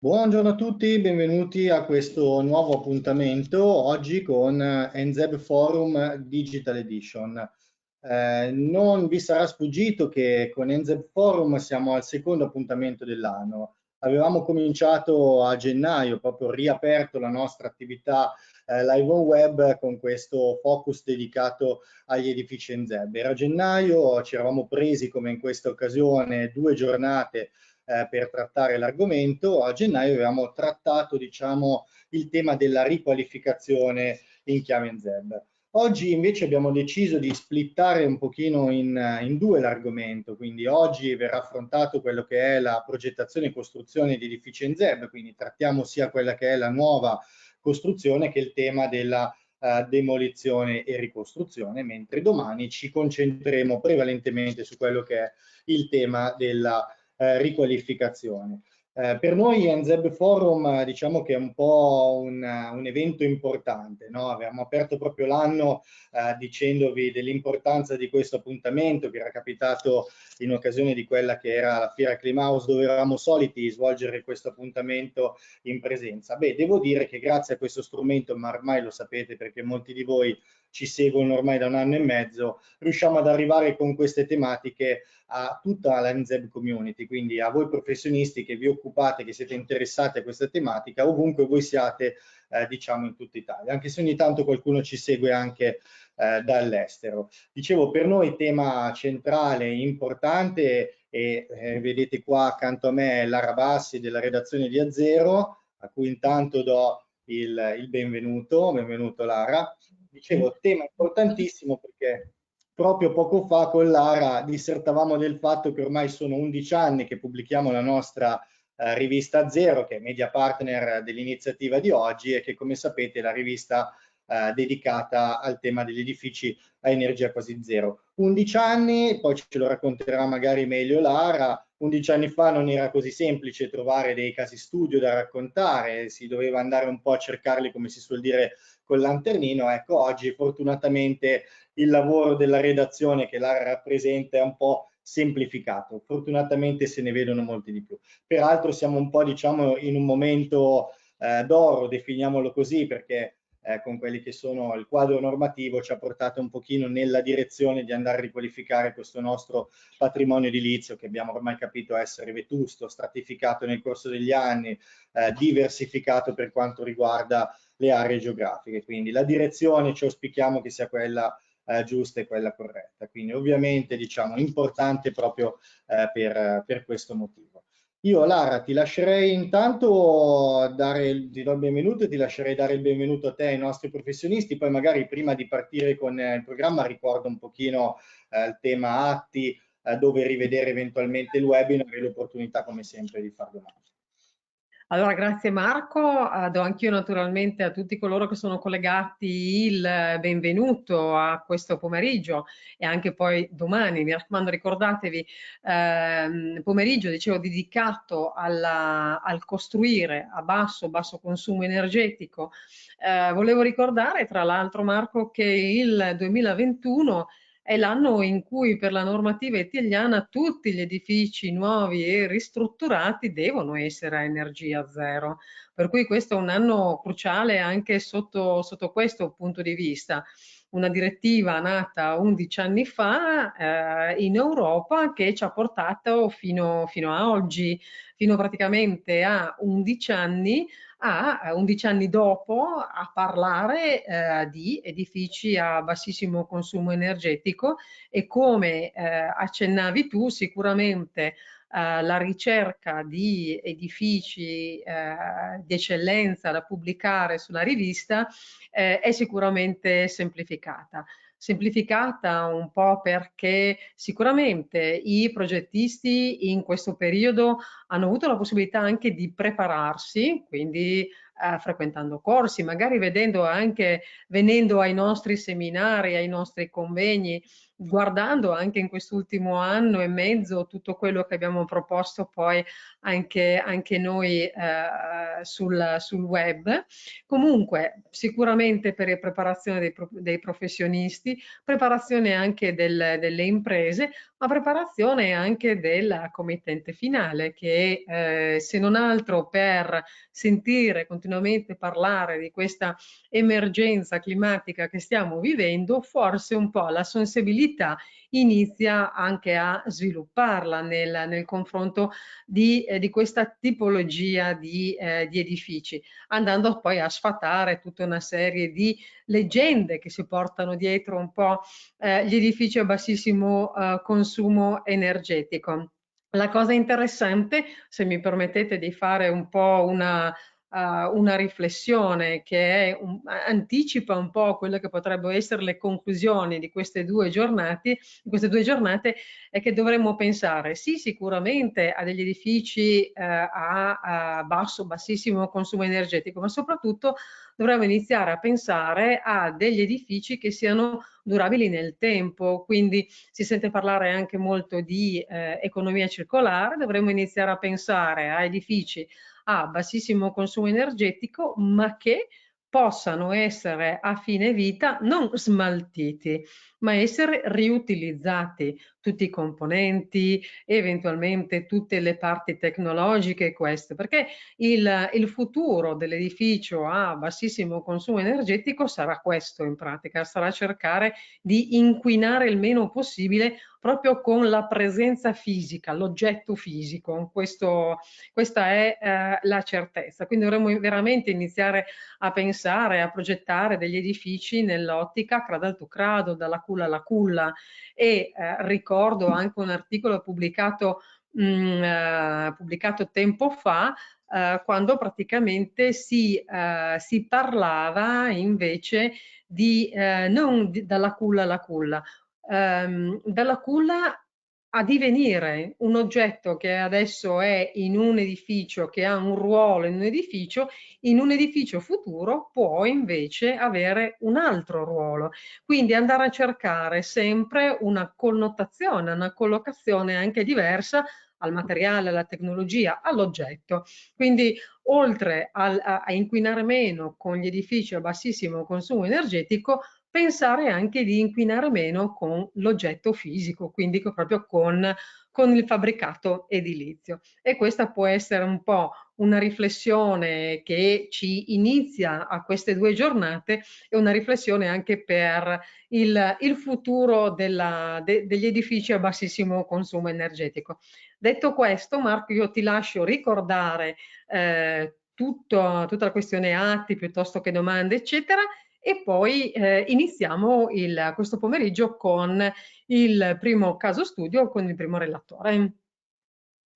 Buongiorno a tutti, benvenuti a questo nuovo appuntamento, oggi con NZEB Forum Digital Edition. Non vi sarà sfuggito che con NZEB Forum siamo al secondo appuntamento dell'anno. Avevamo cominciato a gennaio, proprio riaperto la nostra attività live on web con questo focus dedicato agli edifici NZEB. Era gennaio, ci eravamo presi come in questa occasione 2 giornate per trattare l'argomento. A gennaio avevamo trattato, diciamo, il tema della riqualificazione in chiave NZEB. Oggi invece abbiamo deciso di splittare un pochino in due l'argomento, quindi oggi verrà affrontato quello che è la progettazione e costruzione di edifici NZEB, quindi trattiamo sia quella che è la nuova costruzione che il tema della demolizione e ricostruzione, mentre domani ci concentreremo prevalentemente su quello che è il tema della riqualificazione. Per noi NZEB Forum diciamo che è un po' un evento importante, no? Abbiamo aperto proprio l'anno dicendovi dell'importanza di questo appuntamento che era capitato in occasione di quella che era la Fiera Climahouse, dove eravamo soliti svolgere questo appuntamento in presenza. Beh, devo dire che grazie a questo strumento, ma ormai lo sapete perché molti di voi ci seguono ormai da 1 anno e mezzo, riusciamo ad arrivare con queste tematiche a tutta la NZEB community, quindi a voi professionisti che vi occupate, che siete interessati a questa tematica, ovunque voi siate, diciamo in tutta Italia, anche se ogni tanto qualcuno ci segue anche dall'estero. Dicevo, per noi tema centrale, importante, e vedete qua accanto a me Lara Bassi della redazione di Azero, a cui intanto do il benvenuto. Benvenuto Lara. Dicevo, tema importantissimo perché proprio poco fa con Lara dissertavamo del fatto che ormai sono 11 anni che pubblichiamo la nostra rivista Zero, che è media partner dell'iniziativa di oggi e che, come sapete, è la rivista dedicata al tema degli edifici a energia quasi zero. 11 anni, poi ce lo racconterà magari meglio Lara. 11 anni fa non era così semplice trovare dei casi studio da raccontare, si doveva andare un po' a cercarli, come si suol dire, col lanternino. Ecco, oggi fortunatamente il lavoro della redazione che Lara rappresenta è un po' semplificato, fortunatamente se ne vedono molti di più. Peraltro siamo un po', diciamo, in un momento d'oro, definiamolo così, perché con quelli che sono il quadro normativo ci ha portato un pochino nella direzione di andare a riqualificare questo nostro patrimonio edilizio che abbiamo ormai capito essere vetusto, stratificato nel corso degli anni, diversificato per quanto riguarda le aree geografiche. Quindi la direzione ci auspichiamo che sia quella giusta e quella corretta. Quindi ovviamente diciamo importante proprio per questo motivo. Io Lara ti lascerei intanto ti do il benvenuto e ti lascerei dare il benvenuto a te e ai nostri professionisti, poi magari prima di partire con il programma ricordo un pochino il tema atti, dove rivedere eventualmente il webinar e l'opportunità come sempre di fare domande. Allora, grazie Marco, do anch'io naturalmente a tutti coloro che sono collegati il benvenuto a questo pomeriggio e anche poi domani, mi raccomando ricordatevi, pomeriggio dicevo dedicato al costruire a basso consumo energetico. Volevo ricordare tra l'altro Marco che il 2021 è l'anno in cui per la normativa italiana tutti gli edifici nuovi e ristrutturati devono essere a energia zero. Per cui questo è un anno cruciale anche sotto questo punto di vista. Una direttiva nata 11 anni fa in Europa che ci ha portato fino a oggi, fino praticamente a 11 anni, a 11 anni dopo a parlare di edifici a bassissimo consumo energetico e come accennavi tu sicuramente la ricerca di edifici di eccellenza da pubblicare sulla rivista è sicuramente semplificata. Semplificata un po' perché sicuramente i progettisti in questo periodo hanno avuto la possibilità anche di prepararsi, quindi frequentando corsi, magari vedendo anche, venendo ai nostri seminari, ai nostri convegni, guardando anche in quest'ultimo anno e mezzo tutto quello che abbiamo proposto poi anche noi sul web. Comunque sicuramente per preparazione dei professionisti, preparazione anche delle imprese, ma preparazione anche del committente finale che se non altro per sentire continuamente parlare di questa emergenza climatica che stiamo vivendo, forse un po' la sensibilità inizia anche a svilupparla nel confronto di questa tipologia di edifici, andando poi a sfatare tutta una serie di leggende che si portano dietro un po' gli edifici a bassissimo consumo energetico. La cosa interessante, se mi permettete di fare un po' una riflessione che anticipa un po' quelle che potrebbero essere le conclusioni di queste due giornate, è che dovremmo pensare sì sicuramente a degli edifici a bassissimo consumo energetico, ma soprattutto dovremmo iniziare a pensare a degli edifici che siano durabili nel tempo, quindi si sente parlare anche molto di economia circolare, dovremmo iniziare a pensare a edifici a bassissimo consumo energetico, ma che possano essere a fine vita non smaltiti, ma essere riutilizzati, tutti i componenti, eventualmente tutte le parti tecnologiche, questo, perché il futuro dell'edificio a bassissimo consumo energetico sarà questo in pratica, sarà cercare di inquinare il meno possibile proprio con la presenza fisica, l'oggetto fisico. Questa è la certezza. Quindi dovremmo veramente iniziare a pensare, a progettare degli edifici nell'ottica cradle to cradle, dalla culla alla culla. E ricordo anche un articolo pubblicato tempo fa, quando praticamente si parlava invece di non dalla culla alla culla, dalla culla a divenire un oggetto che adesso è in un edificio, che ha un ruolo in un edificio futuro può invece avere un altro ruolo. Quindi andare a cercare sempre una connotazione, una collocazione anche diversa al materiale, alla tecnologia, all'oggetto. Quindi oltre a inquinare meno con gli edifici a bassissimo consumo energetico, pensare anche di inquinare meno con l'oggetto fisico, quindi proprio con il fabbricato edilizio. E questa può essere un po' una riflessione che ci inizia a queste due giornate e una riflessione anche per il futuro degli edifici a bassissimo consumo energetico. Detto questo, Marco, io ti lascio ricordare tutta la questione atti piuttosto che domande, eccetera, e poi iniziamo questo pomeriggio con il primo caso studio, con il primo relatore.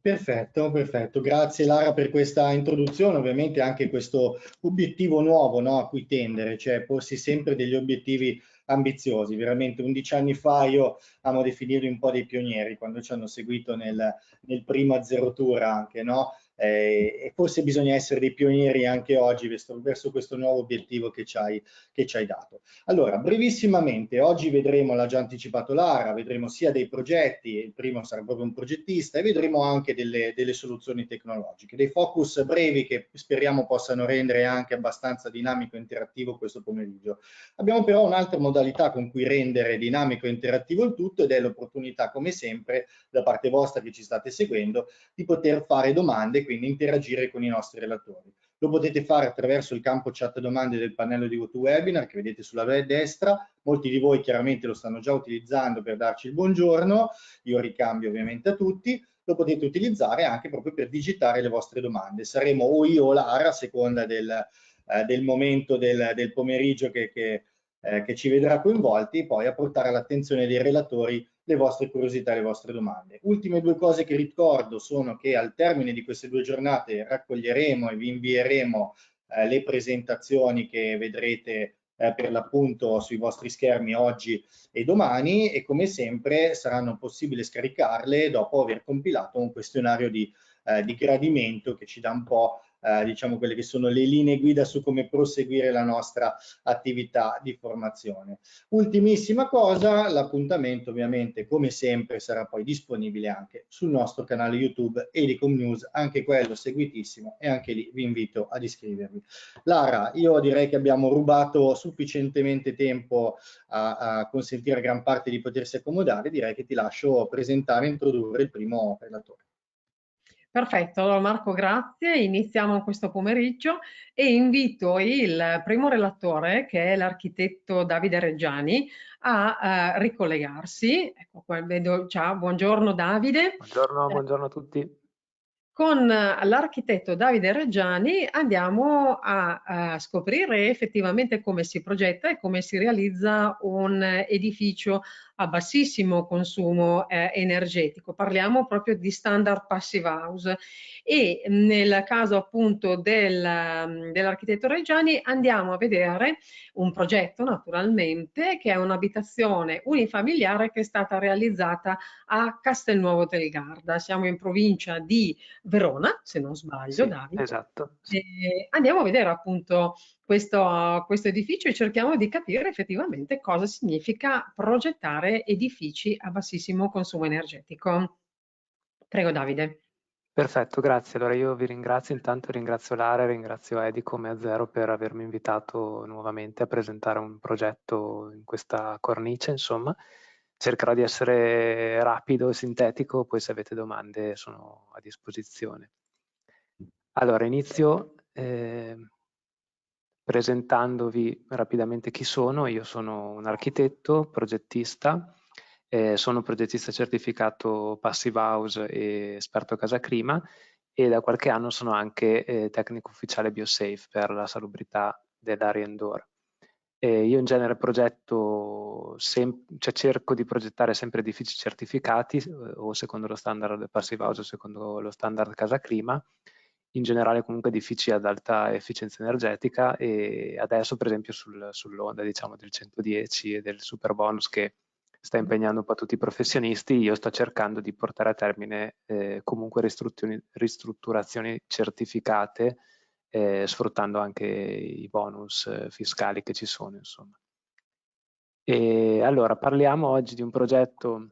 Perfetto, perfetto. Grazie Lara per questa introduzione, ovviamente anche questo obiettivo nuovo, no, a cui tendere, cioè porsi sempre degli obiettivi ambiziosi. Veramente 11 anni fa io amo definirli un po' dei pionieri, quando ci hanno seguito nel primo Azzerotura anche, no? E forse bisogna essere dei pionieri anche oggi verso questo nuovo obiettivo che ci hai dato. Allora, brevissimamente, oggi vedremo, l'ha già anticipato Lara, vedremo sia dei progetti, il primo sarà proprio un progettista, e vedremo anche delle soluzioni tecnologiche, dei focus brevi che speriamo possano rendere anche abbastanza dinamico e interattivo questo pomeriggio. Abbiamo però un'altra modalità con cui rendere dinamico e interattivo il tutto, ed è l'opportunità, come sempre, da parte vostra che ci state seguendo, di poter fare domande, quindi interagire con i nostri relatori. Lo potete fare attraverso il campo chat domande del pannello di GoToWebinar che vedete sulla destra. Molti di voi chiaramente lo stanno già utilizzando per darci il buongiorno, io ricambio ovviamente a tutti. Lo potete utilizzare anche proprio per digitare le vostre domande. Saremo o io o Lara, a seconda del momento del pomeriggio che ci vedrà coinvolti, poi a portare all'attenzione dei relatori le vostre curiosità e le vostre domande. Ultime due cose che ricordo sono che al termine di queste due giornate raccoglieremo e vi invieremo le presentazioni che vedrete per l'appunto sui vostri schermi oggi e domani, e come sempre saranno possibili scaricarle dopo aver compilato un questionario di gradimento che ci dà un po' diciamo quelle che sono le linee guida su come proseguire la nostra attività di formazione. Ultimissima cosa, l'appuntamento ovviamente come sempre sarà poi disponibile anche sul nostro canale YouTube Edicom News, anche quello seguitissimo, e anche lì vi invito ad iscrivervi. Lara, io direi che abbiamo rubato sufficientemente tempo a consentire a gran parte di potersi accomodare, direi che ti lascio presentare e introdurre il primo relatore. Perfetto, allora Marco grazie, iniziamo questo pomeriggio e invito il primo relatore, che è l'architetto Davide Reggiani, a ricollegarsi. Ecco qua, vedo, ciao, buongiorno Davide. Buongiorno a tutti. Con l'architetto Davide Reggiani andiamo a scoprire effettivamente come si progetta e come si realizza un edificio a bassissimo consumo energetico. Parliamo proprio di standard passive house e nel caso appunto dell'architetto Reggiani andiamo a vedere un progetto naturalmente che è un'abitazione unifamiliare che è stata realizzata a Castelnuovo del Garda. Siamo in provincia di Verona, se non sbaglio, Sì, Davide. esatto. Sì. Andiamo a vedere appunto questo edificio e cerchiamo di capire effettivamente cosa significa progettare edifici a bassissimo consumo energetico. Prego Davide. Perfetto, grazie. Allora io vi ringrazio, intanto ringrazio Lara e ringrazio Edicom e Azero per avermi invitato nuovamente a presentare un progetto in questa cornice, insomma. Cercherò di essere rapido e sintetico, poi se avete domande sono a disposizione. Allora, inizio presentandovi rapidamente chi sono. Io sono un architetto, progettista, sono progettista certificato Passive House e esperto casa clima e da qualche anno sono anche tecnico ufficiale BioSafe per la salubrità dell'area indoor. Io in genere progetto, cioè cerco di progettare sempre edifici certificati o secondo lo standard Passive House o secondo lo standard casa clima, in generale comunque edifici ad alta efficienza energetica, e adesso per esempio sull'onda diciamo del 110 e del super bonus che sta impegnando un po' tutti i professionisti, io sto cercando di portare a termine comunque ristrutturazioni certificate, sfruttando anche i bonus fiscali che ci sono, insomma. E allora parliamo oggi di un progetto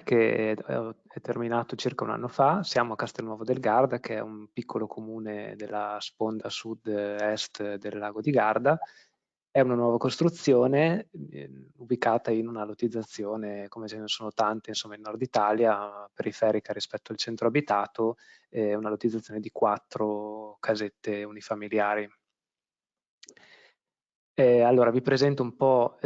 che è terminato circa un anno fa. Siamo a Castelnuovo del Garda, che è un piccolo comune della sponda sud-est del lago di Garda. È una nuova costruzione ubicata in una lottizzazione, come ce ne sono tante, insomma, in Nord Italia, periferica rispetto al centro abitato, una lottizzazione di 4 casette unifamiliari. Allora vi presento un po'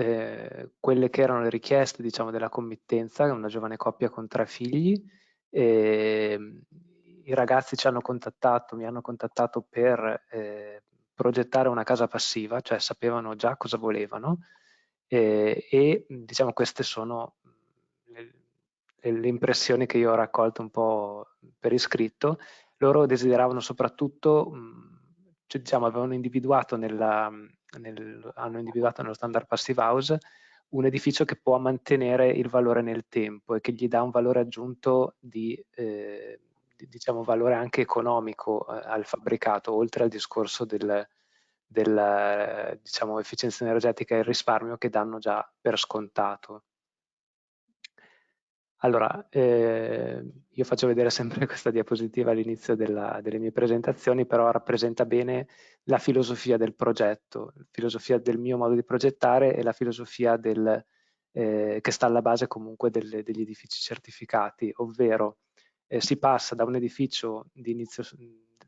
quelle che erano le richieste, diciamo, della committenza, una giovane coppia con 3 figli. I ragazzi mi hanno contattato per progettare una casa passiva, cioè sapevano già cosa volevano, e diciamo queste sono le impressioni che io ho raccolto un po' per iscritto. Loro desideravano soprattutto, cioè, diciamo, hanno individuato nello standard Passive House un edificio che può mantenere il valore nel tempo e che gli dà un valore aggiunto di diciamo, valore anche economico al fabbricato, oltre al discorso diciamo, efficienza energetica e il risparmio che danno già per scontato. Allora, io faccio vedere sempre questa diapositiva all'inizio delle mie presentazioni, però rappresenta bene la filosofia del progetto, la filosofia del mio modo di progettare e la filosofia che sta alla base comunque degli edifici certificati, ovvero si passa da un edificio di inizio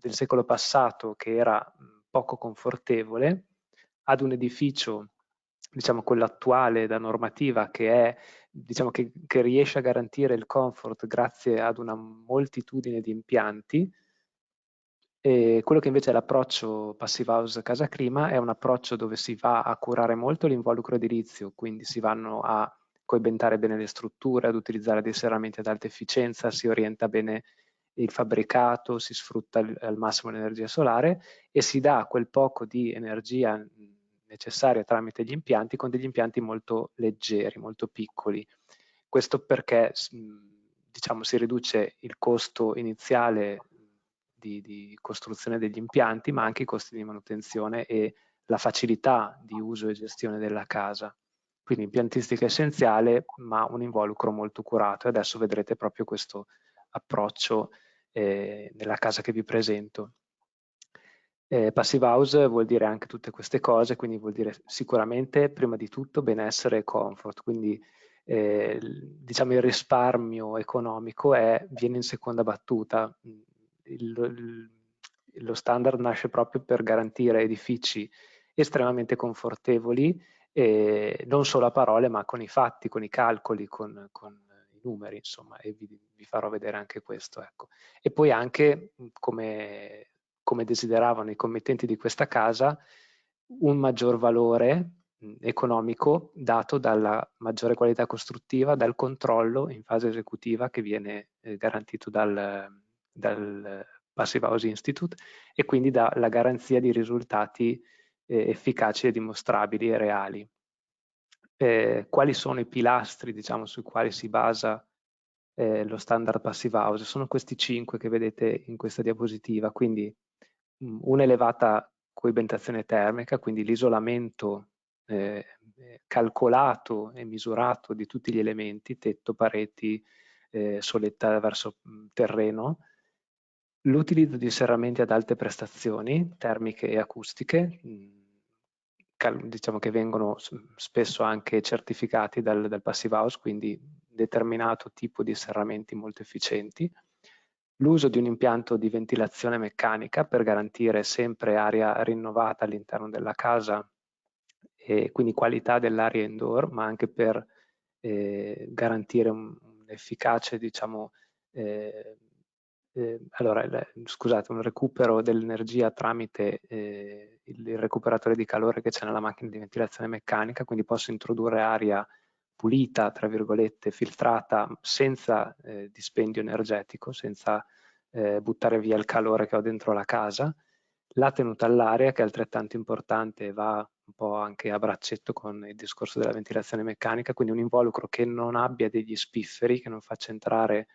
del secolo passato che era poco confortevole ad un edificio, diciamo quello attuale da normativa, che è, diciamo, che riesce a garantire il comfort grazie ad una moltitudine di impianti. E quello che invece è l'approccio Passive House Casa Clima è un approccio dove si va a curare molto l'involucro edilizio, quindi si vanno a coibentare bene le strutture, ad utilizzare dei serramenti ad alta efficienza, si orienta bene il fabbricato, si sfrutta al massimo l'energia solare e si dà quel poco di energia necessaria tramite gli impianti, con degli impianti molto leggeri, molto piccoli. Questo perché diciamo, si riduce il costo iniziale di costruzione degli impianti, ma anche i costi di manutenzione e la facilità di uso e gestione della casa. Quindi impiantistica essenziale, ma un involucro molto curato, e adesso vedrete proprio questo approccio nella casa che vi presento. Passive house vuol dire anche tutte queste cose, quindi vuol dire sicuramente prima di tutto benessere e comfort, quindi diciamo il risparmio economico viene in seconda battuta. Lo standard nasce proprio per garantire edifici estremamente confortevoli, non solo a parole ma con i fatti, con i calcoli, con i numeri, insomma, e vi farò vedere anche questo. Ecco. E poi anche come desideravano i committenti di questa casa, un maggior valore economico dato dalla maggiore qualità costruttiva, dal controllo in fase esecutiva che viene garantito dal Passive House Institute, e quindi dalla garanzia di risultati efficaci e dimostrabili e reali. Quali sono i pilastri, diciamo, sui quali si basa lo standard Passive House? Sono questi 5 che vedete in questa diapositiva, quindi un'elevata coibentazione termica, quindi l'isolamento calcolato e misurato di tutti gli elementi, tetto, pareti, soletta verso terreno, l'utilizzo di serramenti ad alte prestazioni termiche e acustiche, diciamo che vengono spesso anche certificati dal Passive House, quindi determinato tipo di serramenti molto efficienti, l'uso di un impianto di ventilazione meccanica per garantire sempre aria rinnovata all'interno della casa e quindi qualità dell'aria indoor, ma anche per garantire un efficace, diciamo, scusate, un recupero dell'energia tramite il recuperatore di calore che c'è nella macchina di ventilazione meccanica, quindi posso introdurre aria pulita, tra virgolette, filtrata, senza dispendio energetico, senza buttare via il calore che ho dentro la casa. La tenuta all'aria, che è altrettanto importante, va un po' anche a braccetto con il discorso della ventilazione meccanica, quindi un involucro che non abbia degli spifferi, che non faccia entrare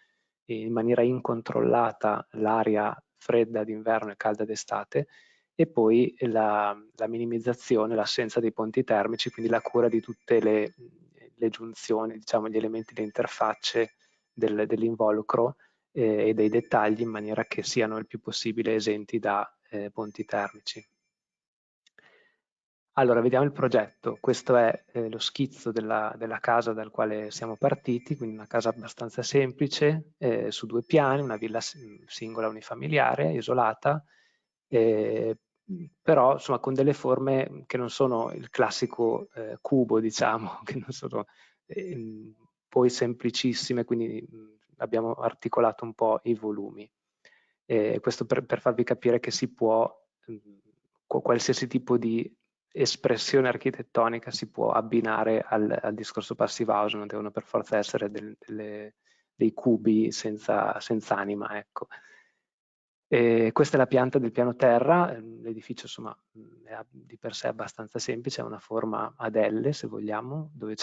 in maniera incontrollata l'aria fredda d'inverno e calda d'estate, e poi la minimizzazione, l'assenza dei ponti termici, quindi la cura di tutte le giunzioni, diciamo, gli elementi, le interfacce dell'involucro e dei dettagli, in maniera che siano il più possibile esenti da ponti termici. Allora, vediamo il progetto. Questo è lo schizzo della casa dal quale siamo partiti, quindi una casa abbastanza semplice, su 2 piani, una villa singola unifamiliare, isolata, però insomma con delle forme che non sono il classico cubo, diciamo, che non sono poi semplicissime, quindi abbiamo articolato un po' i volumi. Questo per farvi capire che si può, qualsiasi tipo di espressione architettonica si può abbinare al discorso Passive House, non devono per forza essere dei cubi senza anima, ecco. Questa è la pianta del piano terra, l'edificio insomma è di per sé abbastanza semplice, ha una forma ad L se vogliamo, dove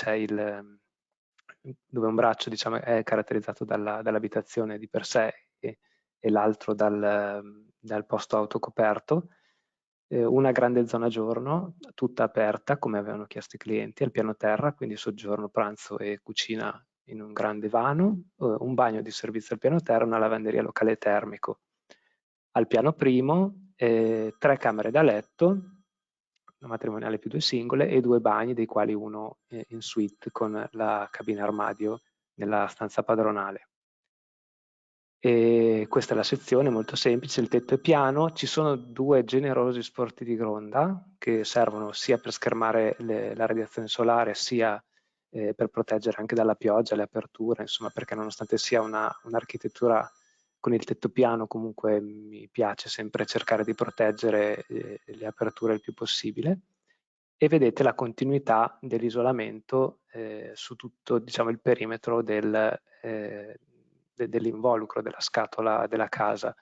un braccio, diciamo, è caratterizzato dall'abitazione di per sé e l'altro dal posto autocoperto. Una grande zona giorno, tutta aperta come avevano chiesto i clienti, al piano terra, quindi soggiorno, pranzo e cucina in un grande vano, un bagno di servizio al piano terra, una lavanderia locale termico. Al piano primo 3 camere da letto, una matrimoniale più 2 singole, e 2 bagni, dei quali uno in suite con la cabina armadio nella stanza padronale. E questa è la sezione, molto semplice, il tetto è piano, ci sono 2 generosi sporti di gronda che servono sia per schermare la radiazione solare, sia per proteggere anche dalla pioggia, le aperture, insomma, perché nonostante sia un'architettura con il tetto piano, comunque mi piace sempre cercare di proteggere le aperture il più possibile. E vedete la continuità dell'isolamento su tutto, diciamo, il perimetro dell'involucro, della scatola della casa.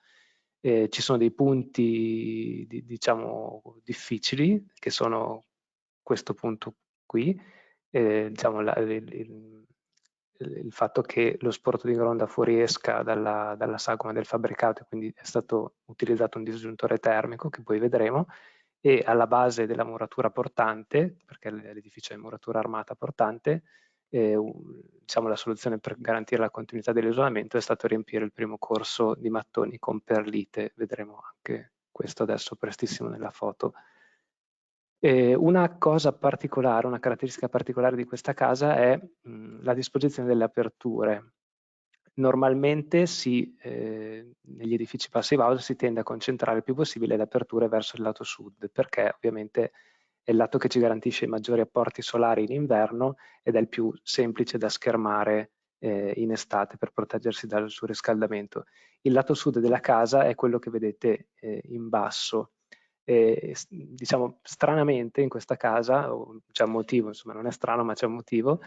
Ci sono dei punti, diciamo, difficili, che sono questo punto qui, diciamo il fatto che lo sporto di gronda fuoriesca dalla sagoma del fabbricato, quindi è stato utilizzato un disgiuntore termico che poi vedremo, e alla base della muratura portante, perché l'edificio è muratura armata portante, diciamo la soluzione per garantire la continuità dell'isolamento è stato riempire il primo corso di mattoni con perlite. Vedremo anche questo adesso prestissimo nella foto. Una cosa particolare, una caratteristica particolare di questa casa è la disposizione delle aperture. Normalmente negli edifici passive house si tende a concentrare il più possibile le aperture verso il lato sud, perché ovviamente è il lato che ci garantisce i maggiori apporti solari in inverno ed è il più semplice da schermare in estate per proteggersi dal surriscaldamento. Il lato sud della casa è quello che vedete in basso. Diciamo stranamente in questa casa, c'è un motivo, insomma non è strano ma c'è un motivo,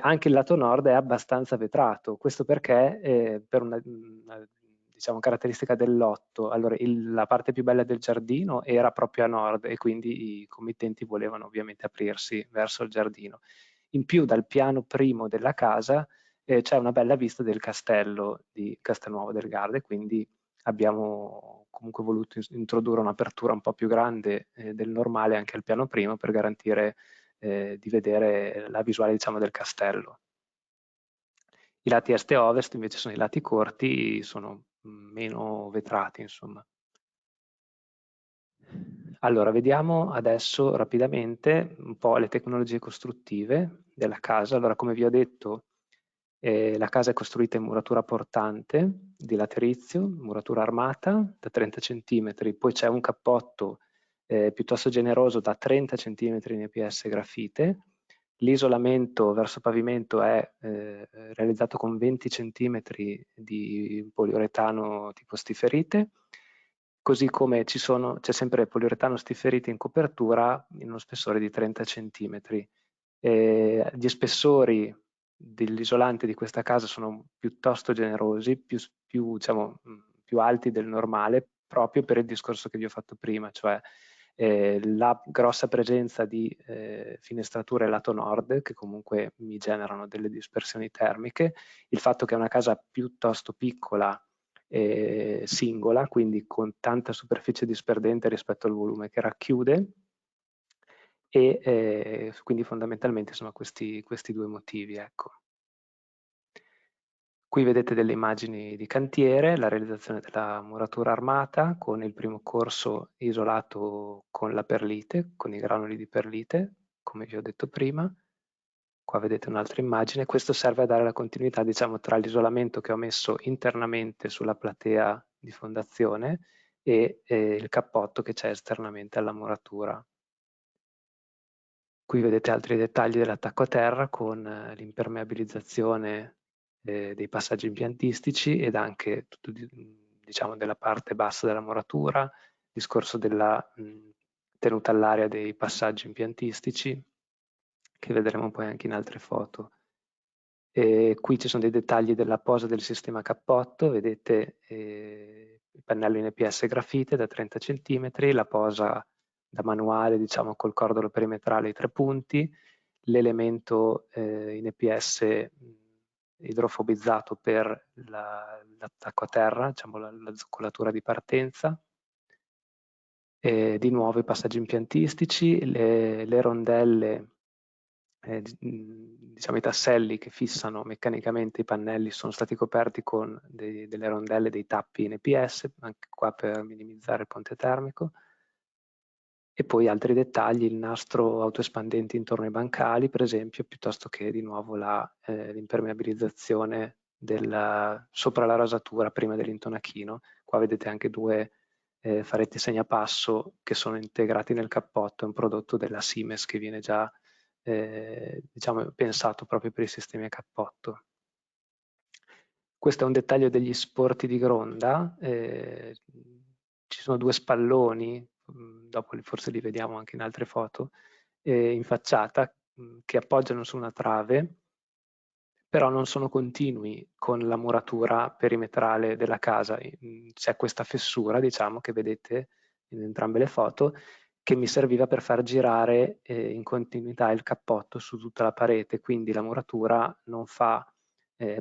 anche il lato nord è abbastanza vetrato. Questo perché per una diciamo, caratteristica del lotto, allora la parte più bella del giardino era proprio a nord e quindi i committenti volevano ovviamente aprirsi verso il giardino. In più dal piano primo della casa c'è una bella vista del castello di Castelnuovo del Garda, quindi abbiamo comunque voluto introdurre un'apertura un po' più grande del normale anche al piano primo per garantire di vedere la visuale, diciamo, del castello. I lati est e ovest invece sono i lati corti, sono meno vetrati, insomma. Allora, vediamo adesso rapidamente un po' le tecnologie costruttive della casa. Allora, come vi ho detto, la casa è costruita in muratura portante di laterizio, muratura armata da 30 cm, poi c'è un cappotto piuttosto generoso da 30 cm in EPS grafite. L'isolamento verso pavimento è realizzato con 20 cm di poliuretano tipo stiferite, così come c'è sempre poliuretano stiferite in copertura in uno spessore di 30 cm. Gli spessori dell'isolante di questa casa sono piuttosto generosi, diciamo, più alti del normale, proprio per il discorso che vi ho fatto prima, cioè la grossa presenza di finestrature lato nord, che comunque mi generano delle dispersioni termiche, il fatto che è una casa piuttosto piccola, singola, quindi con tanta superficie disperdente rispetto al volume che racchiude, e quindi fondamentalmente sono questi due motivi, ecco. Qui vedete delle immagini di cantiere, la realizzazione della muratura armata con il primo corso isolato con la perlite, con i granuli di perlite, come vi ho detto prima. Qua vedete un'altra immagine. Questo serve a dare la continuità, diciamo, tra l'isolamento che ho messo internamente sulla platea di fondazione e il cappotto che c'è esternamente alla muratura. Qui vedete altri dettagli dell'attacco a terra con l'impermeabilizzazione dei passaggi impiantistici ed anche tutto, diciamo, della parte bassa della muratura, discorso della tenuta all'aria dei passaggi impiantistici, che vedremo poi anche in altre foto. Qui ci sono dei dettagli della posa del sistema cappotto, vedete il pannello in EPS grafite da 30 cm, la posa da manuale, diciamo, col cordolo perimetrale ai 3 punti, l'elemento in EPS idrofobizzato per l'attacco a terra, diciamo la zoccolatura di partenza, di nuovo i passaggi impiantistici, le rondelle, diciamo i tasselli che fissano meccanicamente i pannelli sono stati coperti con delle rondelle, dei tappi in EPS, anche qua per minimizzare il ponte termico. E poi altri dettagli, il nastro autoespandente intorno ai bancali, per esempio, piuttosto che di nuovo l'impermeabilizzazione sopra la rasatura prima dell'intonachino. Qua vedete anche due faretti segnapasso che sono integrati nel cappotto, è un prodotto della Siemens che viene già diciamo, pensato proprio per i sistemi a cappotto. Questo è un dettaglio degli sporti di gronda, ci sono due spalloni, dopo forse li vediamo anche in altre foto, in facciata che appoggiano su una trave, però non sono continui con la muratura perimetrale della casa. C'è questa fessura, diciamo, che vedete in entrambe le foto, che mi serviva per far girare in continuità il cappotto su tutta la parete, quindi la muratura non fa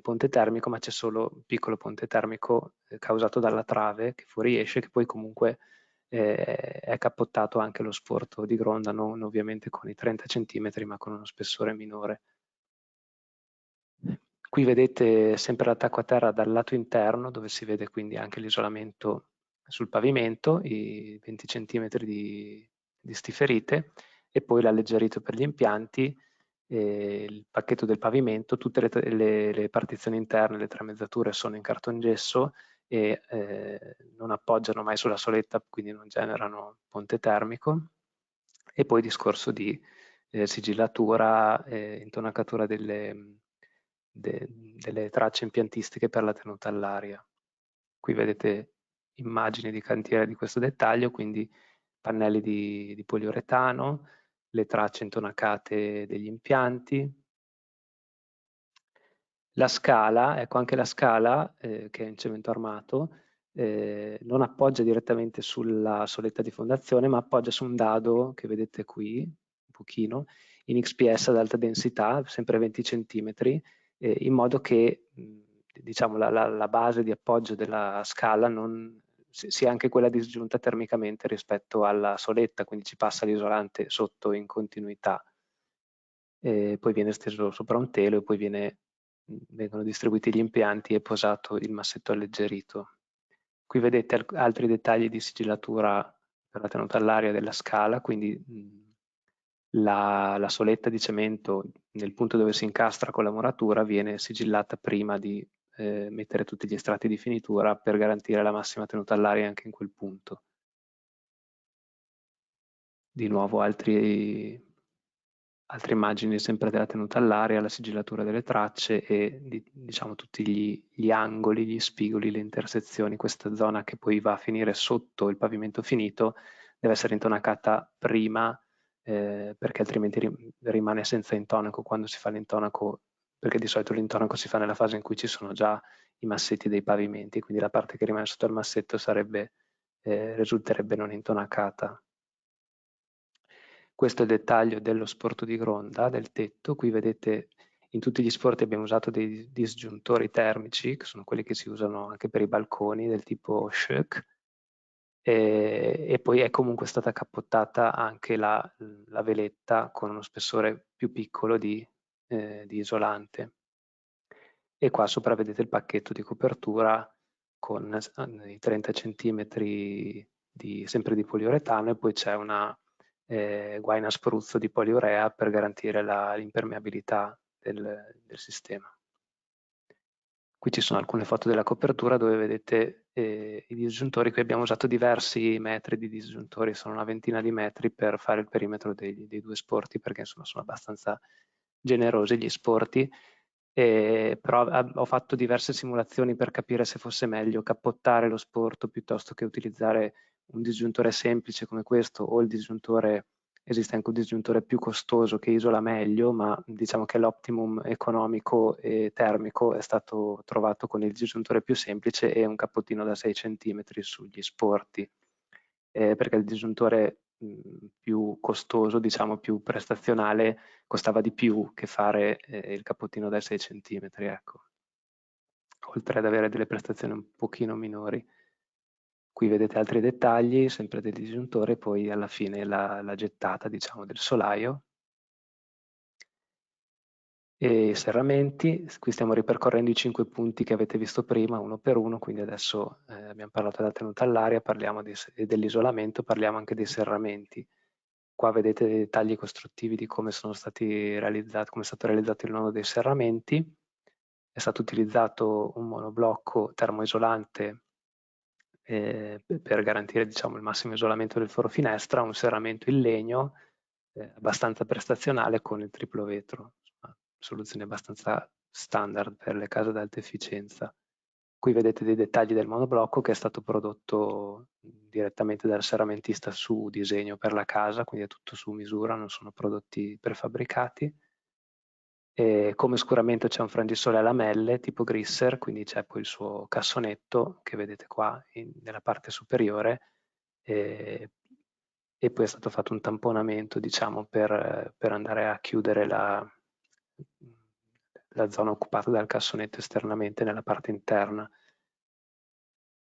ponte termico, ma c'è solo un piccolo ponte termico causato dalla trave che fuoriesce, che poi comunque è cappottato anche lo sporto di gronda, non ovviamente con i 30 cm, ma con uno spessore minore. Qui vedete sempre l'attacco a terra dal lato interno, dove si vede quindi anche l'isolamento sul pavimento, i 20 cm di stiferite, e poi l'alleggerito per gli impianti, il pacchetto del pavimento. Tutte le partizioni interne, le tramezzature sono in cartongesso e non appoggiano mai sulla soletta, quindi non generano ponte termico. E poi discorso di sigillatura, intonacatura delle tracce impiantistiche per la tenuta all'aria. Qui vedete immagini di cantiere di questo dettaglio, quindi pannelli di poliuretano, le tracce intonacate degli impianti. La scala, ecco, anche la scala, che è in cemento armato, non appoggia direttamente sulla soletta di fondazione, ma appoggia su un dado che vedete qui, un pochino, in XPS ad alta densità, sempre 20 cm, in modo che diciamo, la base di appoggio della scala non sia anche quella disgiunta termicamente rispetto alla soletta, quindi ci passa l'isolante sotto in continuità. Poi viene steso sopra un telo e poi vengono distribuiti gli impianti e posato il massetto alleggerito. Qui vedete altri dettagli di sigillatura per la tenuta all'aria della scala, quindi la soletta di cemento nel punto dove si incastra con la muratura viene sigillata prima di mettere tutti gli strati di finitura per garantire la massima tenuta all'aria anche in quel punto. Di nuovo altre immagini sempre della tenuta all'aria, la sigillatura delle tracce e diciamo tutti gli angoli, gli spigoli, le intersezioni. Questa zona che poi va a finire sotto il pavimento finito deve essere intonacata prima, perché altrimenti rimane senza intonaco quando si fa l'intonaco, perché di solito l'intonaco si fa nella fase in cui ci sono già i massetti dei pavimenti, quindi la parte che rimane sotto il massetto risulterebbe non intonacata. Questo è il dettaglio dello sporto di gronda, del tetto. Qui vedete in tutti gli sporti abbiamo usato dei disgiuntori termici, che sono quelli che si usano anche per i balconi, del tipo Schöck, e poi è comunque stata cappottata anche la veletta con uno spessore più piccolo di isolante. E qua sopra vedete il pacchetto di copertura con i 30 cm sempre di poliuretano, e poi c'è una guaina a spruzzo di poliurea per garantire l'impermeabilità del sistema. Qui ci sono alcune foto della copertura dove vedete i disgiuntori. Qui abbiamo usato diversi metri di disgiuntori, sono una ventina di metri per fare il perimetro dei due sporti, perché insomma sono abbastanza generosi gli sporti. Però ho fatto diverse simulazioni per capire se fosse meglio cappottare lo sporto piuttosto che utilizzare un disgiuntore semplice come questo, o esiste anche un disgiuntore più costoso che isola meglio, ma diciamo che l'optimum economico e termico è stato trovato con il disgiuntore più semplice e un cappottino da 6 cm sugli sporti, perché il disgiuntore più costoso, diciamo più prestazionale, costava di più che fare il cappottino da 6 cm, ecco. Oltre ad avere delle prestazioni un pochino minori. Qui vedete altri dettagli, sempre del disgiuntore, poi alla fine la gettata, diciamo, del solaio. E i serramenti, qui stiamo ripercorrendo i 5 punti che avete visto prima, uno per uno, quindi adesso abbiamo parlato della tenuta all'aria, parliamo dell'isolamento, parliamo anche dei serramenti. Qua vedete dei dettagli costruttivi di come sono stati realizzati, come è stato realizzato il nodo dei serramenti. È stato utilizzato un monoblocco termoisolante per garantire, diciamo, il massimo isolamento del foro finestra, un serramento in legno abbastanza prestazionale con il triplo vetro, insomma, soluzione abbastanza standard per le case ad alta efficienza. Qui vedete dei dettagli del monoblocco che è stato prodotto direttamente dal serramentista su disegno per la casa, quindi è tutto su misura, non sono prodotti prefabbricati. E come scuramento c'è un frangisole a lamelle tipo grisser, quindi c'è poi il suo cassonetto che vedete qua nella parte superiore, e poi è stato fatto un tamponamento, diciamo, per andare a chiudere la zona occupata dal cassonetto esternamente nella parte interna.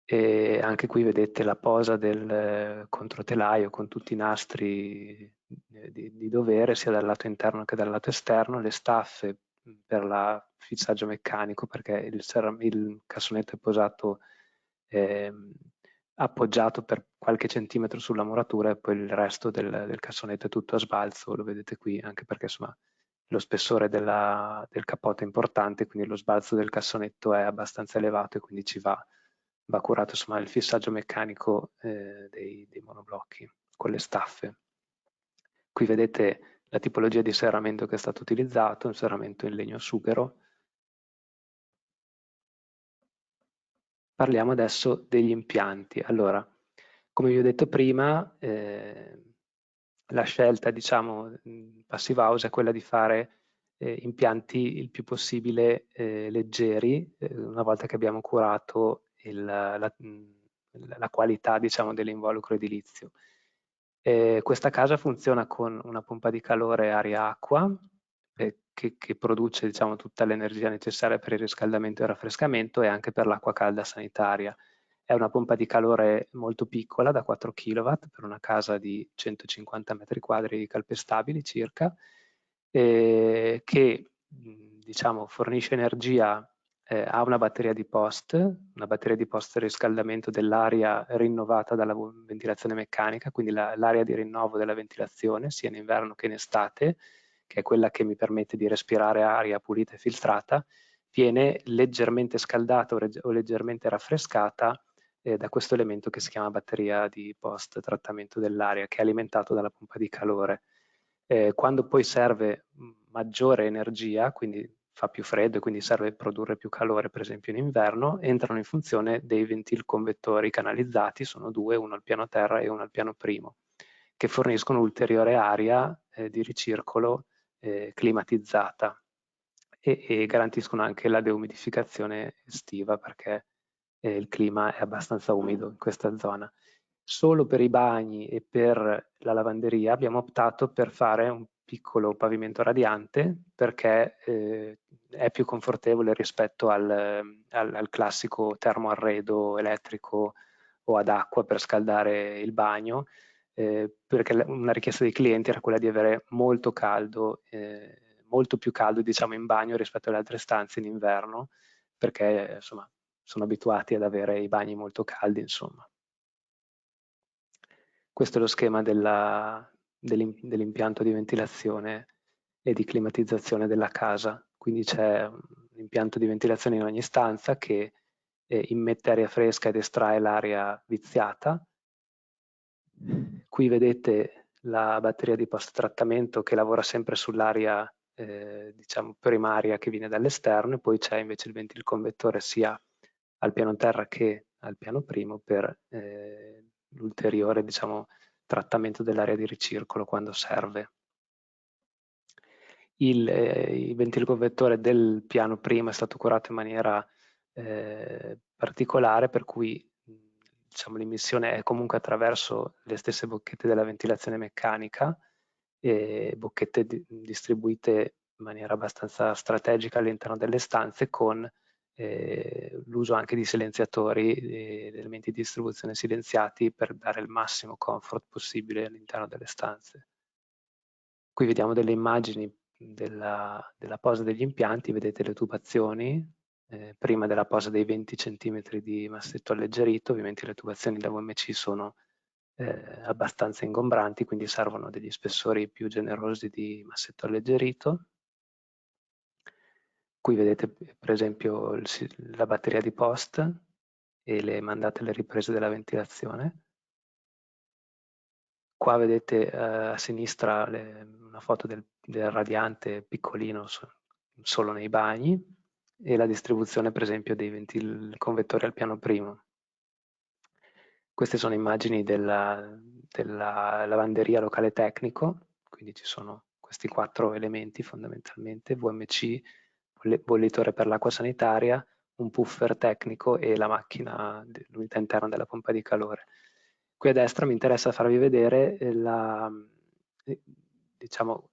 E anche qui vedete la posa del controtelaio con tutti i nastri di dovere sia dal lato interno che dal lato esterno, le staffe per il fissaggio meccanico, perché il cassonetto è posato appoggiato per qualche centimetro sulla muratura e poi il resto del cassonetto è tutto a sbalzo, lo vedete qui, anche perché insomma lo spessore del cappotto è importante, quindi lo sbalzo del cassonetto è abbastanza elevato e quindi va curato insomma il fissaggio meccanico dei monoblocchi con le staffe. Qui vedete la tipologia di serramento che è stato utilizzato, un serramento in legno sughero. Parliamo adesso degli impianti. Allora, come vi ho detto prima, la scelta, diciamo, Passive House è quella di fare impianti il più possibile leggeri, una volta che abbiamo curato la qualità, diciamo, dell'involucro edilizio. Questa casa funziona con una pompa di calore aria-acqua che produce, diciamo, tutta l'energia necessaria per il riscaldamento e il raffrescamento e anche per l'acqua calda sanitaria. È una pompa di calore molto piccola, da 4 kW, per una casa di 150 metri quadri calpestabili circa, che diciamo, fornisce energia a una batteria di post riscaldamento dell'aria rinnovata dalla ventilazione meccanica, quindi l'area di rinnovo della ventilazione, sia in inverno che in estate, che è quella che mi permette di respirare aria pulita e filtrata, viene leggermente scaldata o leggermente raffrescata da questo elemento che si chiama batteria di post trattamento dell'aria, che è alimentato dalla pompa di calore. Quando poi serve maggiore energia, quindi fa più freddo e quindi serve produrre più calore, per esempio in inverno, entrano in funzione dei ventilconvettori canalizzati, sono due, uno al piano terra e uno al piano primo, che forniscono ulteriore aria di ricircolo climatizzata e garantiscono anche la deumidificazione estiva, perché il clima è abbastanza umido in questa zona. Solo per i bagni e per la lavanderia abbiamo optato per fare un piccolo pavimento radiante, perché è più confortevole rispetto al classico termoarredo elettrico o ad acqua per scaldare il bagno, perché una richiesta dei clienti era quella di avere molto caldo, molto più caldo, diciamo, in bagno rispetto alle altre stanze in inverno, perché insomma sono abituati ad avere i bagni molto caldi, insomma. Questo è lo schema dell'impianto di ventilazione e di climatizzazione della casa. Quindi c'è un impianto di ventilazione in ogni stanza che immette aria fresca ed estrae l'aria viziata. Qui vedete la batteria di post-trattamento che lavora sempre sull'aria diciamo primaria che viene dall'esterno, e poi c'è invece il ventilconvettore sia al piano terra che al piano primo per l'ulteriore, diciamo, trattamento dell'area di ricircolo quando serve. Il ventilconvettore del piano primo è stato curato in maniera particolare, per cui diciamo, l'immissione è comunque attraverso le stesse bocchette della ventilazione meccanica, bocchette distribuite in maniera abbastanza strategica all'interno delle stanze, con l'uso anche di silenziatori, elementi di distribuzione silenziati per dare il massimo comfort possibile all'interno delle stanze. Qui vediamo delle immagini della posa degli impianti, vedete le tubazioni, prima della posa dei 20 cm di massetto alleggerito. Ovviamente le tubazioni da VMC sono abbastanza ingombranti, quindi servono degli spessori più generosi di massetto alleggerito. Qui vedete per esempio la batteria di post e le mandate alle riprese della ventilazione. Qua vedete a sinistra una foto del radiante piccolino solo nei bagni, e la distribuzione per esempio dei ventilconvettori al piano primo. Queste sono immagini della lavanderia locale tecnico, quindi ci sono questi 4 elementi fondamentalmente: VMC, bollitore per l'acqua sanitaria, un puffer tecnico e la macchina, l'unità interna della pompa di calore. Qui a destra mi interessa farvi vedere diciamo,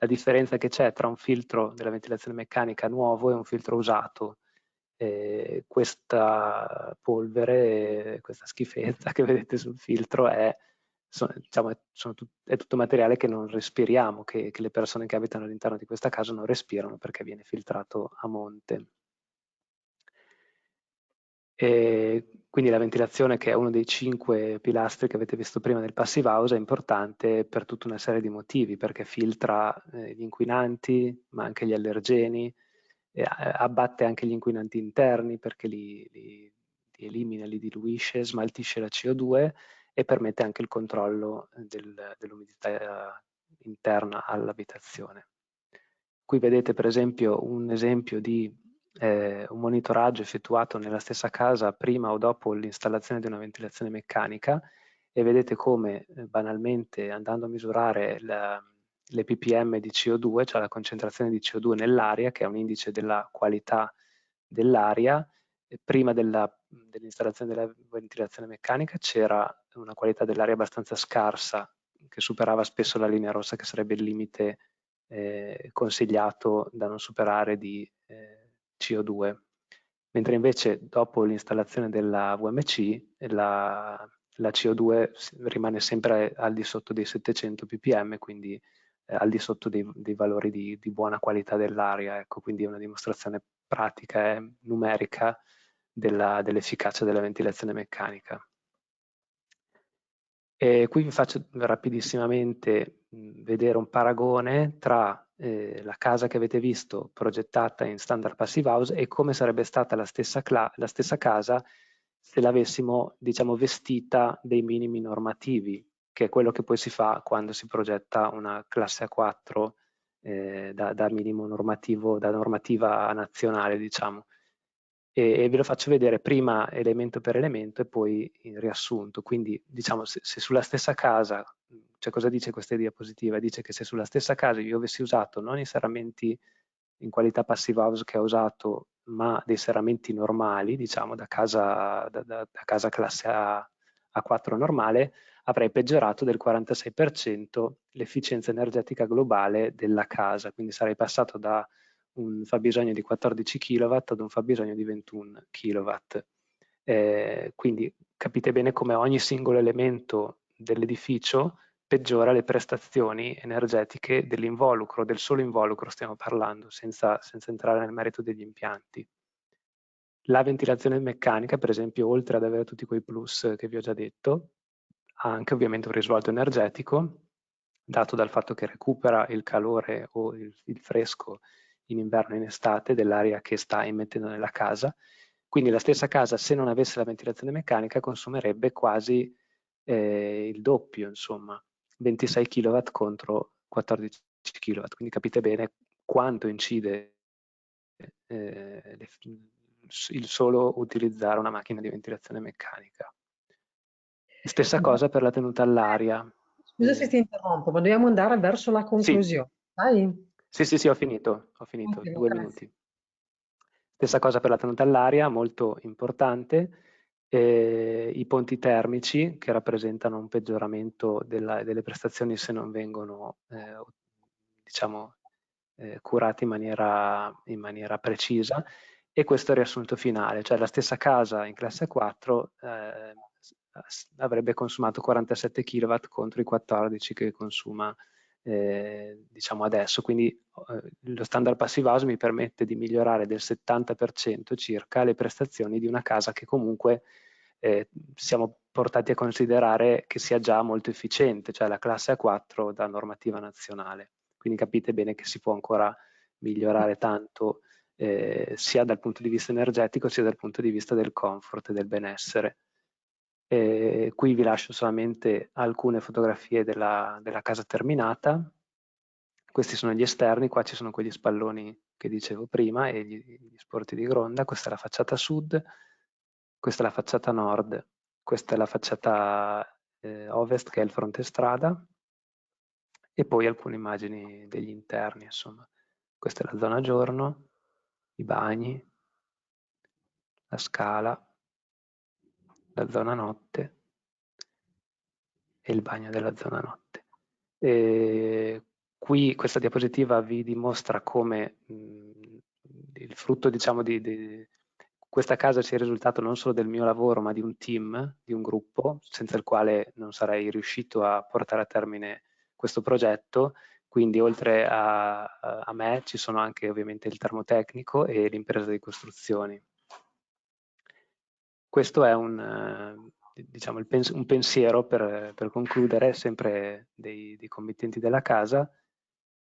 La differenza che c'è tra un filtro della ventilazione meccanica nuovo e un filtro usato. Questa polvere, questa schifezza che vedete sul filtro diciamo, è tutto materiale che non respiriamo, che le persone che abitano all'interno di questa casa non respirano perché viene filtrato a monte. E quindi la ventilazione, che è uno dei 5 pilastri che avete visto prima del Passive House, è importante per tutta una serie di motivi, perché filtra gli inquinanti, ma anche gli allergeni, abbatte anche gli inquinanti interni perché li elimina, li diluisce, smaltisce la CO2 e permette anche il controllo dell'umidità interna all'abitazione. Qui vedete per esempio un esempio di un monitoraggio effettuato nella stessa casa prima o dopo l'installazione di una ventilazione meccanica, e vedete come banalmente, andando a misurare le ppm di CO2, cioè la concentrazione di CO2 nell'aria, che è un indice della qualità dell'aria, prima dell'installazione della ventilazione meccanica c'era una qualità dell'aria abbastanza scarsa, che superava spesso la linea rossa, che sarebbe il limite consigliato da non superare di CO2, mentre invece dopo l'installazione della VMC la CO2 rimane sempre al di sotto dei 700 ppm, quindi al di sotto dei valori di buona qualità dell'aria. Ecco, quindi è una dimostrazione pratica e numerica dell'efficacia della ventilazione meccanica. E qui vi faccio rapidissimamente vedere un paragone tra la casa che avete visto progettata in Standard Passive House e come sarebbe stata la stessa casa se l'avessimo, diciamo, vestita dei minimi normativi, che è quello che poi si fa quando si progetta una classe A4 da minimo normativo, da normativa nazionale, diciamo. E ve lo faccio vedere prima elemento per elemento e poi in riassunto. Quindi, diciamo, se sulla stessa casa, cioè cosa dice questa diapositiva? Dice che se sulla stessa casa io avessi usato non i serramenti in qualità Passive House che ho usato, ma dei serramenti normali, diciamo, da casa classe A4 normale, avrei peggiorato del 46% l'efficienza energetica globale della casa. Quindi sarei passato da un fabbisogno di 14 kW ad un fabbisogno di 21 kW. Quindi capite bene come ogni singolo elemento dell'edificio peggiora le prestazioni energetiche dell'involucro, del solo involucro stiamo parlando, senza entrare nel merito degli impianti. La ventilazione meccanica, per esempio, oltre ad avere tutti quei plus che vi ho già detto, ha anche ovviamente un risvolto energetico, dato dal fatto che recupera il calore o il fresco in inverno e in estate dell'aria che sta immettendo nella casa. Quindi la stessa casa, se non avesse la ventilazione meccanica, consumerebbe quasi il doppio, insomma, 26 kW contro 14 kW. Quindi capite bene quanto incide il solo utilizzare una macchina di ventilazione meccanica. Stessa cosa per la tenuta all'aria. Scusa se ti interrompo, ma dobbiamo andare verso la conclusione. Dai. Sì, ho finito, Ottimo, 2 grazie. minuti. Stessa cosa per la tenuta all'aria, molto importante. I ponti termici, che rappresentano un peggioramento delle prestazioni se non vengono diciamo, curati in maniera precisa, e questo è il riassunto finale, cioè la stessa casa in classe 4 avrebbe consumato 47 kW contro i 14 che consuma diciamo adesso. Quindi lo Standard Passive House mi permette di migliorare del 70% circa le prestazioni di una casa che comunque siamo portati a considerare che sia già molto efficiente, cioè la classe A4 da normativa nazionale. Quindi capite bene che si può ancora migliorare tanto sia dal punto di vista energetico sia dal punto di vista del comfort e del benessere. Qui vi lascio solamente alcune fotografie della casa terminata. Questi sono gli esterni, qua ci sono quegli spalloni che dicevo prima e gli sporti di gronda. Questa è la facciata sud, questa è la facciata nord, questa è la facciata ovest che è il fronte strada, e poi alcune immagini degli interni, insomma. Questa è la zona giorno, i bagni, la scala, la zona notte e il bagno della zona notte. E Qui questa diapositiva vi dimostra come il frutto, diciamo, di questa casa sia il risultato non solo del mio lavoro, ma di un team, di un gruppo, senza il quale non sarei riuscito a portare a termine questo progetto. Quindi oltre a me ci sono anche ovviamente il termotecnico e l'impresa di costruzioni. Questo è diciamo, un pensiero per concludere, sempre dei committenti della casa,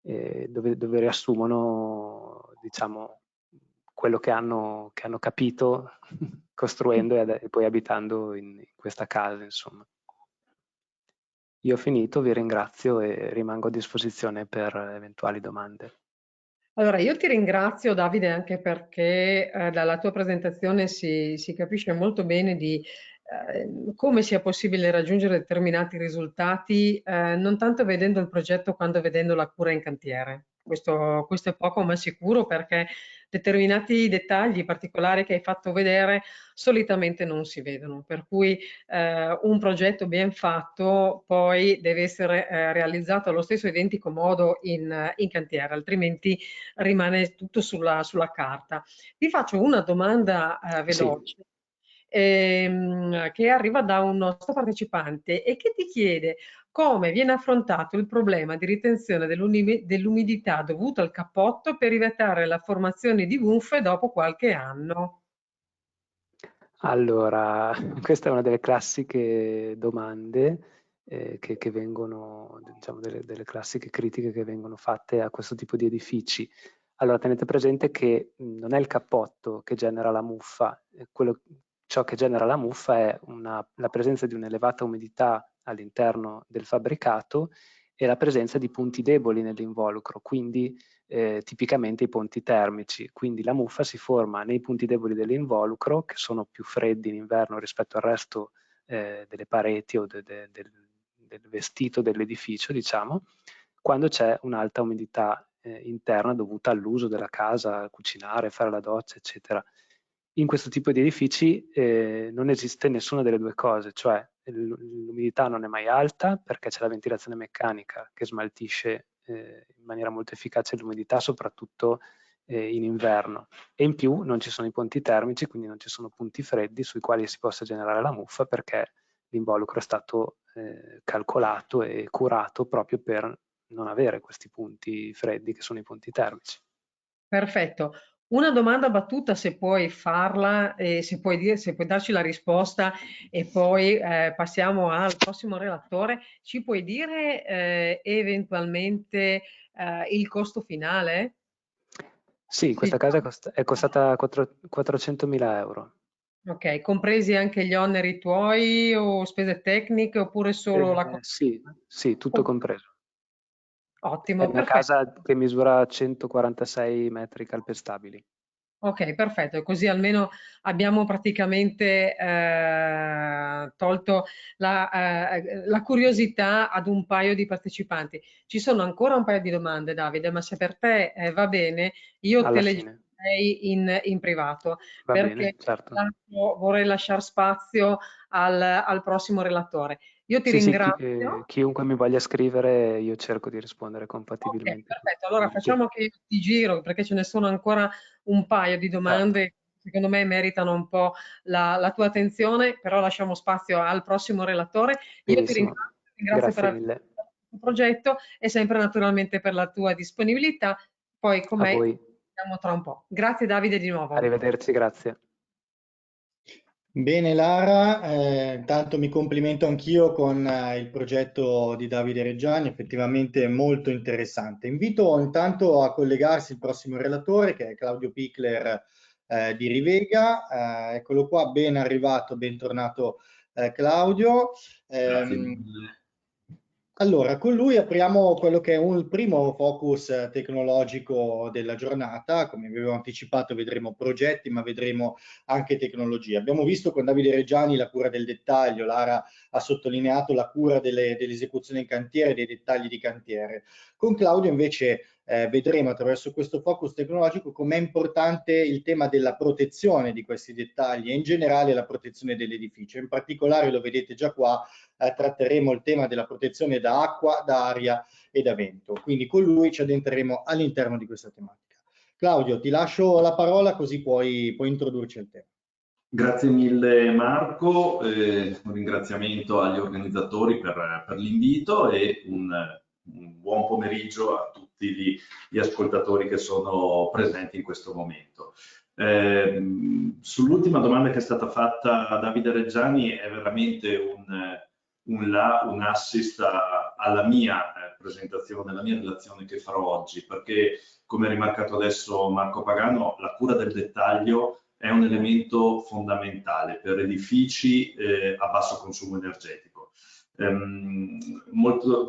dove riassumono, diciamo, quello che hanno capito costruendo e poi abitando in questa casa, insomma. Io ho finito, vi ringrazio e rimango a disposizione per eventuali domande. Allora, io ti ringrazio Davide anche perché dalla tua presentazione si capisce molto bene di come sia possibile raggiungere determinati risultati, non tanto vedendo il progetto quanto vedendo la cura in cantiere. Questo è poco ma sicuro perché determinati dettagli particolari che hai fatto vedere solitamente non si vedono, per cui un progetto ben fatto poi deve essere realizzato allo stesso identico modo in cantiere, altrimenti rimane tutto sulla carta. Vi faccio una domanda veloce. Sì. Che arriva da un nostro partecipante e che ti chiede come viene affrontato il problema di ritenzione dell'umidità dovuta al cappotto per evitare la formazione di muffe dopo qualche anno. Allora, questa è una delle classiche domande che vengono, diciamo, delle classiche critiche che vengono fatte a questo tipo di edifici. Allora, tenete presente che non è il cappotto che genera la muffa, ciò che genera la muffa è la presenza di un'elevata umidità all'interno del fabbricato e la presenza di punti deboli nell'involucro, quindi tipicamente i ponti termici. Quindi la muffa si forma nei punti deboli dell'involucro, che sono più freddi in inverno rispetto al resto delle pareti o del vestito dell'edificio, diciamo, quando c'è un'alta umidità interna dovuta all'uso della casa, cucinare, fare la doccia, eccetera. In questo tipo di edifici non esiste nessuna delle due cose, cioè l'umidità non è mai alta perché c'è la ventilazione meccanica che smaltisce in maniera molto efficace l'umidità, soprattutto in inverno. E in più non ci sono i ponti termici, quindi non ci sono punti freddi sui quali si possa generare la muffa perché l'involucro è stato calcolato e curato proprio per non avere questi punti freddi che sono i punti termici. Perfetto. Una domanda battuta, se puoi farla, se puoi darci la risposta e poi passiamo al prossimo relatore. Ci puoi dire eventualmente il costo finale? Sì, questa casa è costata 400.000 euro. Ok, compresi anche gli oneri tuoi o spese tecniche oppure solo la Sì, tutto Oh, compreso. È ottimo, una perfetto. casa che misura 146 metri calpestabili. Ok, perfetto, così almeno abbiamo praticamente tolto la curiosità ad un paio di partecipanti. Ci sono ancora un paio di domande, Davide, ma se per te va bene, io te Alla le fine, girerei in privato, va bene, perché certo. vorrei lasciare spazio al prossimo relatore. Io ti Sì, sì, ringrazio. chiunque mi voglia scrivere, io cerco di rispondere Ok, compatibilmente con perfetto. i Allora limiti. facciamo che io ti giro perché ce ne sono ancora un paio di Certo, domande che secondo me meritano un po' la tua attenzione, però lasciamo spazio al prossimo relatore. Io ti benissimo. ringrazio per Grazie aver mille. fatto questo progetto e sempre naturalmente per la tua disponibilità. Poi con A me voi. ci vediamo tra un po'. Grazie Davide di nuovo. Arrivederci, grazie. Bene Lara, intanto mi complimento anch'io con il progetto di Davide Reggiani, effettivamente molto interessante. Invito intanto a collegarsi il prossimo relatore che è Claudio Pichler di Rivega. Eccolo qua, ben arrivato, bentornato Claudio. Grazie mille. Allora, con lui apriamo quello che è il primo focus tecnologico della giornata. Come vi avevo anticipato, vedremo progetti, ma vedremo anche tecnologia. Abbiamo visto con Davide Reggiani la cura del dettaglio, Lara ha sottolineato la cura dell'esecuzione in cantiere, dei dettagli di cantiere. Con Claudio invece vedremo attraverso questo focus tecnologico com'è importante il tema della protezione di questi dettagli e in generale la protezione dell'edificio. In particolare, lo vedete già qua, tratteremo il tema della protezione da acqua, da aria e da vento. Quindi con lui ci addentreremo all'interno di questa tematica. Claudio, ti lascio la parola così puoi introdurci il tema. Grazie mille Marco, un ringraziamento agli organizzatori per l'invito e un buon pomeriggio a tutti gli ascoltatori che sono presenti in questo momento. Sull'ultima domanda che è stata fatta a Davide Reggiani è veramente un assist alla mia presentazione, alla mia relazione che farò oggi, perché come ha rimarcato adesso Marco Pagano, la cura del dettaglio è un elemento fondamentale per edifici a basso consumo energetico.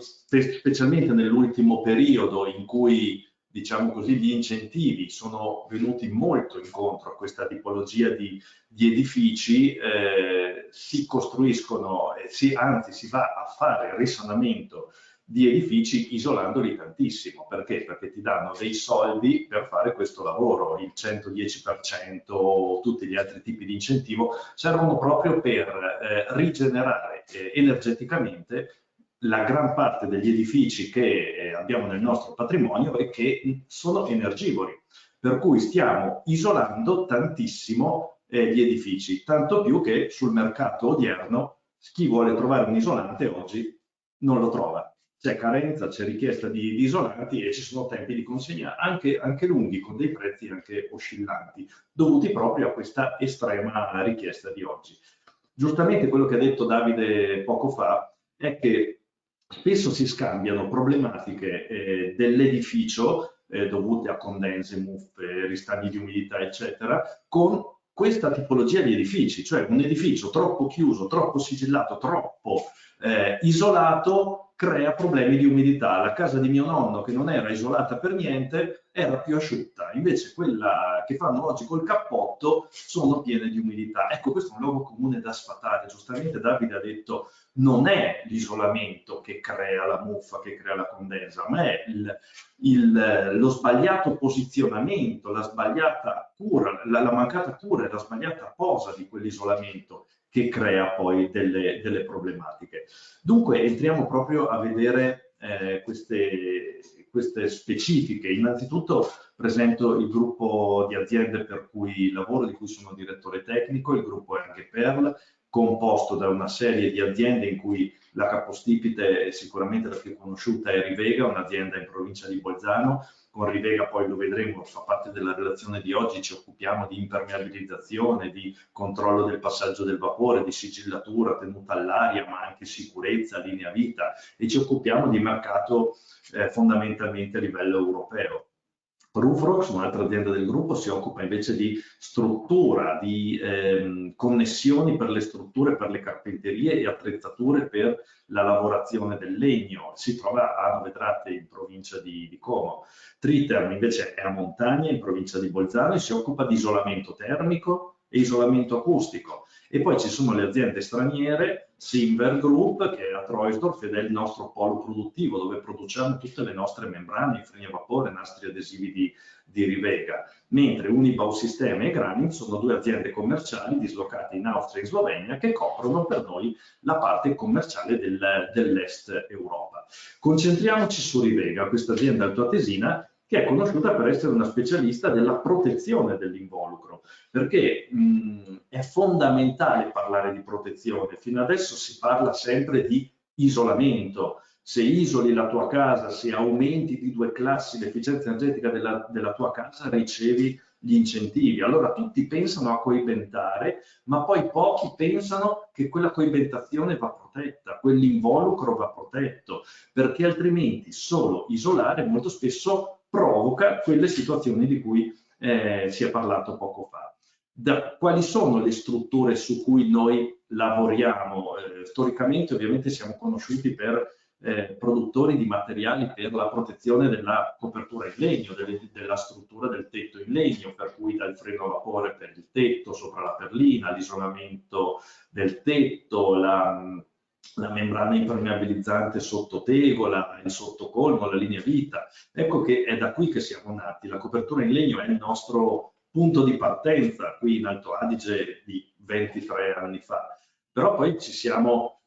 Specialmente nell'ultimo periodo in cui, diciamo così, gli incentivi sono venuti molto incontro a questa tipologia di edifici, si costruiscono, anzi si va a fare il risanamento di edifici isolandoli tantissimo. Perché? Perché ti danno dei soldi per fare questo lavoro, il 110%, tutti gli altri tipi di incentivo servono proprio per rigenerare energeticamente la gran parte degli edifici che abbiamo nel nostro patrimonio e che sono energivori, per cui stiamo isolando tantissimo gli edifici, tanto più che sul mercato odierno chi vuole trovare un isolante oggi non lo trova. C'è carenza, c'è richiesta di isolanti e ci sono tempi di consegna anche lunghi, con dei prezzi anche oscillanti, dovuti proprio a questa estrema richiesta di oggi. Giustamente quello che ha detto Davide poco fa è che spesso si scambiano problematiche dell'edificio dovute a condense, muffe, ristagni di umidità, eccetera, con questa tipologia di edifici, cioè un edificio troppo chiuso, troppo sigillato, troppo isolato crea problemi di umidità. La casa di mio nonno, che non era isolata per niente, era più asciutta, invece quella che fanno oggi col cappotto sono piene di umidità. Ecco, questo è un luogo comune da sfatare. Giustamente Davide ha detto non è l'isolamento che crea la muffa, che crea la condensa, ma è lo sbagliato posizionamento, la sbagliata cura, la mancata cura e la sbagliata posa di quell'isolamento che crea poi delle problematiche. Dunque entriamo proprio a vedere queste specifiche. Innanzitutto presento il gruppo di aziende per cui lavoro, di cui sono direttore tecnico. Il gruppo è anche Perl, composto da una serie di aziende in cui la capostipite sicuramente la più conosciuta è Rivega, un'azienda in provincia di Bolzano. Con Rivega poi lo vedremo, fa parte della relazione di oggi, ci occupiamo di impermeabilizzazione, di controllo del passaggio del vapore, di sigillatura, tenuta all'aria, ma anche sicurezza, linea vita, e ci occupiamo di mercato fondamentalmente a livello europeo. Roofrox, un'altra azienda del gruppo, si occupa invece di struttura, di connessioni per le strutture, per le carpenterie e attrezzature per la lavorazione del legno. Si trova a Novedrate in provincia di Como. Triterm invece è a Montagna in provincia di Bolzano e si occupa di isolamento termico e isolamento acustico. E poi ci sono le aziende straniere, Simber Group, che è a Troisdorf ed è il nostro polo produttivo, dove produciamo tutte le nostre membrane, freni a vapore, nastri adesivi di Rivega, mentre Unibausisteme e Granit sono due aziende commerciali dislocate in Austria e in Slovenia che coprono per noi la parte commerciale dell'est Europa. Concentriamoci su Rivega, questa azienda altoatesina che è conosciuta per essere una specialista della protezione dell'involucro, perché è fondamentale parlare di protezione. Fino adesso si parla sempre di isolamento. Se isoli la tua casa, se aumenti di 2 classi l'efficienza energetica della tua casa, ricevi gli incentivi. Allora tutti pensano a coibentare, ma poi pochi pensano che quella coibentazione va protetta, quell'involucro va protetto, perché altrimenti solo isolare molto spesso provoca quelle situazioni di cui si è parlato poco fa. Quali sono le strutture su cui noi lavoriamo? Storicamente ovviamente siamo conosciuti per produttori di materiali per la protezione della copertura in legno, della struttura del tetto in legno, per cui dal freno a vapore per il tetto sopra la perlina, l'isolamento del tetto, la membrana impermeabilizzante sottotegola, il sottocolmo, la linea vita. Ecco che è da qui che siamo nati. La copertura in legno è il nostro punto di partenza qui in Alto Adige di 23 anni fa. Però poi ci siamo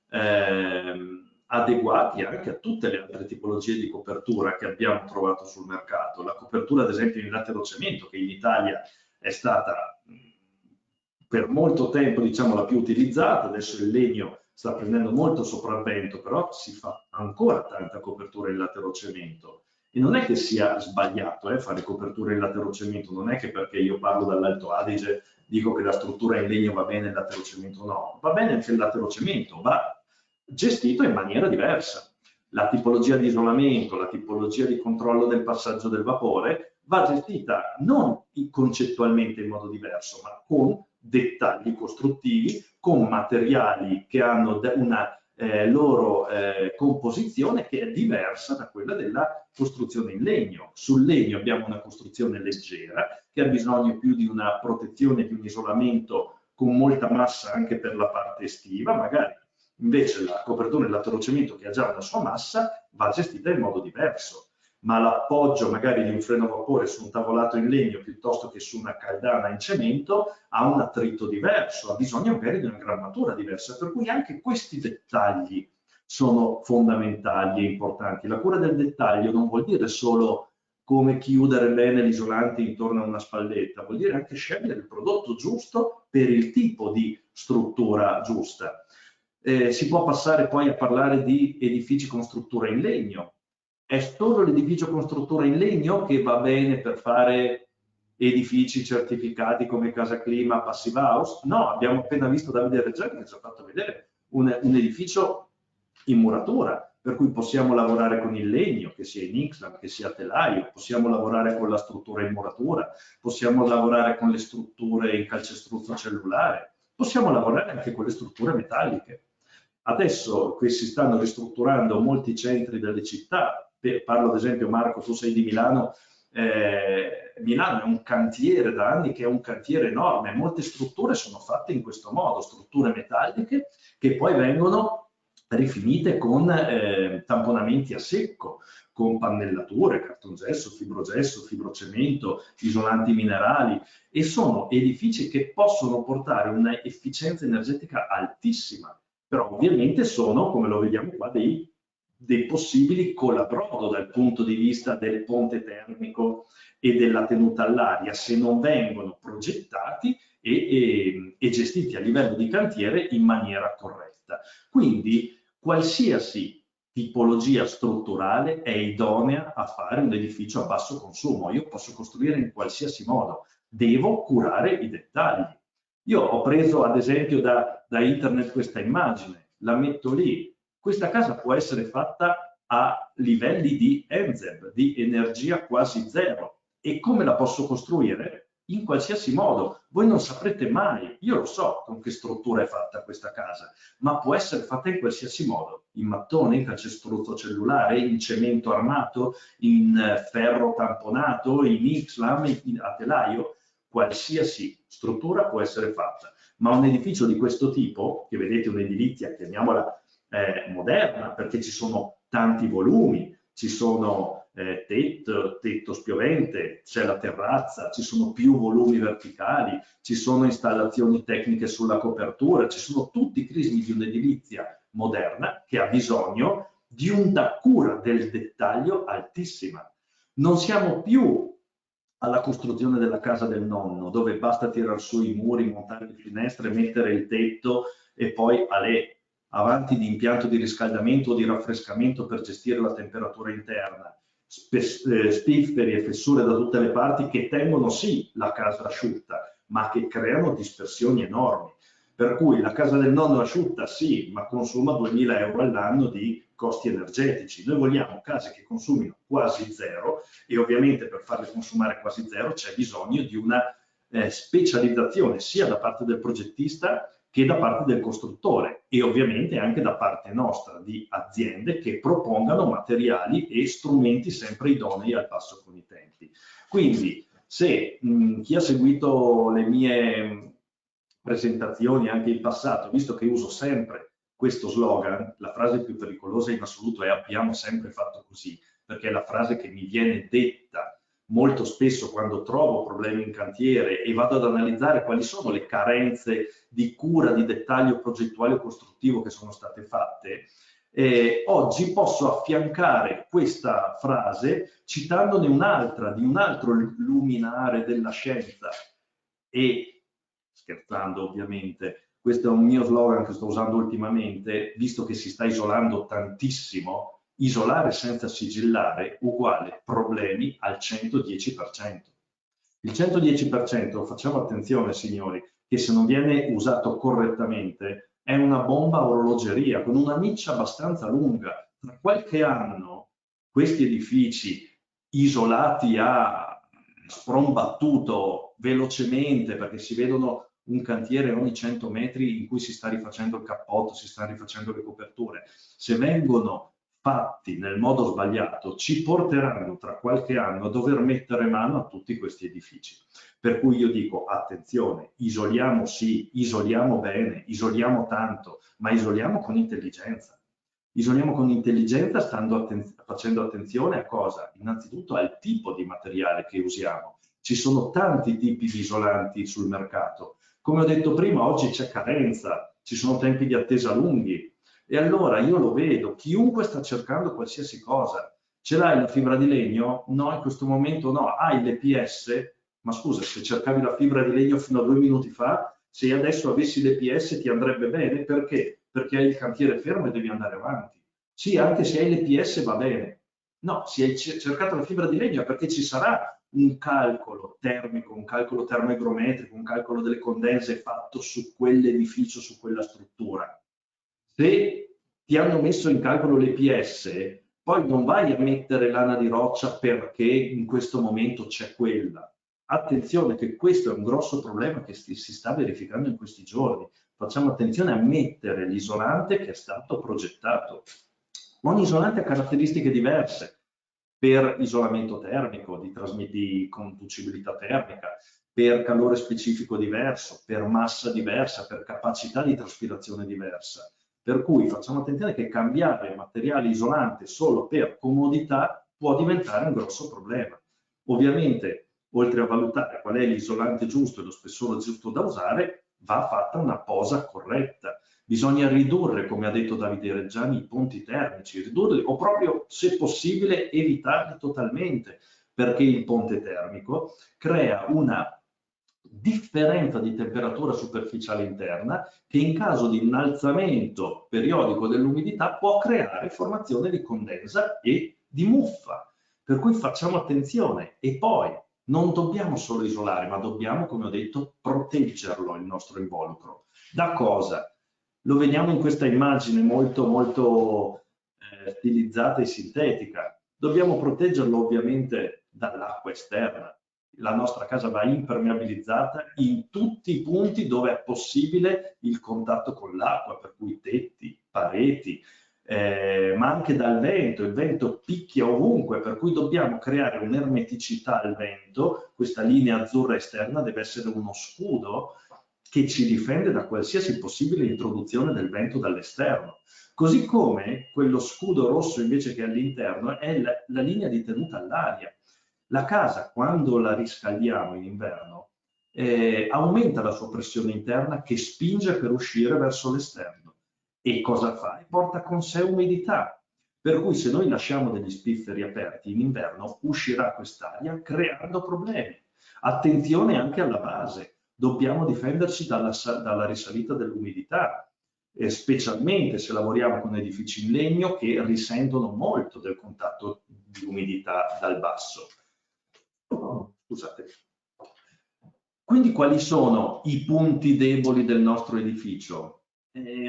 adeguati anche a tutte le altre tipologie di copertura che abbiamo trovato sul mercato. La copertura, ad esempio, in laterocemento, che in Italia è stata per molto tempo, diciamo, la più utilizzata, adesso il legno sta prendendo molto sopravvento, però si fa ancora tanta copertura in laterocemento. E non è che sia sbagliato fare copertura in laterocemento, non è che perché io parlo dall'Alto Adige dico che la struttura in legno va bene, il laterocemento no. Va bene anche il laterocemento, va gestito in maniera diversa. La tipologia di isolamento, la tipologia di controllo del passaggio del vapore va gestita non concettualmente in modo diverso, ma con dettagli costruttivi, con materiali che hanno una loro composizione che è diversa da quella della costruzione in legno. Sul legno abbiamo una costruzione leggera che ha bisogno più di una protezione, di un isolamento con molta massa anche per la parte estiva, magari invece la copertura in laterocemento, che ha già una sua massa, va gestita in modo diverso. Ma l'appoggio magari di un freno a vapore su un tavolato in legno piuttosto che su una caldana in cemento ha un attrito diverso, ha bisogno magari di una grammatura diversa, per cui anche questi dettagli sono fondamentali e importanti. La cura del dettaglio non vuol dire solo come chiudere bene l'isolante intorno a una spalletta, vuol dire anche scegliere il prodotto giusto per il tipo di struttura giusta. Si può passare poi a parlare di edifici con struttura in legno. È solo l'edificio con struttura in legno che va bene per fare edifici certificati come Casa Clima, Passive House? No, abbiamo appena visto Davide Reggiani che ci ha fatto vedere un edificio in muratura, per cui possiamo lavorare con il legno, che sia in Ixlam, che sia a telaio, possiamo lavorare con la struttura in muratura, possiamo lavorare con le strutture in calcestruzzo cellulare, possiamo lavorare anche con le strutture metalliche. Adesso qui si stanno ristrutturando molti centri delle città, parlo ad esempio, Marco, tu sei di Milano, Milano è un cantiere da anni che è un cantiere enorme, molte strutture sono fatte in questo modo, strutture metalliche che poi vengono rifinite con tamponamenti a secco, con pannellature, cartongesso, fibrocemento, isolanti minerali, e sono edifici che possono portare un'efficienza energetica altissima, però ovviamente sono, come lo vediamo qua, dei possibili colabrodo dal punto di vista del ponte termico e della tenuta all'aria se non vengono progettati e gestiti a livello di cantiere in maniera corretta. Quindi qualsiasi tipologia strutturale è idonea a fare un edificio a basso consumo. Io posso costruire in qualsiasi modo, devo curare i dettagli. Io ho preso ad esempio da internet questa immagine, la metto lì. Questa casa può essere fatta a livelli di NZEB, di energia quasi zero. E come la posso costruire? In qualsiasi modo. Voi non saprete mai, io lo so con che struttura è fatta questa casa, ma può essere fatta in qualsiasi modo. In mattone, in calcestruzzo cellulare, in cemento armato, in ferro tamponato, in Ixlam, a telaio. Qualsiasi struttura può essere fatta. Ma un edificio di questo tipo, che vedete un'edilizia, chiamiamola moderna, perché ci sono tanti volumi, ci sono tetto spiovente, c'è la terrazza, ci sono più volumi verticali, ci sono installazioni tecniche sulla copertura, ci sono tutti i crismi di un'edilizia moderna che ha bisogno di una cura del dettaglio altissima. Non siamo più alla costruzione della casa del nonno, dove basta tirar su i muri, montare le finestre, mettere il tetto e poi avanti di impianto di riscaldamento o di raffrescamento per gestire la temperatura interna, spifferi e fessure da tutte le parti che tengono sì la casa asciutta, ma che creano dispersioni enormi. Per cui la casa del nonno asciutta sì, ma consuma 2.000 euro all'anno di costi energetici. Noi vogliamo case che consumino quasi zero e ovviamente per farle consumare quasi zero c'è bisogno di una specializzazione sia da parte del progettista che da parte del costruttore e ovviamente anche da parte nostra di aziende che propongano materiali e strumenti sempre idonei al passo con i tempi. Quindi se chi ha seguito le mie presentazioni anche in passato, visto che uso sempre questo slogan, la frase più pericolosa in assoluto è abbiamo sempre fatto così, perché è la frase che mi viene detta molto spesso quando trovo problemi in cantiere e vado ad analizzare quali sono le carenze di cura, di dettaglio progettuale o costruttivo che sono state fatte. Oggi posso affiancare questa frase citandone un'altra di un altro luminare della scienza e, scherzando ovviamente, questo è un mio slogan che sto usando ultimamente, visto che si sta isolando tantissimo, isolare senza sigillare uguale problemi al 110%. Il 110%, facciamo attenzione signori, che se non viene usato correttamente è una bomba a orologeria con una miccia abbastanza lunga. Tra qualche anno questi edifici isolati a sprombattuto velocemente, perché si vedono un cantiere ogni 100 metri in cui si sta rifacendo il cappotto, si stanno rifacendo le coperture, se vengono fatti nel modo sbagliato ci porteranno tra qualche anno a dover mettere mano a tutti questi edifici. Per cui io dico attenzione, isoliamo sì, isoliamo bene, isoliamo tanto, ma isoliamo con intelligenza. Isoliamo con intelligenza facendo attenzione a cosa? Innanzitutto al tipo di materiale che usiamo. Ci sono tanti tipi di isolanti sul mercato. Come ho detto prima, oggi c'è carenza, ci sono tempi di attesa lunghi. E allora io lo vedo, chiunque sta cercando qualsiasi cosa. Ce l'hai la fibra di legno? No, in questo momento no. Hai l'EPS? Ma scusa, se cercavi la fibra di legno fino a 2 minuti fa, se adesso avessi l'EPS ti andrebbe bene? Perché? Perché hai il cantiere fermo e devi andare avanti. Sì, anche se hai l'EPS va bene. No, se hai cercato la fibra di legno è perché ci sarà un calcolo termico, un calcolo termoigrometrico, un calcolo delle condense fatto su quell'edificio, su quella struttura. Se ti hanno messo in calcolo l'EPS, poi non vai a mettere lana di roccia perché in questo momento c'è quella. Attenzione che questo è un grosso problema che si sta verificando in questi giorni. Facciamo attenzione a mettere l'isolante che è stato progettato. Ogni isolante ha caratteristiche diverse per isolamento termico, di conducibilità termica, per calore specifico diverso, per massa diversa, per capacità di traspirazione diversa. Per cui facciamo attenzione che cambiare materiale isolante solo per comodità può diventare un grosso problema. Ovviamente, oltre a valutare qual è l'isolante giusto e lo spessore giusto da usare, va fatta una posa corretta. Bisogna ridurre, come ha detto Davide Reggiani, i ponti termici, ridurli o proprio, se possibile, evitarli totalmente, perché il ponte termico crea una differenza di temperatura superficiale interna che in caso di innalzamento periodico dell'umidità può creare formazione di condensa e di muffa. Per cui facciamo attenzione e poi non dobbiamo solo isolare, ma dobbiamo, come ho detto, proteggerlo il nostro involucro. Da cosa? Lo vediamo in questa immagine molto stilizzata e sintetica. Dobbiamo proteggerlo ovviamente dall'acqua esterna. La nostra casa va impermeabilizzata in tutti i punti dove è possibile il contatto con l'acqua, per cui tetti, pareti, ma anche dal vento. Il vento picchia ovunque, per cui dobbiamo creare un'ermeticità al vento. Questa linea azzurra esterna deve essere uno scudo che ci difende da qualsiasi possibile introduzione del vento dall'esterno. Così come quello scudo rosso invece che all'interno è la linea di tenuta all'aria. La casa, quando la riscaldiamo in inverno, aumenta la sua pressione interna che spinge per uscire verso l'esterno. E cosa fa? Porta con sé umidità. Per cui se noi lasciamo degli spifferi aperti in inverno, uscirà quest'aria creando problemi. Attenzione anche alla base. Dobbiamo difenderci dalla risalita dell'umidità, specialmente se lavoriamo con edifici in legno che risentono molto del contatto di umidità dal basso. Scusate. Quindi quali sono i punti deboli del nostro edificio?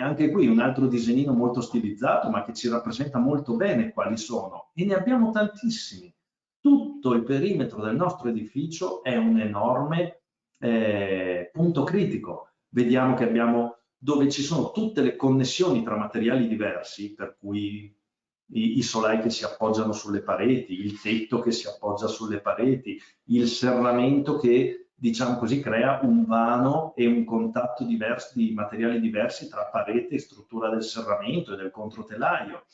Anche qui un altro disegnino molto stilizzato, ma che ci rappresenta molto bene quali sono, e ne abbiamo tantissimi. Tutto il perimetro del nostro edificio è un enorme punto critico. Vediamo che abbiamo dove ci sono tutte le connessioni tra materiali diversi, per cui i solai che si appoggiano sulle pareti, il tetto che si appoggia sulle pareti, il serramento che diciamo così, crea un vano e un contatto diverso di materiali diversi tra parete e struttura del serramento e del controtelaio.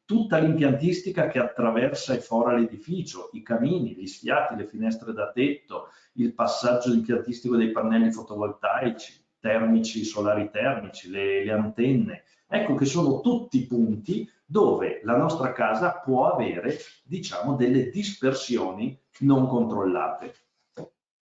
Tutta l'impiantistica che attraversa e fora l'edificio, i camini, gli sfiati, le finestre da tetto, il passaggio impiantistico dei pannelli fotovoltaici, termici, solari termici, le antenne. Ecco che sono tutti punti dove la nostra casa può avere, diciamo, delle dispersioni non controllate.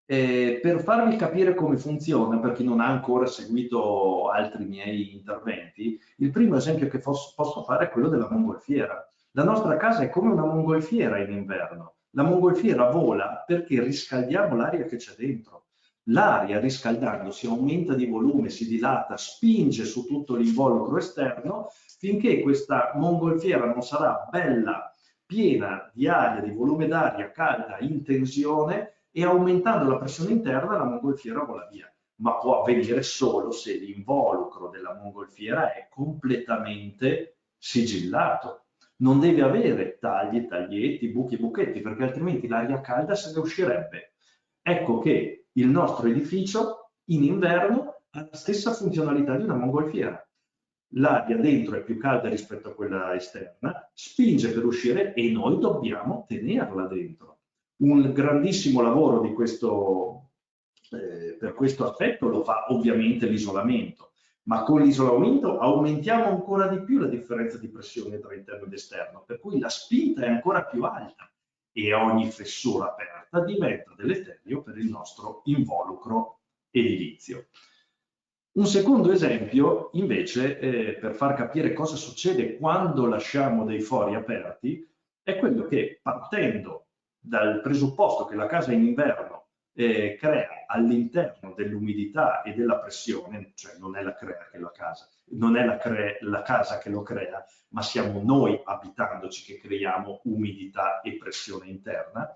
Per farvi capire come funziona, per chi non ha ancora seguito altri miei interventi, il primo esempio che posso fare è quello della mongolfiera. La nostra casa è come una mongolfiera in inverno. La mongolfiera vola perché riscaldiamo l'aria che c'è dentro. L'aria riscaldandosi aumenta di volume, si dilata, spinge su tutto l'involucro esterno finché questa mongolfiera non sarà bella, piena di aria, di volume d'aria calda in tensione, e aumentando la pressione interna la mongolfiera vola via. Ma può avvenire solo se l'involucro della mongolfiera è completamente sigillato. Non deve avere tagli, taglietti, buchi e buchetti, perché altrimenti l'aria calda se ne uscirebbe. Ecco che il nostro edificio in inverno ha la stessa funzionalità di una mongolfiera. L'aria dentro è più calda rispetto a quella esterna, spinge per uscire e noi dobbiamo tenerla dentro. Un grandissimo lavoro di per questo aspetto lo fa ovviamente l'isolamento, ma con l'isolamento aumentiamo ancora di più la differenza di pressione tra interno ed esterno, per cui la spinta è ancora più alta e ogni fessura aperta diventa deleterio per il nostro involucro edilizio. Un secondo esempio, invece, per far capire cosa succede quando lasciamo dei fori aperti, è quello che, partendo dal presupposto che la casa in inverno crea all'interno dell'umidità e della pressione, cioè non è la casa, non è la casa che lo crea, ma siamo noi abitandoci che creiamo umidità e pressione interna.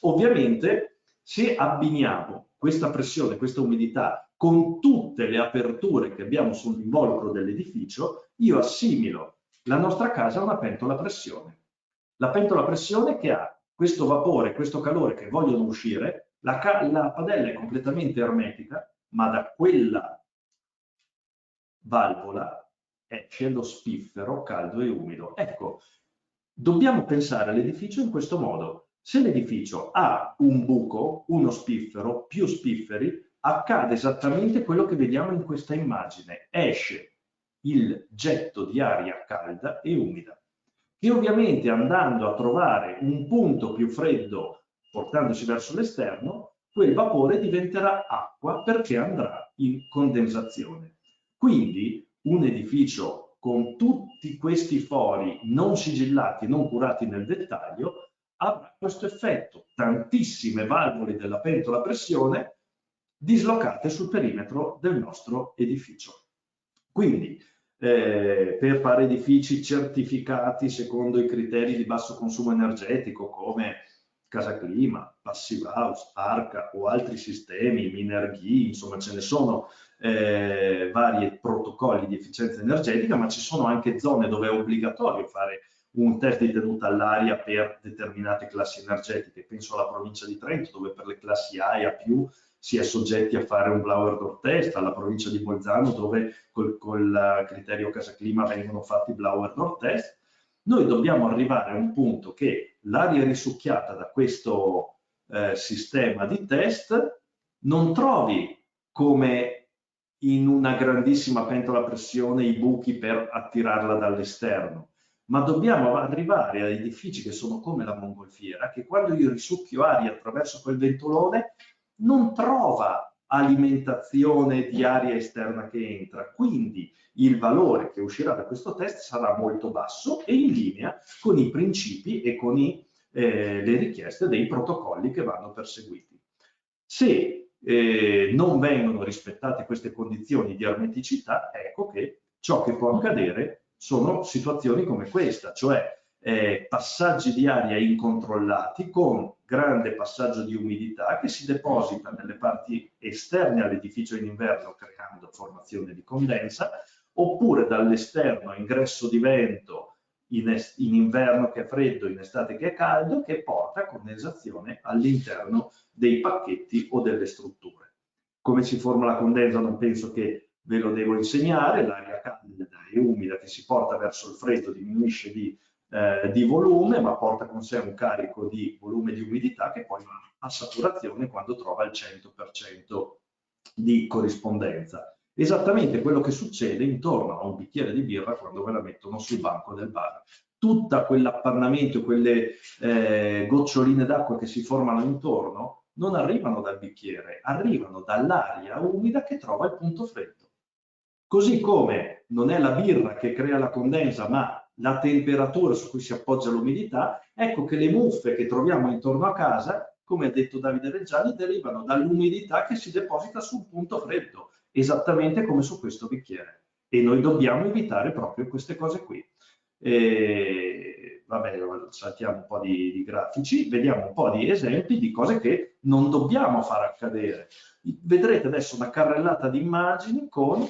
Ovviamente, se abbiniamo questa pressione, questa umidità con tutte le aperture che abbiamo sull'involucro dell'edificio, io assimilo la nostra casa a una pentola a pressione. La pentola a pressione che ha questo vapore, questo calore che vogliono uscire, la padella è completamente ermetica, ma da quella valvola esce lo spiffero caldo e umido. Ecco, dobbiamo pensare all'edificio in questo modo. Se l'edificio ha un buco, uno spiffero, più spifferi, accade esattamente quello che vediamo in questa immagine. Esce il getto di aria calda e umida, che ovviamente andando a trovare un punto più freddo, portandoci verso l'esterno, quel vapore diventerà acqua perché andrà in condensazione. Quindi un edificio con tutti questi fori non sigillati, non curati nel dettaglio, avrà questo effetto. Tantissime valvole della pentola a pressione dislocate sul perimetro del nostro edificio. Quindi, per fare edifici certificati secondo i criteri di basso consumo energetico come Casa Clima, Passive House, Arca o altri sistemi, Minergie, insomma ce ne sono vari protocolli di efficienza energetica, ma ci sono anche zone dove è obbligatorio fare un test di tenuta all'aria per determinate classi energetiche. Penso alla provincia di Trento, dove per le classi A e A+, si è soggetti a fare un blower door test, alla provincia di Bolzano, dove col criterio Casa Clima vengono fatti blower door test. Noi dobbiamo arrivare a un punto che l'aria risucchiata da questo sistema di test non trovi, come in una grandissima pentola a pressione, i buchi per attirarla dall'esterno, ma dobbiamo arrivare a edifici che sono come la mongolfiera, che quando io risucchio aria attraverso quel ventolone non trova alimentazione di aria esterna che entra, quindi il valore che uscirà da questo test sarà molto basso e in linea con i principi e con le richieste dei protocolli che vanno perseguiti. Se non vengono rispettate queste condizioni di ermeticità, ecco che ciò che può accadere sono situazioni come questa, cioè passaggi di aria incontrollati con grande passaggio di umidità che si deposita nelle parti esterne all'edificio in inverno creando formazione di condensa, oppure dall'esterno ingresso di vento in inverno che è freddo, in estate che è caldo, che porta condensazione all'interno dei pacchetti o delle strutture. Come si forma la condensa non penso che ve lo devo insegnare, l'aria calda e umida che si porta verso il freddo diminuisce di volume, ma porta con sé un carico di volume di umidità che poi va a saturazione quando trova il 100% di corrispondenza. Esattamente quello che succede intorno a un bicchiere di birra quando ve la mettono sul banco del bar. Tutta quell'appannamento, quelle goccioline d'acqua che si formano intorno non arrivano dal bicchiere, arrivano dall'aria umida che trova il punto freddo. Così come non è la birra che crea la condensa, ma la temperatura su cui si appoggia l'umidità, ecco che le muffe che troviamo intorno a casa, come ha detto Davide Reggiani, derivano dall'umidità che si deposita sul punto freddo, esattamente come su questo bicchiere. E noi dobbiamo evitare proprio queste cose qui. Vabbè, saltiamo un po' di grafici, vediamo un po' di esempi di cose che non dobbiamo far accadere. Vedrete adesso una carrellata di immagini con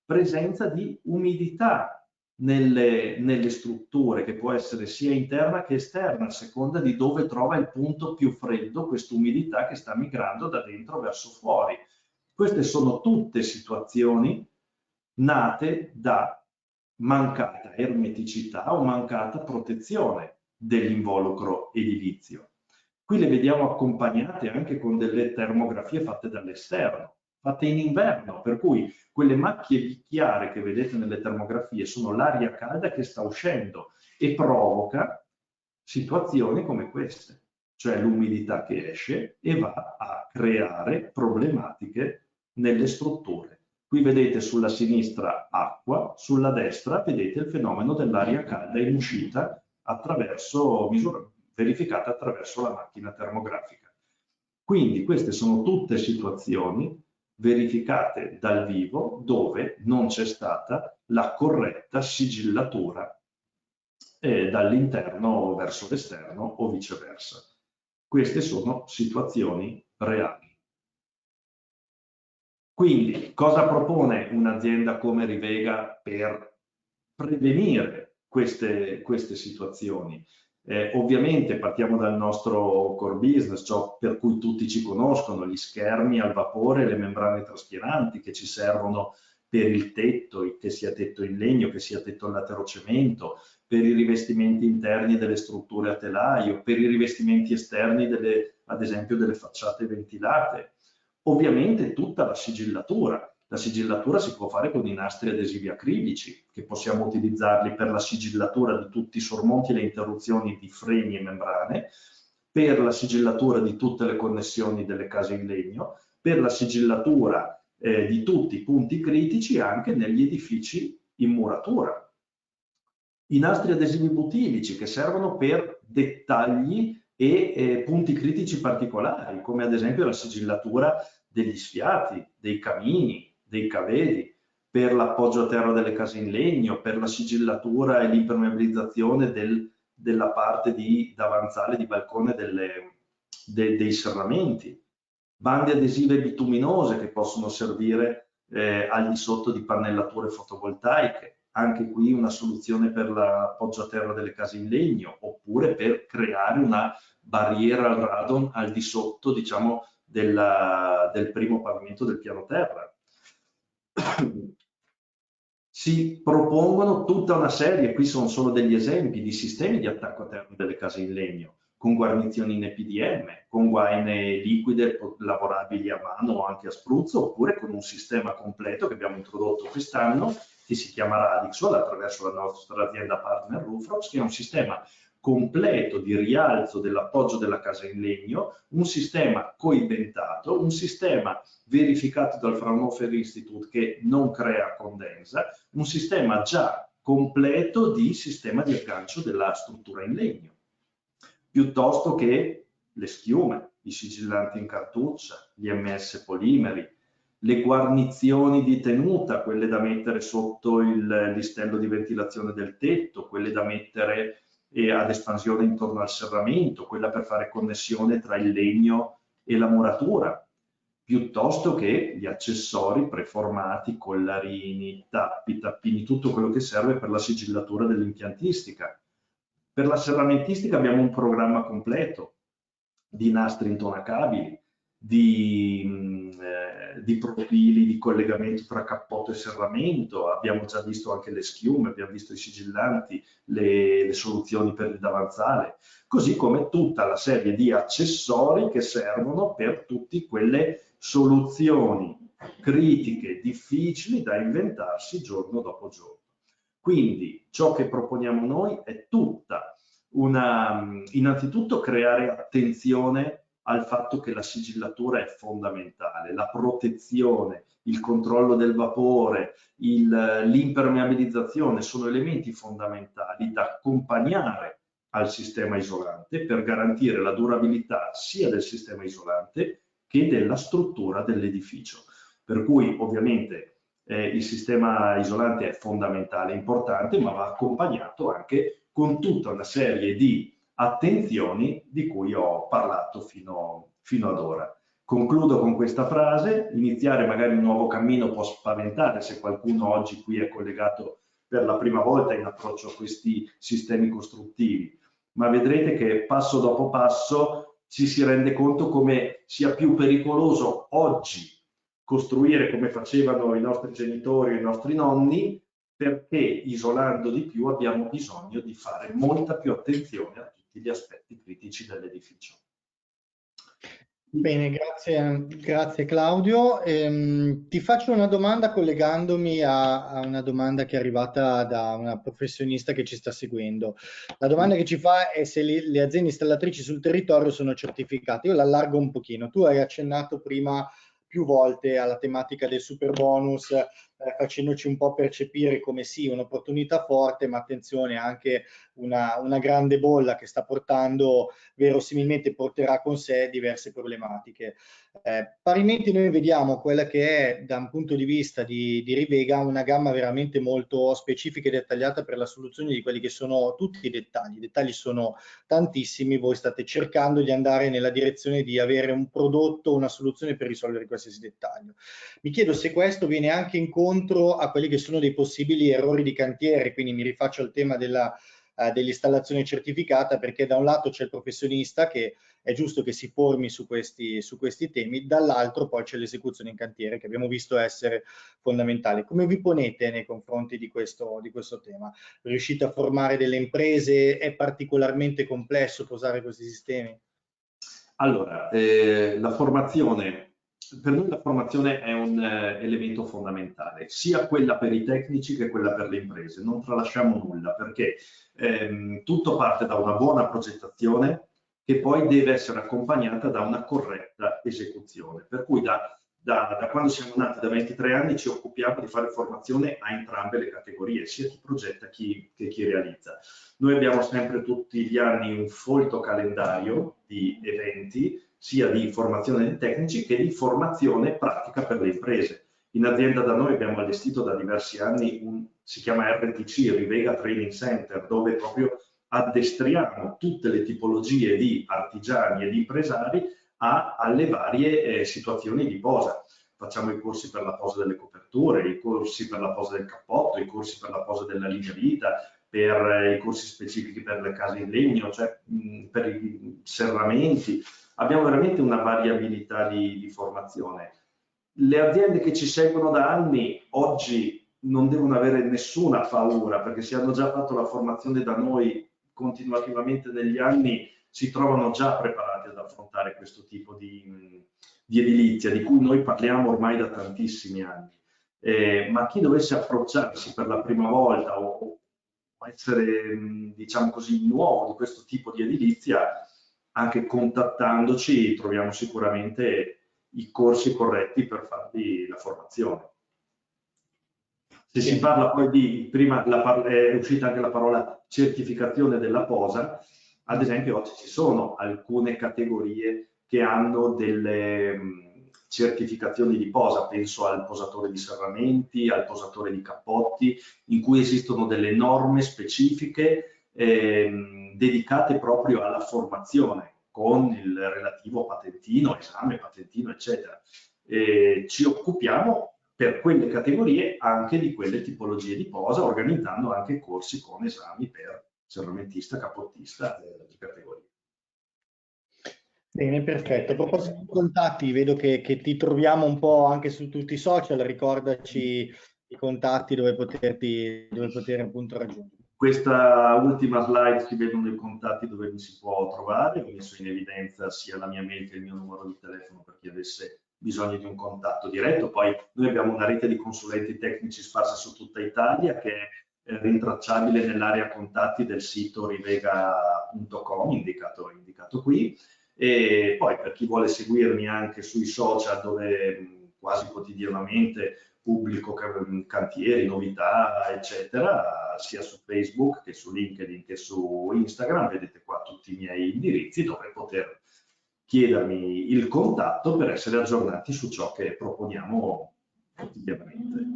presenza di umidità nelle strutture, che può essere sia interna che esterna, a seconda di dove trova il punto più freddo, questa umidità che sta migrando da dentro verso fuori. Queste sono tutte situazioni nate da mancata ermeticità o mancata protezione dell'involucro edilizio. Qui le vediamo accompagnate anche con delle termografie fatte dall'esterno, fatte in inverno, per cui quelle macchie chiare che vedete nelle termografie sono l'aria calda che sta uscendo e provoca situazioni come queste, cioè l'umidità che esce e va a creare problematiche nelle strutture. Qui vedete sulla sinistra acqua, sulla destra vedete il fenomeno dell'aria calda in uscita verificata attraverso la macchina termografica. Quindi queste sono tutte situazioni verificate dal vivo dove non c'è stata la corretta sigillatura dall'interno verso l'esterno o viceversa. Queste sono situazioni reali. Quindi cosa propone un'azienda come Rivega per prevenire queste situazioni? Ovviamente partiamo dal nostro core business, ciò per cui tutti ci conoscono, gli schermi al vapore e le membrane traspiranti che ci servono per il tetto, che sia tetto in legno, che sia tetto in laterocemento, per i rivestimenti interni delle strutture a telaio, per i rivestimenti esterni ad esempio delle facciate ventilate. Ovviamente tutta la sigillatura. La sigillatura si può fare con i nastri adesivi acrilici, che possiamo utilizzarli per la sigillatura di tutti i sormonti e le interruzioni di freni e membrane, per la sigillatura di tutte le connessioni delle case in legno, per la sigillatura di tutti i punti critici anche negli edifici in muratura. I nastri adesivi butilici che servono per dettagli e punti critici particolari, come ad esempio la sigillatura degli sfiati, dei camini, dei cavedi, per l'appoggio a terra delle case in legno, per la sigillatura e l'impermeabilizzazione della parte davanzale di balcone dei serramenti, bande adesive bituminose che possono servire al di sotto di pannellature fotovoltaiche. Anche qui una soluzione per l'appoggio a terra delle case in legno, oppure per creare una barriera al radon al di sotto, diciamo, del primo pavimento del piano terra. Si propongono tutta una serie, qui sono solo degli esempi, di sistemi di attacco a terra delle case in legno, con guarnizioni in EPDM, con guaine liquide lavorabili a mano o anche a spruzzo, oppure con un sistema completo che abbiamo introdotto quest'anno, che si chiama Radixol, attraverso la nostra azienda partner Roofrox, che è un sistema completo di rialzo dell'appoggio della casa in legno, un sistema coibentato, un sistema verificato dal Fraunhofer Institute che non crea condensa, un sistema già completo di sistema di aggancio della struttura in legno, piuttosto che le schiume, i sigillanti in cartuccia, gli MS polimeri, le guarnizioni di tenuta, quelle da mettere sotto il listello di ventilazione del tetto, quelle da mettere ad espansione intorno al serramento, quella per fare connessione tra il legno e la muratura, piuttosto che gli accessori preformati, collarini, tappi, tappini, tutto quello che serve per la sigillatura dell'impiantistica. Per la serramentistica abbiamo un programma completo di nastri intonacabili, di profili di collegamento tra cappotto e serramento, abbiamo già visto anche le schiume, abbiamo visto i sigillanti, le soluzioni per il davanzale, così come tutta la serie di accessori che servono per tutte quelle soluzioni critiche, difficili da inventarsi giorno dopo giorno. Quindi ciò che proponiamo noi è tutta innanzitutto creare attenzione al fatto che la sigillatura è fondamentale, la protezione, il controllo del vapore, l'impermeabilizzazione sono elementi fondamentali da accompagnare al sistema isolante per garantire la durabilità sia del sistema isolante che della struttura dell'edificio. Per cui ovviamente il sistema isolante è fondamentale, importante, ma va accompagnato anche con tutta una serie di attenzioni di cui ho parlato fino ad ora. Concludo con questa frase: iniziare magari un nuovo cammino può spaventare se qualcuno oggi qui è collegato per la prima volta in approccio a questi sistemi costruttivi, ma vedrete che passo dopo passo ci si rende conto come sia più pericoloso oggi costruire come facevano i nostri genitori e i nostri nonni, perché isolando di più abbiamo bisogno di fare molta più attenzione a tutti gli aspetti critici dell'edificio. Bene, grazie Claudio. Ti faccio una domanda collegandomi a una domanda che è arrivata da una professionista che ci sta seguendo. La domanda che ci fa è se le aziende installatrici sul territorio sono certificate. Io l'allargo un pochino. Tu hai accennato prima più volte alla tematica del super bonus, facendoci un po' percepire come sì, un'opportunità forte, ma attenzione, anche una grande bolla che sta portando, verosimilmente porterà con sé diverse problematiche. Parimenti noi vediamo quella che è, da un punto di vista di Rivega, una gamma veramente molto specifica e dettagliata per la soluzione di quelli che sono tutti i dettagli. I dettagli sono tantissimi, voi state cercando di andare nella direzione di avere un prodotto, una soluzione per risolvere qualsiasi dettaglio. Mi chiedo se questo viene anche incontro a quelli che sono dei possibili errori di cantiere, quindi mi rifaccio al tema dell'installazione certificata, perché da un lato c'è il professionista che è giusto che si formi su questi temi, dall'altro poi c'è l'esecuzione in cantiere che abbiamo visto essere fondamentale. Come vi ponete nei confronti di questo tema? Riuscite a formare delle imprese? È particolarmente complesso posare questi sistemi? Allora, la formazione, per noi la formazione è un elemento fondamentale, sia quella per i tecnici che quella per le imprese. Non tralasciamo nulla, perché tutto parte da una buona progettazione che poi deve essere accompagnata da una corretta esecuzione. Per cui da quando siamo nati, da 23 anni, ci occupiamo di fare formazione a entrambe le categorie, sia chi progetta che chi realizza. Noi abbiamo sempre tutti gli anni un folto calendario di eventi, sia di formazione dei tecnici che di formazione pratica per le imprese. In azienda da noi abbiamo allestito da diversi anni si chiama RTC, Rivega Training Center, dove proprio addestriamo tutte le tipologie di artigiani e di impresari alle varie situazioni di posa. Facciamo i corsi per la posa delle coperture, i corsi per la posa del cappotto, i corsi per la posa della linea vita, per i corsi specifici per le case in legno, cioè per i serramenti. Abbiamo veramente una variabilità di formazione. Le aziende che ci seguono da anni oggi non devono avere nessuna paura, perché se hanno già fatto la formazione da noi continuativamente negli anni, si trovano già preparati ad affrontare questo tipo di edilizia, di cui noi parliamo ormai da tantissimi anni. Ma chi dovesse approcciarsi per la prima volta o essere, diciamo così, nuovo di questo tipo di edilizia, anche contattandoci troviamo sicuramente i corsi corretti per farvi la formazione. Se si parla poi prima è uscita anche la parola certificazione della posa, ad esempio oggi ci sono alcune categorie che hanno delle certificazioni di posa, penso al posatore di serramenti, al posatore di cappotti, in cui esistono delle norme specifiche dedicate proprio alla formazione, con il relativo patentino, esame patentino, eccetera. ci occupiamo per quelle categorie anche di quelle tipologie di posa, organizzando anche corsi con esami per serramentista, capottista di categoria. Bene, perfetto. A proposito di contatti, vedo che ti troviamo un po' anche su tutti i social, ricordaci i contatti dove poter appunto raggiungere. Questa ultima slide si vedono i contatti dove mi si può trovare, ho messo in evidenza sia la mia mail che il mio numero di telefono per chi avesse bisogno di un contatto diretto. Poi noi abbiamo una rete di consulenti tecnici sparsa su tutta Italia che è rintracciabile nell'area contatti del sito rivega.com indicato qui, e poi per chi vuole seguirmi anche sui social dove quasi quotidianamente pubblico cantieri, novità, eccetera, sia su Facebook che su LinkedIn che su Instagram. Vedete qua tutti i miei indirizzi dove poter chiedermi il contatto per essere aggiornati su ciò che proponiamo quotidianamente.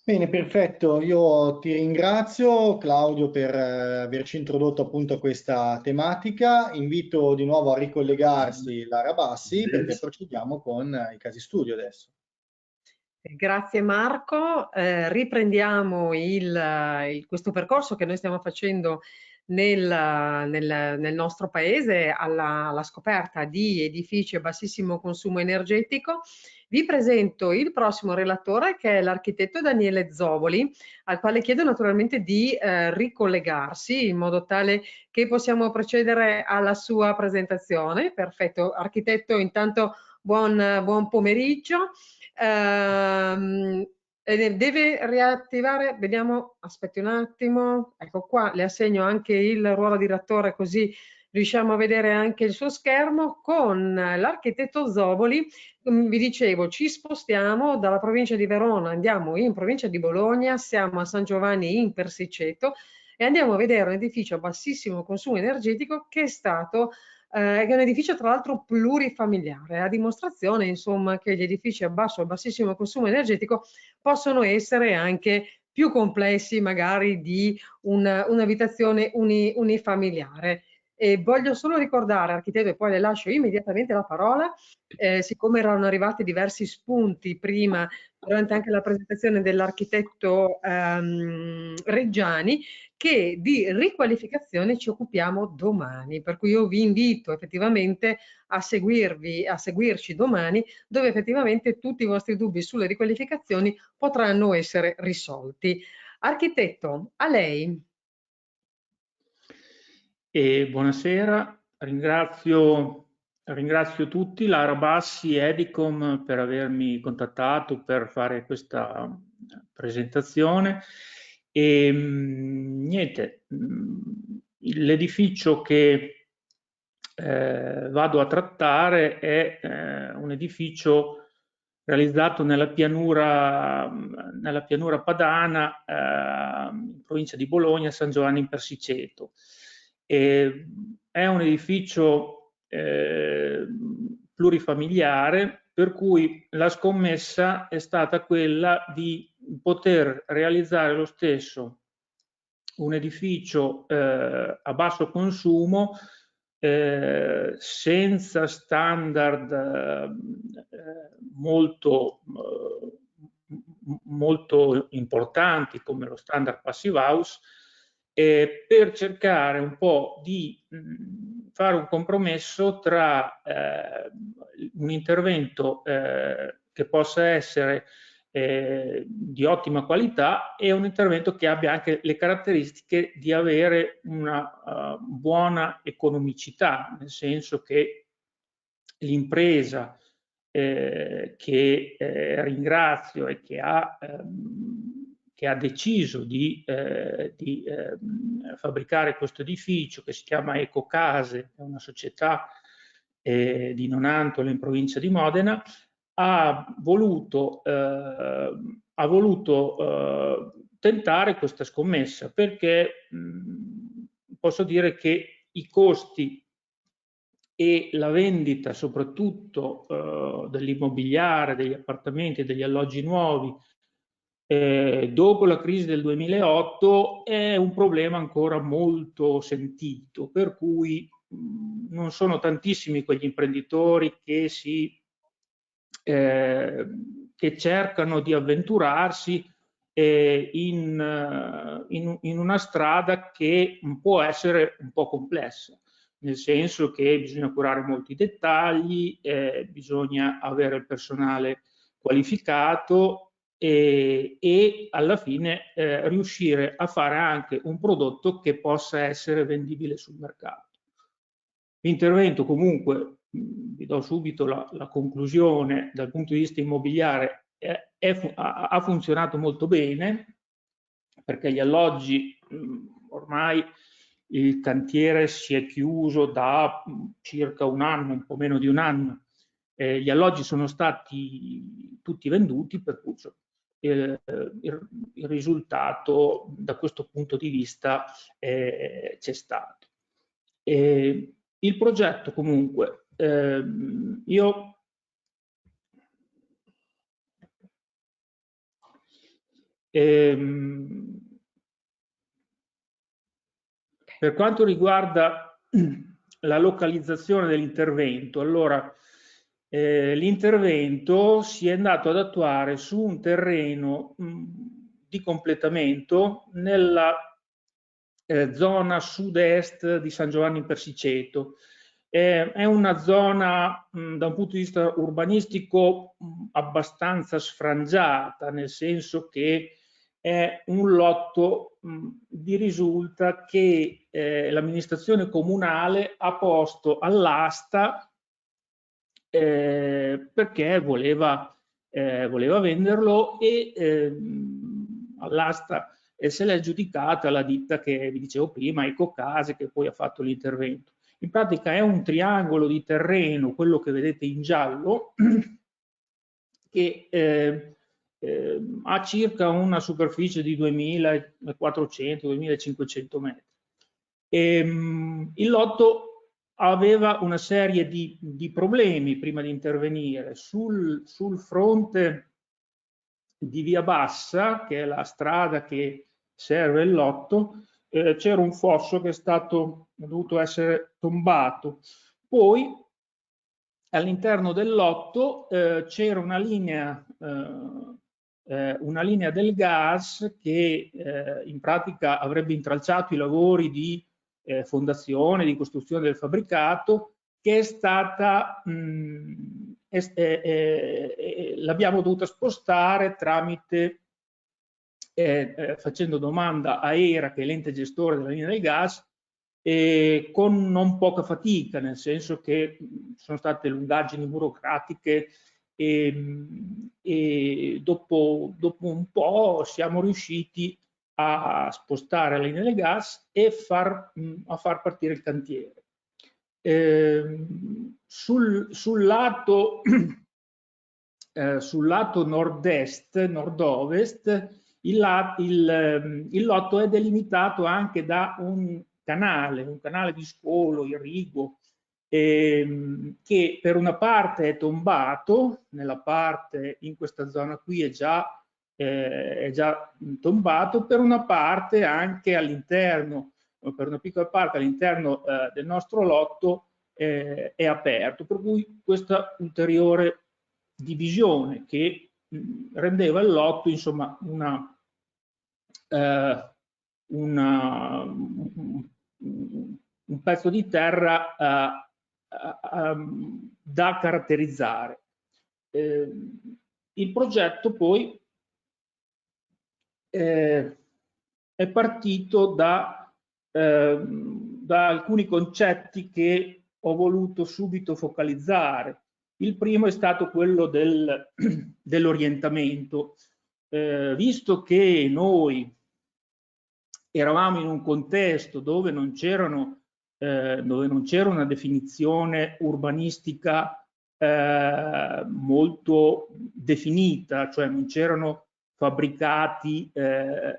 Bene, perfetto. Io ti ringrazio, Claudio, per averci introdotto appunto a questa tematica. Invito di nuovo a ricollegarsi Lara Bassi perché procediamo con i casi studio adesso. Grazie Marco, riprendiamo questo percorso che noi stiamo facendo nel nostro paese alla scoperta di edifici a bassissimo consumo energetico. Vi presento il prossimo relatore che è l'architetto Daniele Zovoli, al quale chiedo naturalmente di ricollegarsi in modo tale che possiamo procedere alla sua presentazione. Perfetto, architetto, intanto buon pomeriggio. Deve riattivare, vediamo, aspetti un attimo, ecco qua, le assegno anche il ruolo di rettore così riusciamo a vedere anche il suo schermo. Con l'architetto Zovoli, vi dicevo, ci spostiamo dalla provincia di Verona, andiamo in provincia di Bologna, siamo a San Giovanni in Persiceto e andiamo a vedere un edificio a bassissimo consumo energetico che è un edificio tra l'altro plurifamiliare, a dimostrazione insomma che gli edifici a bassissimo consumo energetico possono essere anche più complessi magari di un'abitazione unifamiliare. E voglio solo ricordare, architetto, e poi le lascio immediatamente la parola, siccome erano arrivati diversi spunti prima durante anche la presentazione dell'architetto Reggiani, che di riqualificazione ci occupiamo domani, per cui io vi invito effettivamente a seguirci domani, dove effettivamente tutti i vostri dubbi sulle riqualificazioni potranno essere risolti. Architetto, a lei. Buonasera, ringrazio tutti, Lara Bassi e Edicom per avermi contattato per fare questa presentazione. E niente, l'edificio che vado a trattare è un edificio realizzato nella pianura padana, in provincia di Bologna, San Giovanni in Persiceto. È un edificio plurifamiliare, per cui la scommessa è stata quella di poter realizzare lo stesso un edificio a basso consumo, senza standard molto importanti come lo standard Passive House, per cercare un po' di fare un compromesso tra un intervento che possa essere di ottima qualità e un intervento che abbia anche le caratteristiche di avere una buona economicità, nel senso che l'impresa che ringrazio e che ha deciso di fabbricare questo edificio, che si chiama Ecocase, è una società di Nonantola in provincia di Modena, ha voluto tentare questa scommessa perché posso dire che i costi e la vendita soprattutto dell'immobiliare, degli appartamenti e degli alloggi nuovi dopo la crisi del 2008 è un problema ancora molto sentito, per cui non sono tantissimi quegli imprenditori che si che cercano di avventurarsi in una strada che può essere un po' complessa, nel senso che bisogna curare molti dettagli, bisogna avere il personale qualificato e alla fine riuscire a fare anche un prodotto che possa essere vendibile sul mercato. L'intervento comunque, vi do subito la conclusione, dal punto di vista immobiliare ha funzionato molto bene, perché gli alloggi, ormai il cantiere si è chiuso da circa un anno, un po' meno di un anno, gli alloggi sono stati tutti venduti, per cui il risultato da questo punto di vista c'è stato. Il progetto comunque, io per quanto riguarda la localizzazione dell'intervento, allora l'intervento si è andato ad attuare su un terreno di completamento nella zona sud-est di San Giovanni in Persiceto. È una zona da un punto di vista urbanistico abbastanza sfrangiata, nel senso che è un lotto di risulta che l'amministrazione comunale ha posto all'asta perché voleva venderlo e all'asta se l'è aggiudicata la ditta che vi dicevo prima, Ecocase, che poi ha fatto l'intervento. In pratica è un triangolo di terreno, quello che vedete in giallo, che ha circa una superficie di 2400-2500 metri. Il lotto aveva una serie di problemi prima di intervenire. Sul fronte di Via Bassa, che è la strada che serve il lotto, c'era un fosso che è dovuto essere tombato. Poi all'interno del lotto c'era una linea del gas che in pratica avrebbe intralciato i lavori di fondazione, di costruzione del fabbricato, che è stata l'abbiamo dovuta spostare tramite facendo domanda a ERA, che è l'ente gestore della linea del gas, con non poca fatica, nel senso che sono state lungaggini burocratiche e dopo un po' siamo riusciti a spostare la linea del gas e a far partire il cantiere. Sul lato nord-est, nord-ovest, il lotto è delimitato anche da un canale di scolo irriguo, che per una parte è tombato, in questa zona qui è già tombato, per una parte anche all'interno, per una piccola parte all'interno del nostro lotto è aperto, per cui questa ulteriore divisione che rendeva il lotto insomma un pezzo di terra da caratterizzare. Il progetto poi è partito da alcuni concetti che ho voluto subito focalizzare. Il primo è stato quello dell'orientamento. Visto che noi eravamo in un contesto dove non c'era una definizione urbanistica molto definita, cioè non c'erano fabbricati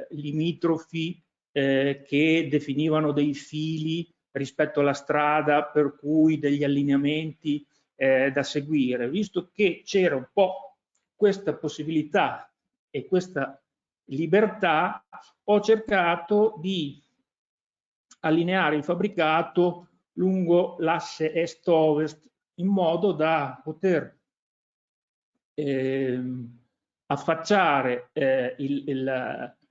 limitrofi che definivano dei fili rispetto alla strada, per cui degli allineamenti da seguire, visto che c'era un po' questa possibilità e questa libertà, ho cercato di allineare il fabbricato lungo l'asse est-ovest in modo da poter affacciare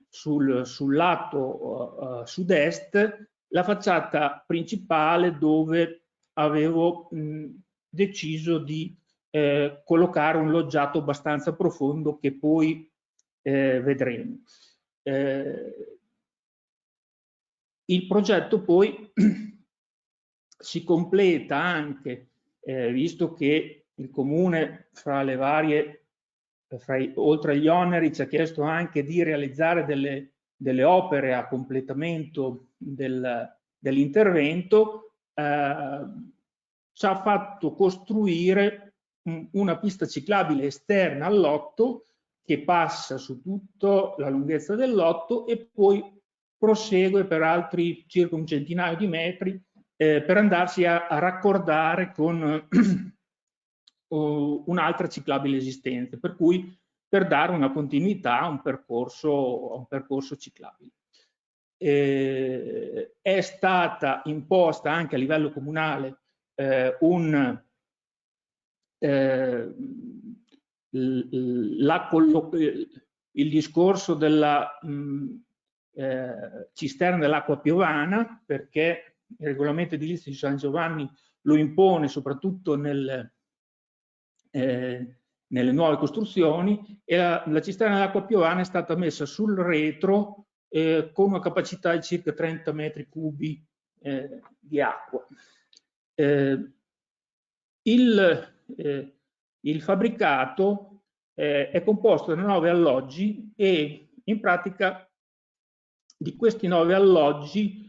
sul lato sud-est la facciata principale, dove avevo deciso di collocare un loggiato abbastanza profondo che poi vedremo. Il progetto poi si completa anche, visto che il Comune, fra le varie, oltre agli oneri, ci ha chiesto anche di realizzare delle opere a completamento dell'intervento, ci ha fatto costruire una pista ciclabile esterna al lotto, che passa su tutta la lunghezza del lotto e poi prosegue per altri circa un centinaio di metri per andarsi a raccordare con un'altra ciclabile esistente, per cui per dare una continuità a un percorso ciclabile. È stata imposta anche a livello comunale il discorso della cisterna dell'acqua piovana, perché il regolamento edilizio di San Giovanni lo impone soprattutto nelle nuove costruzioni, e la cisterna dell'acqua piovana è stata messa sul retro con una capacità di circa 30 metri cubi di acqua. Il fabbricato è composto da 9 alloggi e in pratica di questi 9 alloggi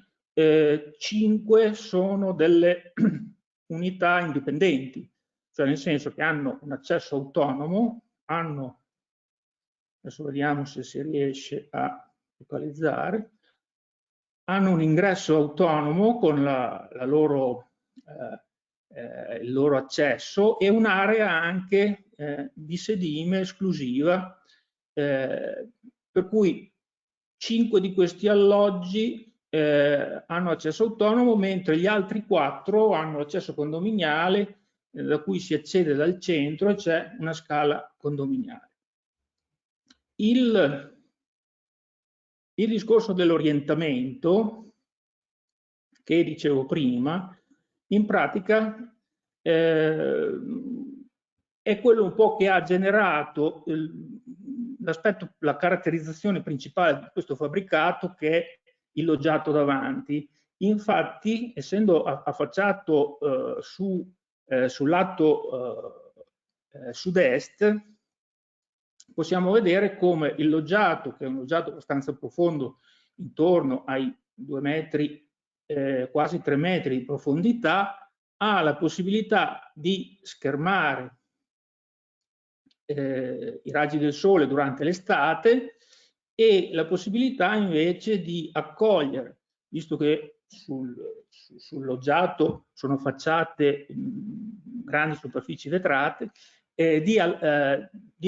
5 sono delle unità indipendenti, cioè nel senso che hanno un accesso autonomo, adesso vediamo se si riesce a localizzare, hanno un ingresso autonomo con il loro accesso e un'area anche di sedime esclusiva, per cui 5 di questi alloggi hanno accesso autonomo, mentre gli altri 4 hanno accesso condominiale, da cui si accede dal centro e c'è una scala condominiale. Il discorso dell'orientamento, che dicevo prima, in pratica è quello un po' che ha generato la caratterizzazione principale di questo fabbricato, che è il loggiato davanti. Infatti, essendo affacciato sul lato sud-est, possiamo vedere come il loggiato, che è un loggiato abbastanza profondo, intorno ai 2 metri, quasi 3 metri di profondità, ha la possibilità di schermare i raggi del sole durante l'estate e la possibilità invece di accogliere, visto che sul loggiato sono affacciate grandi superfici vetrate, di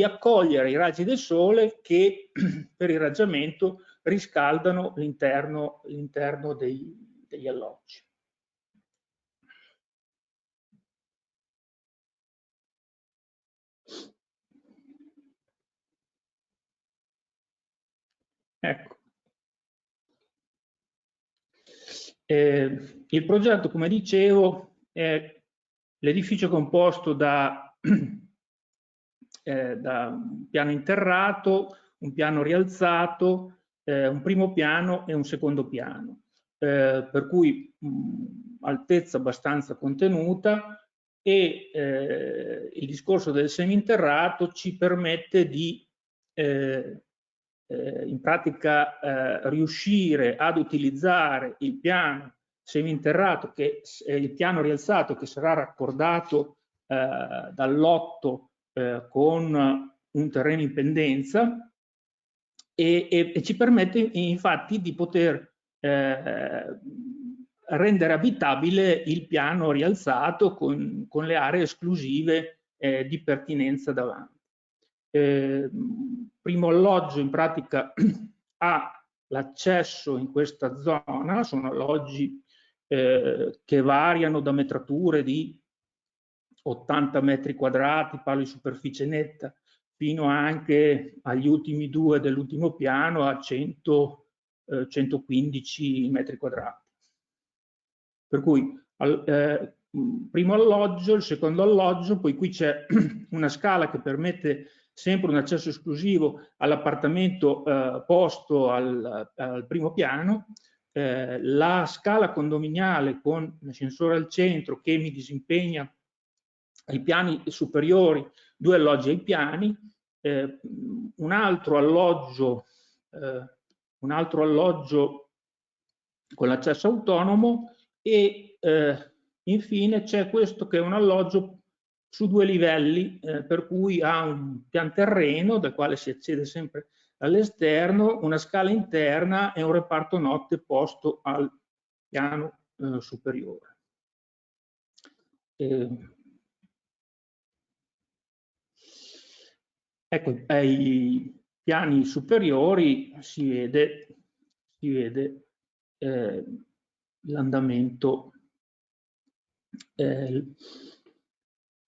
accogliere i raggi del sole che per irraggiamento riscaldano l'interno degli alloggi. Ecco. Il progetto, come dicevo, è l'edificio composto da un piano interrato, un piano rialzato, un primo piano e un secondo piano, per cui altezza abbastanza contenuta, e il discorso del seminterrato ci permette di in pratica riuscire ad utilizzare il piano seminterrato, che è il piano rialzato, che sarà raccordato dal lotto con un terreno in pendenza, e ci permette infatti di poter rendere abitabile il piano rialzato con le aree esclusive di pertinenza davanti. Primo alloggio in pratica ha l'accesso in questa zona, sono alloggi che variano da metrature di 80 metri quadrati, parlo di superficie netta, fino anche agli ultimi due dell'ultimo piano a 115 metri quadrati. Per cui primo alloggio, il secondo alloggio, poi qui c'è una scala che permette sempre un accesso esclusivo all'appartamento posto al primo piano, la scala condominiale con l'ascensore al centro che mi disimpegna ai piani superiori, 2 alloggi ai piani, un altro alloggio con l'accesso autonomo e infine c'è questo che è un alloggio su 2 livelli, per cui ha un pian terreno dal quale si accede sempre all'esterno, una scala interna e un reparto notte posto al piano superiore. Ecco, ai piani superiori si vede l'andamento,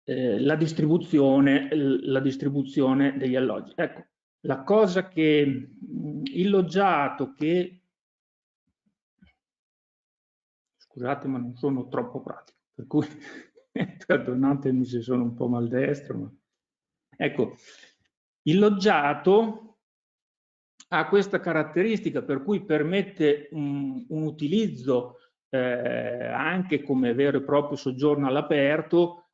la distribuzione degli alloggi. Ecco, la cosa che il loggiato che, scusate ma non sono troppo pratico, per cui perdonatemi se sono un po' maldestro, ma ecco, il loggiato ha questa caratteristica per cui permette un utilizzo anche come vero e proprio soggiorno all'aperto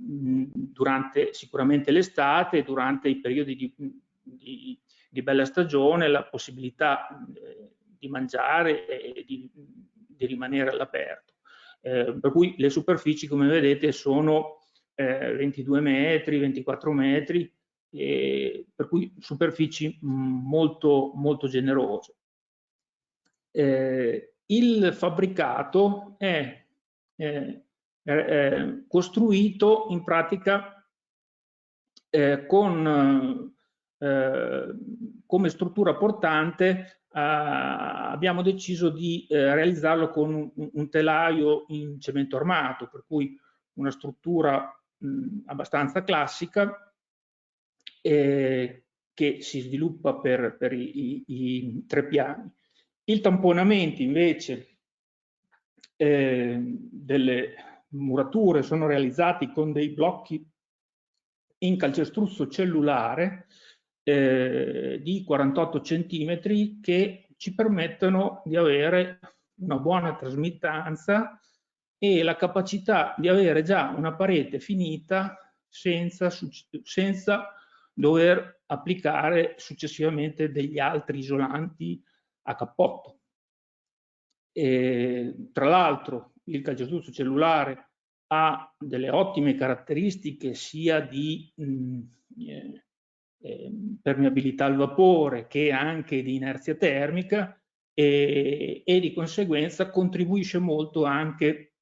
durante sicuramente l'estate, durante i periodi di bella stagione, la possibilità di mangiare e di rimanere all'aperto. Per cui le superfici, come vedete, sono 22 metri, 24 metri, per cui superfici molto, molto generose. Il fabbricato è costruito in pratica come struttura portante. Abbiamo deciso di realizzarlo con un telaio in cemento armato, per cui una struttura abbastanza classica che si sviluppa per i 3 piani. Il tamponamento invece delle murature sono realizzati con dei blocchi in calcestruzzo cellulare di 48 cm che ci permettono di avere una buona trasmittanza e la capacità di avere già una parete finita senza dover applicare successivamente degli altri isolanti a cappotto. Tra l'altro il calcestruzzo cellulare ha delle ottime caratteristiche sia di permeabilità al vapore che anche di inerzia termica e di conseguenza contribuisce molto anche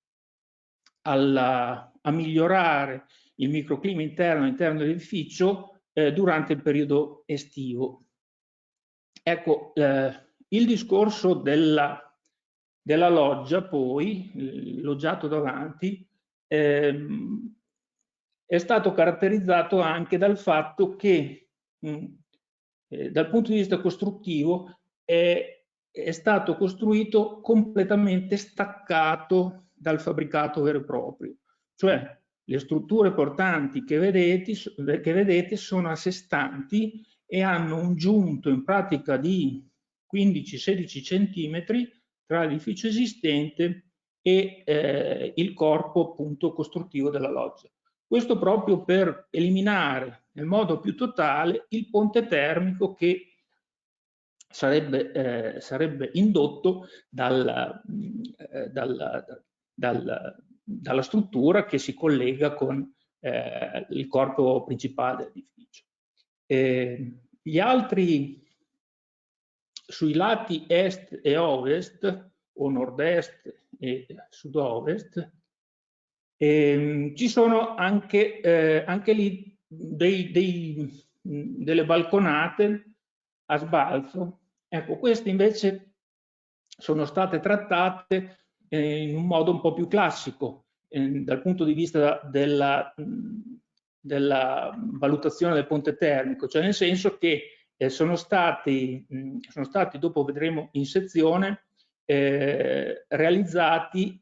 a migliorare il microclima all'interno dell'edificio durante il periodo estivo. Ecco, il discorso della loggia, poi, il loggiato davanti, è stato caratterizzato anche dal fatto che dal punto di vista costruttivo è stato costruito completamente staccato dal fabbricato vero e proprio, cioè le strutture portanti che vedete sono a sé stanti e hanno un giunto in pratica di 15-16 centimetri tra l'edificio esistente e il corpo appunto costruttivo della loggia. Questo proprio per eliminare nel modo più totale il ponte termico che sarebbe indotto dalla struttura che si collega con il corpo principale dell'edificio. Gli altri, sui lati est e ovest, o nord-est e sud-ovest, ci sono anche lì delle balconate a sbalzo. Ecco, queste invece sono state trattate in un modo un po' più classico, dal punto di vista della valutazione del ponte termico, cioè nel senso che sono stati, dopo vedremo in sezione, realizzati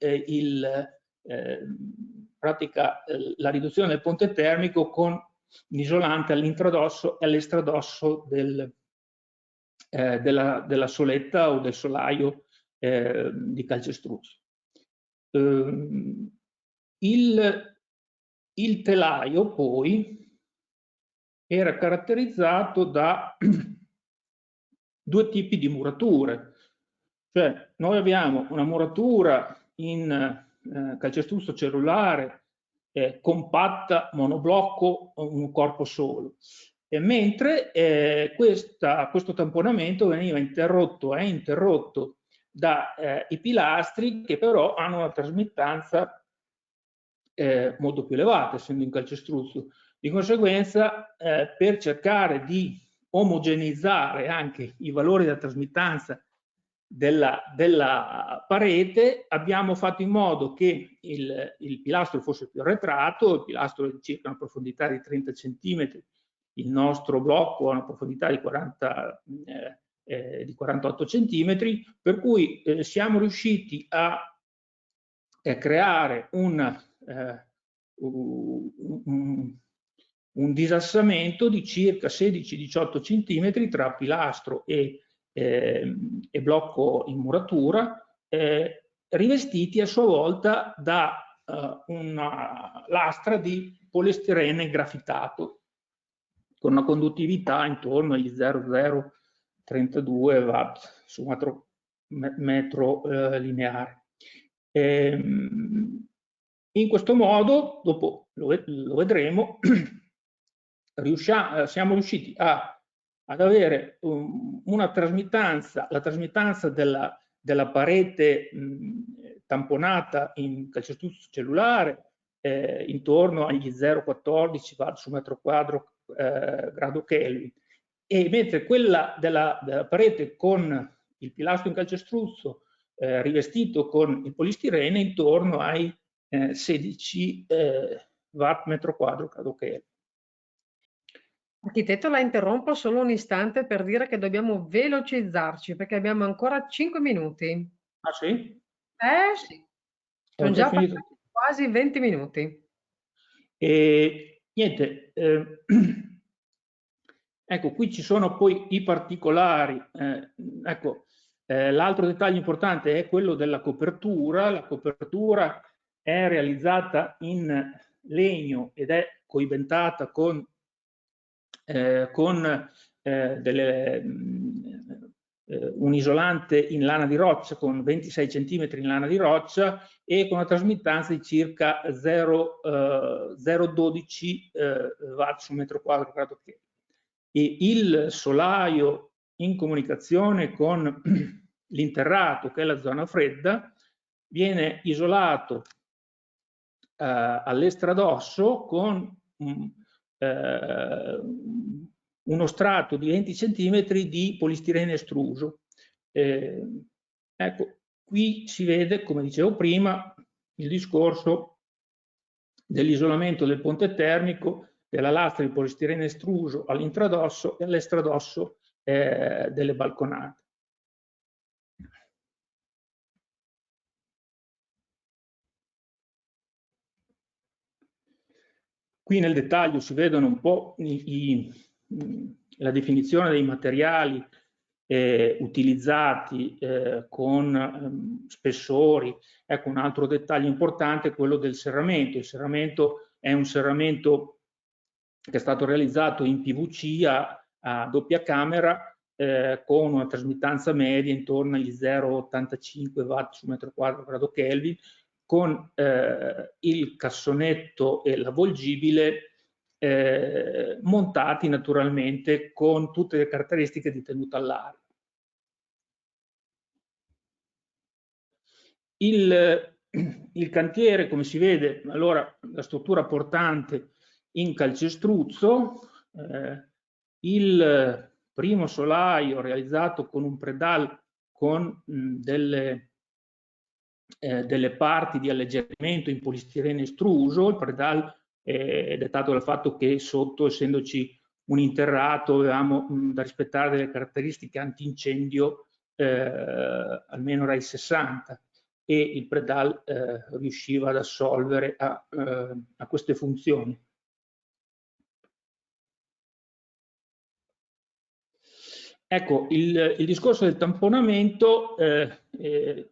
la riduzione del ponte termico con l'isolante all'intradosso e all'estradosso della soletta o del solaio di calcestruzzo. Il telaio poi era caratterizzato da due tipi di murature, cioè noi abbiamo una muratura in calcestruzzo cellulare compatta, monoblocco, un corpo solo, mentre questo tamponamento veniva interrotto, è interrotto dai pilastri che però hanno una trasmittanza molto più elevata, essendo in calcestruzzo. Di conseguenza, per cercare di omogeneizzare anche i valori della trasmittanza della parete, abbiamo fatto in modo che il pilastro fosse più arretrato, il pilastro è di circa una profondità di 30 cm, il nostro blocco ha una profondità di 48 cm, per cui siamo riusciti a creare un disassamento di circa 16-18 cm tra pilastro e blocco in muratura, rivestiti a sua volta da una lastra di polistirene grafitato con una conduttività intorno agli 0,032 watt su metro lineare. In questo modo, dopo lo vedremo, siamo riusciti ad avere una trasmittanza, la trasmittanza della parete tamponata in calcestruzzo cellulare intorno agli 0,14 watt su metro quadro grado Kelvin, e mentre quella della parete con il pilastro in calcestruzzo rivestito con il polistirene intorno ai 16 watt metro quadro grado Kelvin. Architetto, la interrompo solo un istante per dire che dobbiamo velocizzarci perché abbiamo ancora 5 minuti. Ah sì? Sì. Sono già passati quasi 20 minuti. E niente, ecco, qui ci sono poi i particolari. Ecco, l'altro dettaglio importante è quello della copertura. La copertura è realizzata in legno ed è coibentata con un isolante in lana di roccia con 26 cm in lana di roccia e con una trasmittanza di circa 0,12 watt su metro quadro grado Kelvin. E il solaio in comunicazione con l'interrato, che è la zona fredda, viene isolato all'estradosso con uno strato di 20 cm di polistirene estruso. Ecco, qui si vede, come dicevo prima, il discorso dell'isolamento del ponte termico della lastra di polistirene estruso all'intradosso e all'estradosso delle balconate. Qui nel dettaglio si vedono un po' la definizione dei materiali utilizzati con spessori. Ecco, un altro dettaglio importante è quello del serramento. Il serramento è un serramento che è stato realizzato in PVC a doppia camera con una trasmittanza media intorno agli 0,85 watt su metro quadro grado Kelvin, con il cassonetto e l'avvolgibile montati naturalmente con tutte le caratteristiche di tenuta all'aria. Il cantiere, come si vede, allora la struttura portante in calcestruzzo, il primo solaio realizzato con un predal con delle delle parti di alleggerimento in polistirene estruso. Il predal è dettato dal fatto che sotto, essendoci un interrato, avevamo da rispettare delle caratteristiche antincendio almeno RAI 60, e il predal riusciva ad assolvere a queste funzioni. Ecco, il discorso del tamponamento,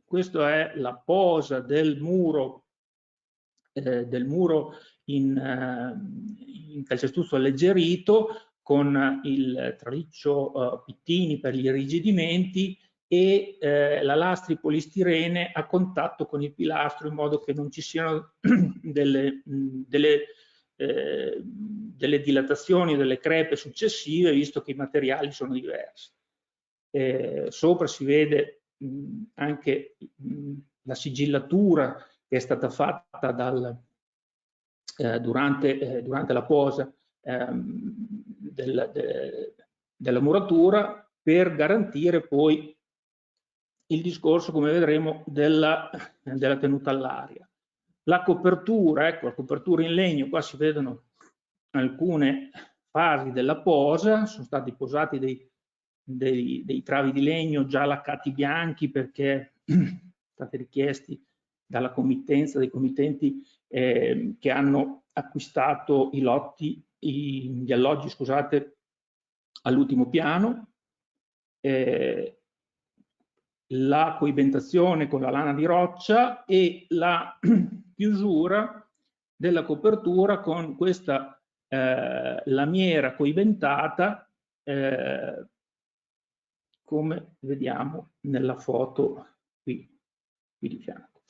questa è la posa del muro in calcestruzzo alleggerito con il traliccio pittini per gli irrigidimenti e la lastra di polistirene a contatto con il pilastro, in modo che non ci siano delle dilatazioni o delle crepe successive, visto che i materiali sono diversi. Sopra si vede anche la sigillatura che è stata fatta durante la posa della muratura, per garantire poi il discorso, come vedremo, della tenuta all'aria. La copertura, ecco, la copertura in legno, qua si vedono alcune fasi della posa, sono stati posati dei travi di legno già laccati bianchi, perché stati richiesti dalla committenza, dei committenti che hanno acquistato gli alloggi, scusate, all'ultimo piano. La coibentazione con la lana di roccia e la chiusura della copertura con questa lamiera coibentata, come vediamo nella foto qui di fianco.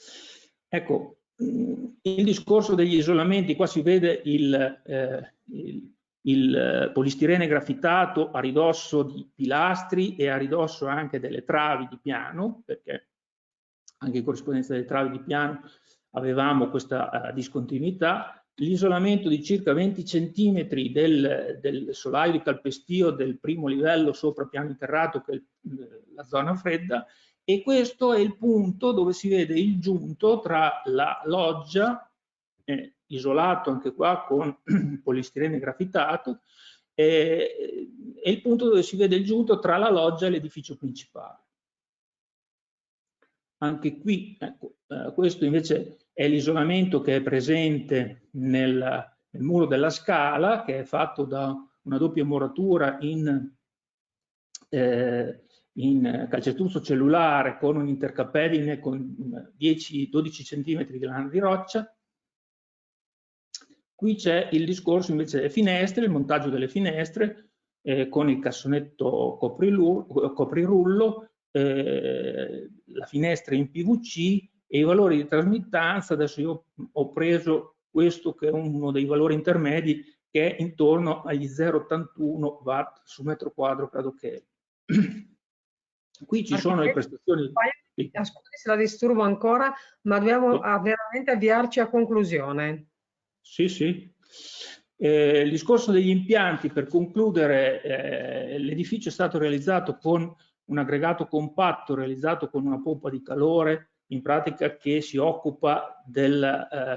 Ecco, il discorso degli isolamenti, qua si vede il polistirene graffitato a ridosso di pilastri e a ridosso anche delle travi di piano, perché anche in corrispondenza delle travi di piano avevamo questa discontinuità. L'isolamento di circa 20 cm del solaio di calpestio del primo livello sopra piano interrato, che è la zona fredda, e questo è il punto dove si vede il giunto tra la loggia, isolato anche qua con polistirene graffitato, e il punto dove si vede il giunto tra la loggia e l'edificio principale. Anche qui, ecco, questo invece è l'isolamento che è presente nel muro della scala, che è fatto da una doppia muratura in calcestruzzo cellulare con un intercapelline con 10-12 cm di lana di roccia. Qui c'è il discorso invece delle finestre, il montaggio delle finestre con il cassonetto coprirullo, la finestra in PVC e i valori di trasmittanza. Adesso io ho preso questo che è uno dei valori intermedi, che è intorno agli 0,81 watt su metro quadro per Kelvin. Qui ci sono le prestazioni. Scusi se la disturbo ancora, ma dobbiamo veramente avviarci a conclusione. Sì, sì. Il discorso degli impianti, per concludere, l'edificio è stato realizzato con un aggregato compatto realizzato con una pompa di calore, in pratica, che si occupa del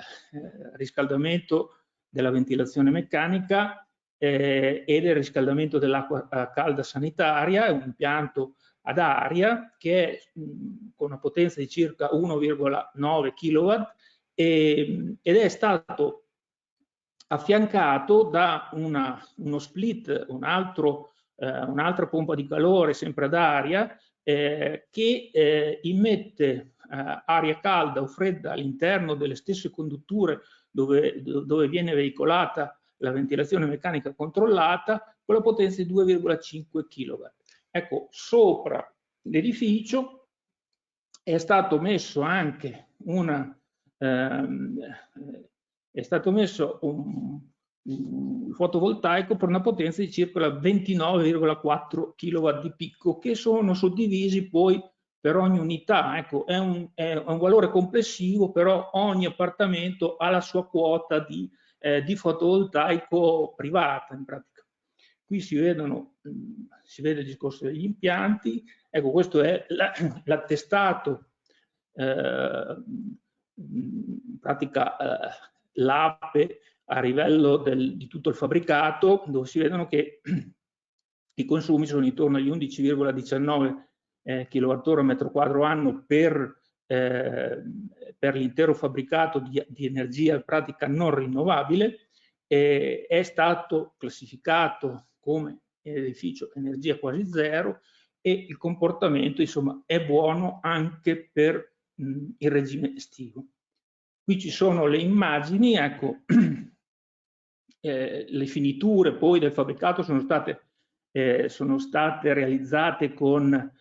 riscaldamento della ventilazione meccanica e del riscaldamento dell'acqua calda sanitaria. È un impianto ad aria che è con una potenza di circa 1,9 kW ed è stato affiancato da uno split, un'altra pompa di calore sempre ad aria che immette aria calda o fredda all'interno delle stesse condutture dove viene veicolata la ventilazione meccanica controllata, con la potenza di 2,5 kW. Ecco, sopra l'edificio è stato messo anche un fotovoltaico per una potenza di circa 29,4 kW di picco, che sono suddivisi poi per ogni unità. Ecco, è un valore complessivo, però ogni appartamento ha la sua quota di fotovoltaico privata, in pratica. Qui si vede il discorso degli impianti. Ecco, questo è l'attestato in pratica l'APE a livello di tutto il fabbricato, dove si vedono che i consumi sono intorno agli 11,19 kWh metro quadro anno per l'intero fabbricato di energia in pratica non rinnovabile. È stato classificato come edificio energia quasi zero e il comportamento, insomma, è buono anche per il regime estivo. Qui ci sono le immagini, ecco, le finiture poi del fabbricato sono state realizzate con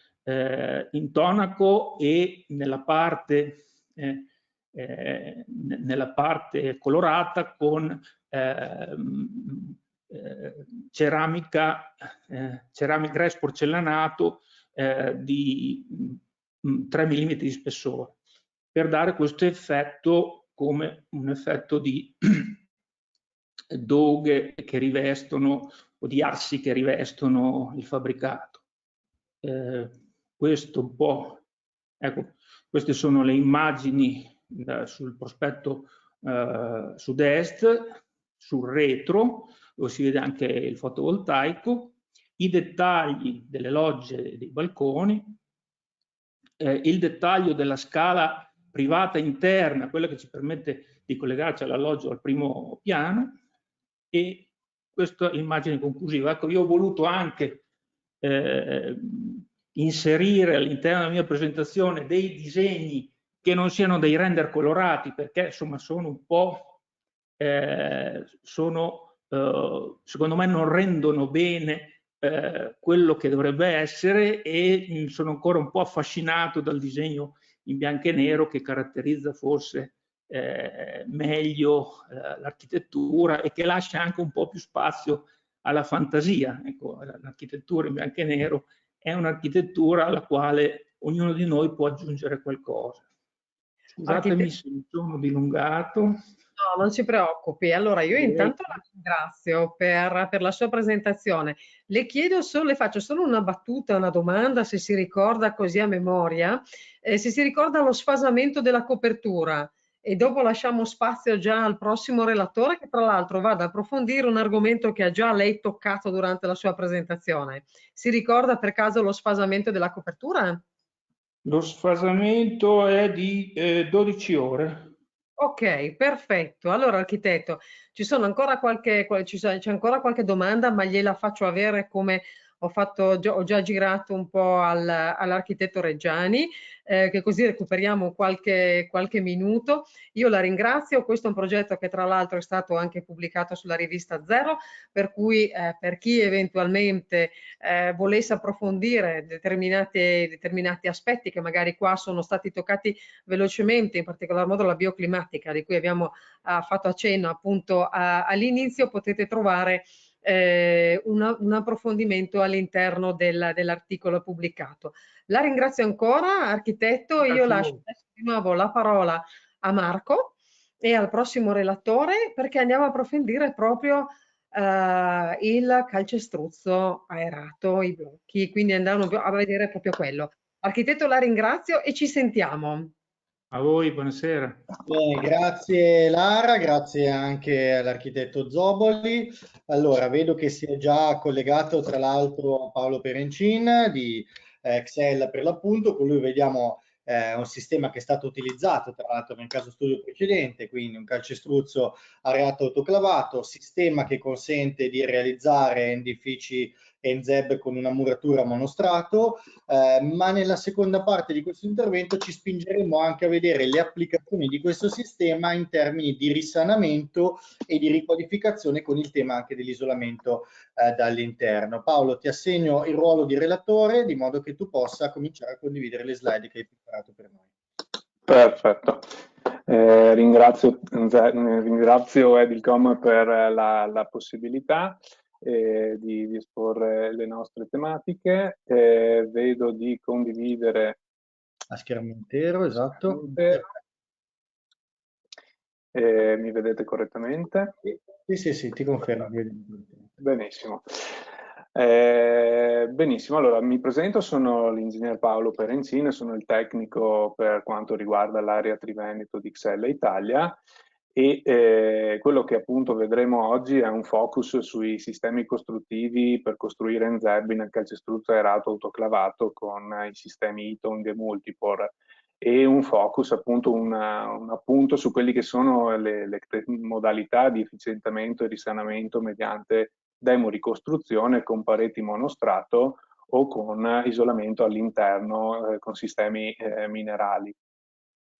intonaco e nella parte colorata con ceramica res porcellanato di 3 mm di spessore, per dare questo effetto come un effetto di doghe che rivestono o di assi che rivestono il fabbricato. Questo un po', ecco, queste sono le immagini sul prospetto sud-est, sul retro, dove si vede anche il fotovoltaico, i dettagli delle logge e dei balconi, il dettaglio della scala privata interna, quella che ci permette di collegarci all'alloggio al primo piano, e questa è l'immagine conclusiva. Ecco, io ho voluto anche inserire all'interno della mia presentazione dei disegni che non siano dei render colorati, perché insomma sono un po' secondo me non rendono bene quello che dovrebbe essere, e sono ancora un po' affascinato dal disegno in bianco e nero che caratterizza forse meglio l'architettura e che lascia anche un po' più spazio alla fantasia. Ecco, l'architettura in bianco e nero è un'architettura alla quale ognuno di noi può aggiungere qualcosa. Scusatemi se mi sono dilungato. No, non si preoccupi. Allora, io intanto la ringrazio per la sua presentazione. Le chiedo solo, le faccio solo una battuta, una domanda, se si ricorda così a memoria, se si ricorda lo sfasamento della copertura, e dopo lasciamo spazio già al prossimo relatore, che tra l'altro va ad approfondire un argomento che ha già lei toccato durante la sua presentazione. Si ricorda per caso lo sfasamento della copertura? Lo sfasamento è di 12 ore. Ok, perfetto. Allora, architetto, c'è ancora qualche domanda, ma gliela faccio avere come ho già girato un po' all'architetto Reggiani, che così recuperiamo qualche minuto. Io la ringrazio. Questo è un progetto che tra l'altro è stato anche pubblicato sulla rivista Zero, per cui per chi eventualmente volesse approfondire determinati aspetti che magari qua sono stati toccati velocemente, in particolar modo la bioclimatica, di cui abbiamo fatto accenno appunto all'inizio, potete trovare un approfondimento all'interno dell'articolo pubblicato. La ringrazio ancora, architetto. Io lascio adesso di nuovo la parola a Marco e al prossimo relatore, perché andiamo a approfondire proprio il calcestruzzo aerato, i blocchi, quindi andiamo a vedere proprio quello. Architetto, la ringrazio e ci sentiamo. A voi, buonasera. Bene, grazie Lara, grazie anche all'architetto Zoboli. Allora, vedo che si è già collegato tra l'altro Paolo Perencin di Excel per l'appunto. Con lui vediamo un sistema che è stato utilizzato tra l'altro nel caso studio precedente, quindi un calcestruzzo areato autoclavato, sistema che consente di realizzare edifici NZEB con una muratura monostrato, ma nella seconda parte di questo intervento ci spingeremo anche a vedere le applicazioni di questo sistema in termini di risanamento e di riqualificazione, con il tema anche dell'isolamento dall'interno. Paolo, ti assegno il ruolo di relatore, di modo che tu possa cominciare a condividere le slide che hai preparato per noi. Perfetto. Ringrazio Edilcom per la possibilità di esporre le nostre tematiche. Vedo di condividere a schermo intero, esatto. Mi vedete correttamente? Sì, ti confermo. Benissimo. Benissimo, allora mi presento, sono l'ingegner Paolo Perencini, sono il tecnico per quanto riguarda l'area Triveneto di Xella Italia e quello che appunto vedremo oggi è un focus sui sistemi costruttivi per costruire Enzebbi nel calcestruzzo aerato autoclavato con i sistemi Eaton e Multipore e un focus appunto, un appunto su quelli che sono le modalità di efficientamento e risanamento mediante demoricostruzione con pareti monostrato o con isolamento all'interno con sistemi minerali.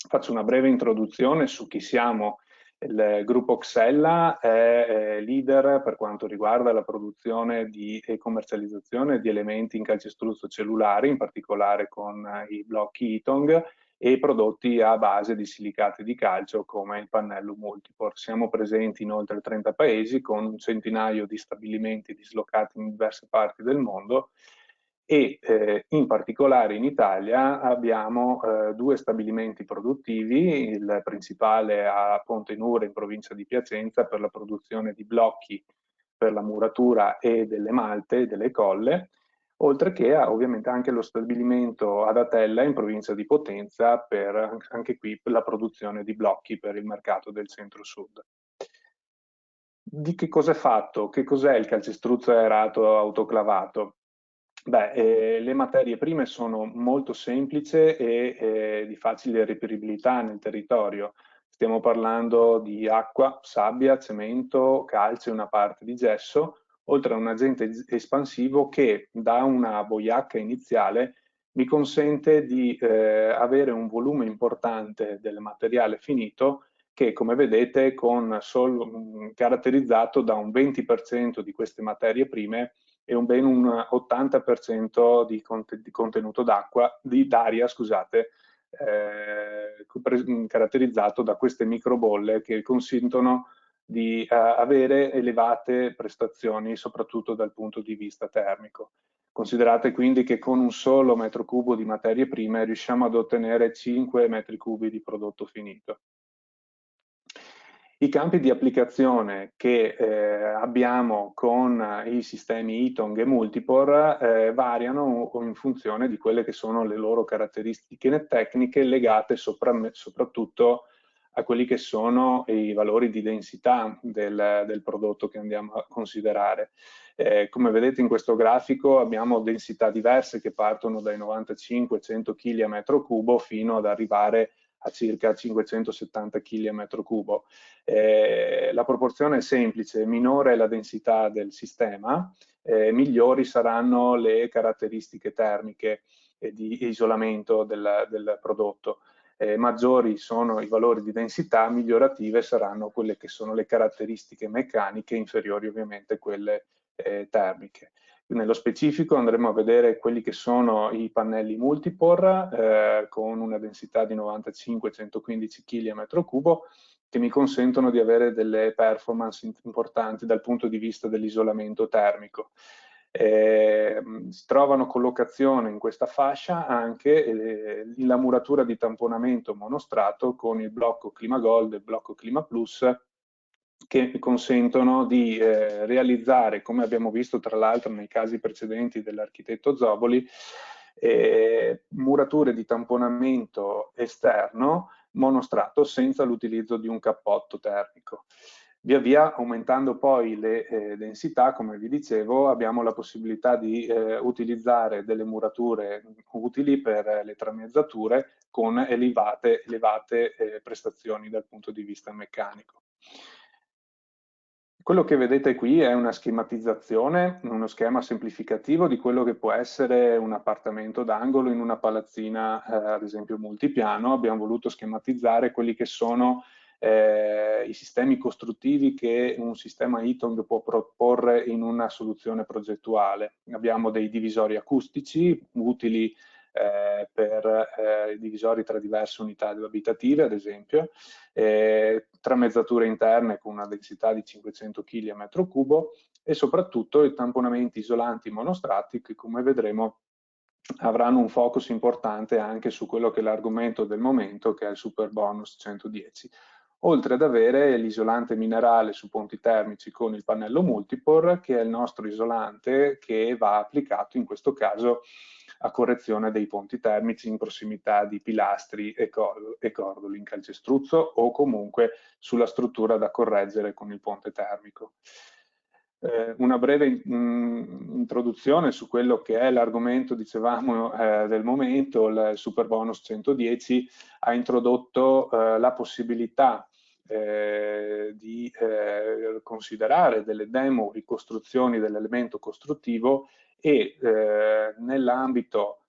Faccio una breve introduzione su chi siamo. Il gruppo Xella è leader per quanto riguarda la produzione e commercializzazione di elementi in calcestruzzo cellulari, in particolare con i blocchi Ytong e prodotti a base di silicati di calcio come il pannello Multipore. Siamo presenti in oltre 30 paesi con un centinaio di stabilimenti dislocati in diverse parti del mondo e in particolare in Italia abbiamo due stabilimenti produttivi, il principale a Ponte Nure in provincia di Piacenza per la produzione di blocchi per la muratura e delle malte e delle colle, oltre che ovviamente anche lo stabilimento ad Atella in provincia di Potenza per anche qui per la produzione di blocchi per il mercato del centro-sud. Di che cosa è fatto? Che cos'è il calcestruzzo aerato autoclavato? Beh, le materie prime sono molto semplici e di facile reperibilità nel territorio. Stiamo parlando di acqua, sabbia, cemento, calce e una parte di gesso, oltre a un agente espansivo che da una boiacca iniziale mi consente di avere un volume importante del materiale finito che, come vedete, caratterizzato da un 20% di queste materie prime e ben un 80% di contenuto d'aria, scusate, caratterizzato da queste microbolle che consentono di avere elevate prestazioni, soprattutto dal punto di vista termico. Considerate quindi che con un solo metro cubo di materie prime riusciamo ad ottenere 5 metri cubi di prodotto finito. I campi di applicazione che abbiamo con i sistemi Ytong e Multipore variano in funzione di quelle che sono le loro caratteristiche tecniche legate soprattutto a quelli che sono i valori di densità del prodotto che andiamo a considerare. Come vedete in questo grafico abbiamo densità diverse che partono dai 95-100 kg a metro cubo fino ad arrivare a circa 570 kg a metro cubo. La proporzione è semplice: minore è la densità del sistema, migliori saranno le caratteristiche termiche e di isolamento del prodotto. Maggiori sono i valori di densità, migliorative saranno quelle che sono le caratteristiche meccaniche, inferiori ovviamente quelle termiche. Nello specifico andremo a vedere quelli che sono i pannelli Multipore con una densità di 95-115 kg a metro cubo che mi consentono di avere delle performance importanti dal punto di vista dell'isolamento termico. Si trovano collocazione in questa fascia anche la muratura di tamponamento monostrato con il blocco Climagold e il blocco Climaplus che consentono di realizzare, come abbiamo visto tra l'altro nei casi precedenti dell'architetto Zoboli, murature di tamponamento esterno monostrato senza l'utilizzo di un cappotto termico. Via via aumentando poi le densità, come vi dicevo, abbiamo la possibilità di utilizzare delle murature utili per le tramezzature con elevate prestazioni dal punto di vista meccanico. Quello che vedete qui è una schematizzazione, uno schema semplificativo di quello che può essere un appartamento d'angolo in una palazzina, ad esempio multipiano. Abbiamo voluto schematizzare quelli che sono i sistemi costruttivi che un sistema Ytong può proporre in una soluzione progettuale. Abbiamo dei divisori acustici utili per i divisori tra diverse unità abitative, ad esempio, tramezzature interne con una densità di 500 kg a metro cubo e soprattutto i tamponamenti isolanti monostrati che, come vedremo, avranno un focus importante anche su quello che è l'argomento del momento, che è il super bonus 110. oltre ad avere l'isolante minerale su ponti termici con il pannello multipore, che è il nostro isolante che va applicato in questo caso a correzione dei ponti termici in prossimità di pilastri e cordoli in calcestruzzo o comunque sulla struttura da correggere con il ponte termico. Una breve introduzione su quello che è l'argomento, dicevamo, del momento. Il Superbonus 110 ha introdotto la possibilità di considerare delle demo ricostruzioni dell'elemento costruttivo e nell'ambito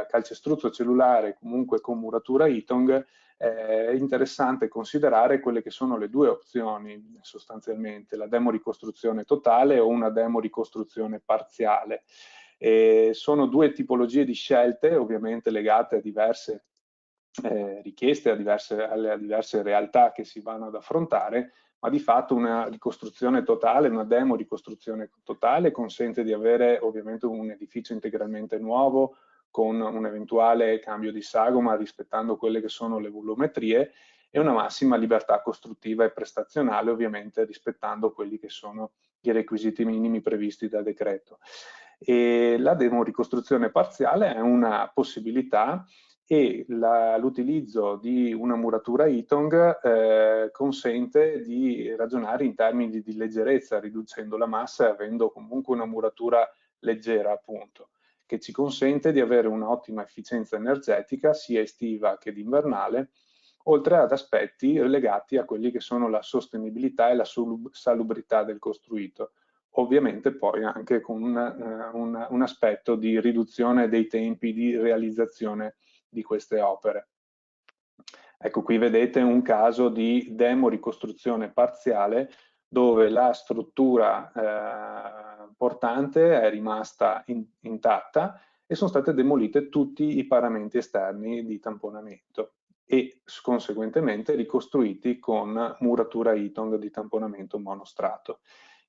calcestruzzo cellulare, comunque con muratura Ytong, è interessante considerare quelle che sono le due opzioni sostanzialmente, la demo ricostruzione totale o una demo ricostruzione parziale. Sono due tipologie di scelte, ovviamente legate a diverse richieste, alle diverse realtà che si vanno ad affrontare, ma di fatto una ricostruzione totale, una demo ricostruzione totale consente di avere ovviamente un edificio integralmente nuovo, con un eventuale cambio di sagoma rispettando quelle che sono le volumetrie e una massima libertà costruttiva e prestazionale, ovviamente rispettando quelli che sono i requisiti minimi previsti da decreto. E la demo ricostruzione parziale è una possibilità e l'utilizzo di una muratura Ytong consente di ragionare in termini di leggerezza, riducendo la massa e avendo comunque una muratura leggera, appunto, che ci consente di avere un'ottima efficienza energetica sia estiva che invernale, oltre ad aspetti legati a quelli che sono la sostenibilità e la salubrità del costruito. Ovviamente poi anche con un aspetto di riduzione dei tempi di realizzazione di queste opere. Ecco, qui vedete un caso di demo ricostruzione parziale dove la struttura portante è rimasta intatta e sono state demolite tutti i paramenti esterni di tamponamento e conseguentemente ricostruiti con muratura Ytong di tamponamento monostrato.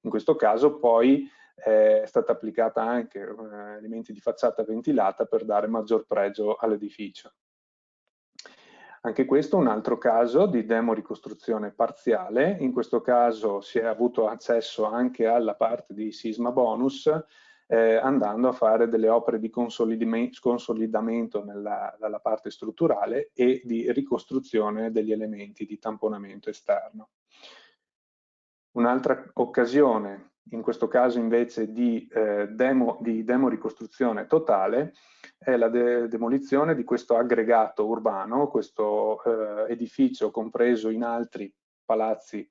In questo caso poi è stata applicata anche elementi di facciata ventilata per dare maggior pregio all'edificio. Anche questo è un altro caso di demo ricostruzione parziale. In questo caso si è avuto accesso anche alla parte di sisma bonus, andando a fare delle opere di consolidamento dalla parte strutturale e di ricostruzione degli elementi di tamponamento esterno. Un'altra occasione, in questo caso invece di demo ricostruzione totale, è la demolizione di questo aggregato urbano, questo edificio compreso in altri palazzi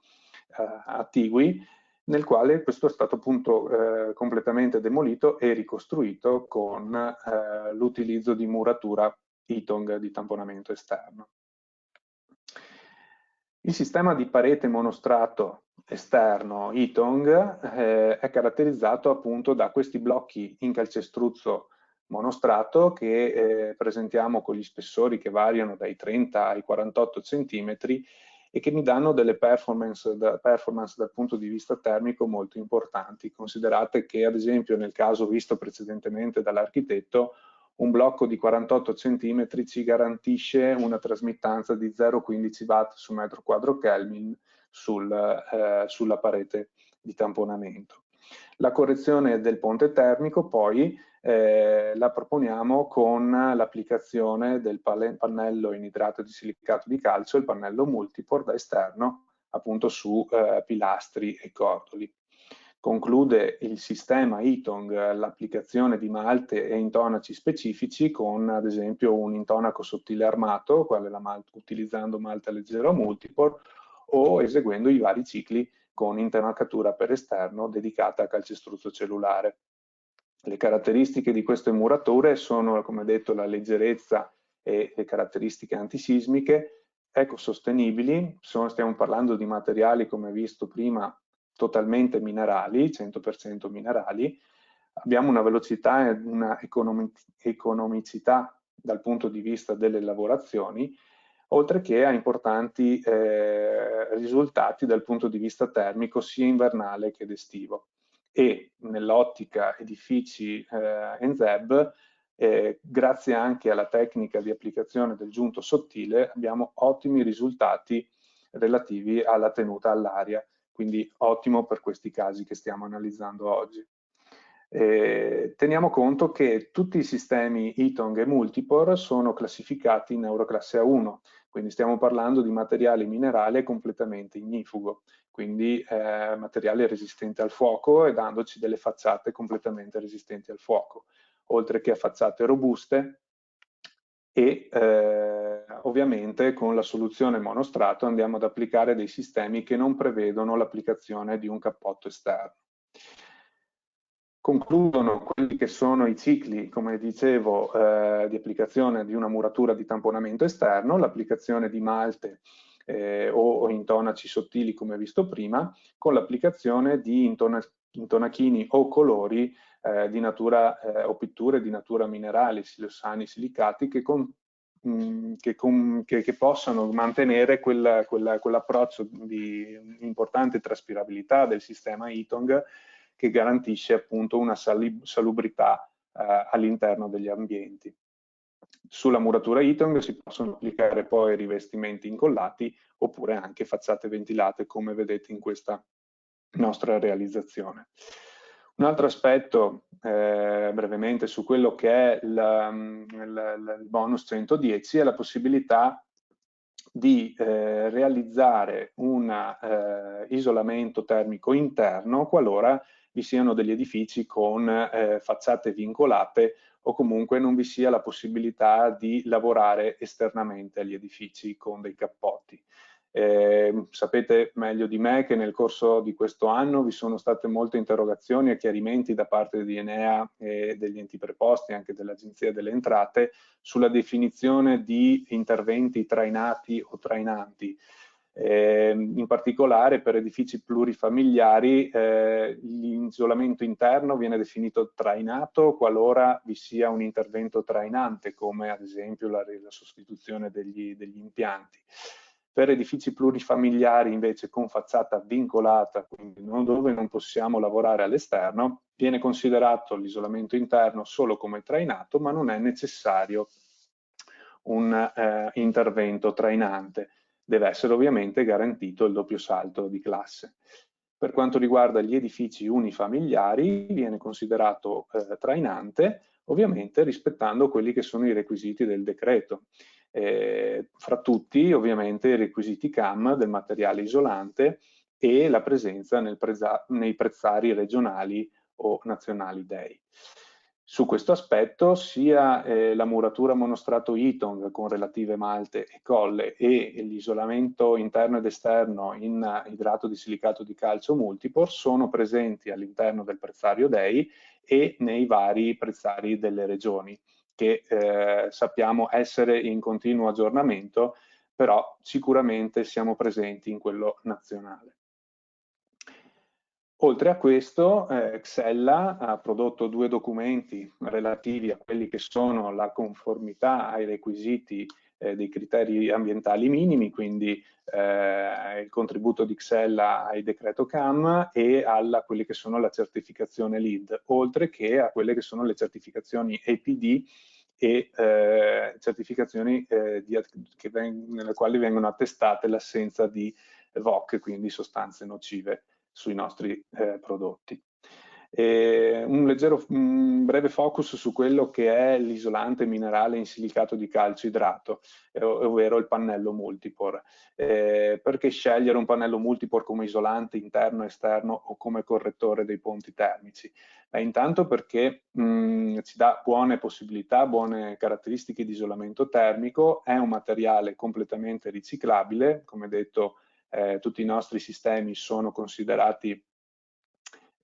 attigui, nel quale questo è stato appunto completamente demolito e ricostruito con l'utilizzo di muratura Ytong di tamponamento esterno. Il sistema di parete monostrato esterno Ytong è caratterizzato appunto da questi blocchi in calcestruzzo monostrato che presentiamo con gli spessori che variano dai 30 ai 48 cm e che mi danno delle performance dal punto di vista termico molto importanti. Considerate che ad esempio nel caso visto precedentemente dall'architetto, un blocco di 48 cm ci garantisce una trasmittanza di 0,15 watt su metro quadro Kelvin sulla parete di tamponamento. La correzione del ponte termico poi la proponiamo con l'applicazione del pannello in idrato di silicato di calcio, il pannello multipore da esterno appunto su pilastri e cordoli. Conclude il sistema Ytong l'applicazione di malte e intonaci specifici con ad esempio un intonaco sottile armato, quale utilizzando malta leggera multipore, o eseguendo i vari cicli con intonacatura per esterno dedicata a calcestruzzo cellulare. Le caratteristiche di queste murature sono, come detto, la leggerezza e le caratteristiche antisismiche, ecosostenibili, stiamo parlando di materiali, come visto prima, totalmente minerali, 100% minerali, abbiamo una velocità e una economicità dal punto di vista delle lavorazioni, oltre che a importanti risultati dal punto di vista termico sia invernale che estivo. E nell'ottica edifici NZEB, grazie anche alla tecnica di applicazione del giunto sottile, abbiamo ottimi risultati relativi alla tenuta all'aria, quindi ottimo per questi casi che stiamo analizzando oggi. Teniamo conto che tutti i sistemi Eaton e Multipore sono classificati in Euroclasse A1, quindi stiamo parlando di materiale minerale completamente ignifugo, quindi materiale resistente al fuoco e dandoci delle facciate completamente resistenti al fuoco, oltre che a facciate robuste e ovviamente con la soluzione monostrato andiamo ad applicare dei sistemi che non prevedono l'applicazione di un cappotto esterno. Concludono quelli che sono i cicli, come dicevo, di applicazione di una muratura di tamponamento esterno, l'applicazione di malte o intonaci sottili come visto prima, con l'applicazione di intonachini o colori di natura o pitture di natura minerale, silosani, silicati che possano mantenere quell'approccio di importante traspirabilità del sistema Eaton che garantisce appunto una salubrità all'interno degli ambienti. Sulla muratura Eaton si possono applicare poi rivestimenti incollati oppure anche facciate ventilate come vedete in questa nostra realizzazione. Un altro aspetto brevemente su quello che è il bonus 110 è la possibilità di realizzare un isolamento termico interno qualora vi siano degli edifici con facciate vincolate o comunque non vi sia la possibilità di lavorare esternamente agli edifici con dei cappotti. Sapete meglio di me che nel corso di questo anno vi sono state molte interrogazioni e chiarimenti da parte di Enea e degli enti preposti, anche dell'Agenzia delle Entrate, sulla definizione di interventi trainati o trainanti. In particolare per edifici plurifamiliari l'isolamento interno viene definito trainato qualora vi sia un intervento trainante, come ad esempio la sostituzione degli impianti. Per edifici plurifamiliari invece con facciata vincolata, quindi dove non possiamo lavorare all'esterno, viene considerato l'isolamento interno solo come trainato, ma non è necessario un intervento trainante. Deve essere ovviamente garantito il doppio salto di classe. Per quanto riguarda gli edifici unifamiliari viene considerato trainante, ovviamente rispettando quelli che sono i requisiti del decreto. Fra tutti ovviamente i requisiti CAM del materiale isolante e la presenza nei prezzari regionali o nazionali DEI. Su questo aspetto sia la muratura monostrato Eaton con relative malte e colle e l'isolamento interno ed esterno in idrato di silicato di calcio Multipore sono presenti all'interno del prezzario DEI e nei vari prezzari delle regioni, che sappiamo essere in continuo aggiornamento, però sicuramente siamo presenti in quello nazionale. Oltre a questo, Xella ha prodotto 2 documenti relativi a quelli che sono la conformità ai requisiti dei criteri ambientali minimi, quindi il contributo di Xella al decreto CAM e a quelle che sono la certificazione LEED, oltre che a quelle che sono le certificazioni APD e certificazioni nelle quali vengono attestate l'assenza di VOC, quindi sostanze nocive sui nostri prodotti. Un breve focus su quello che è l'isolante minerale in silicato di calcio idrato, ovvero il pannello Multipore. Perché scegliere un pannello Multipore come isolante interno, esterno o come correttore dei ponti termici? Intanto perché ci dà buone possibilità, buone caratteristiche di isolamento termico, è un materiale completamente riciclabile, come detto tutti i nostri sistemi sono considerati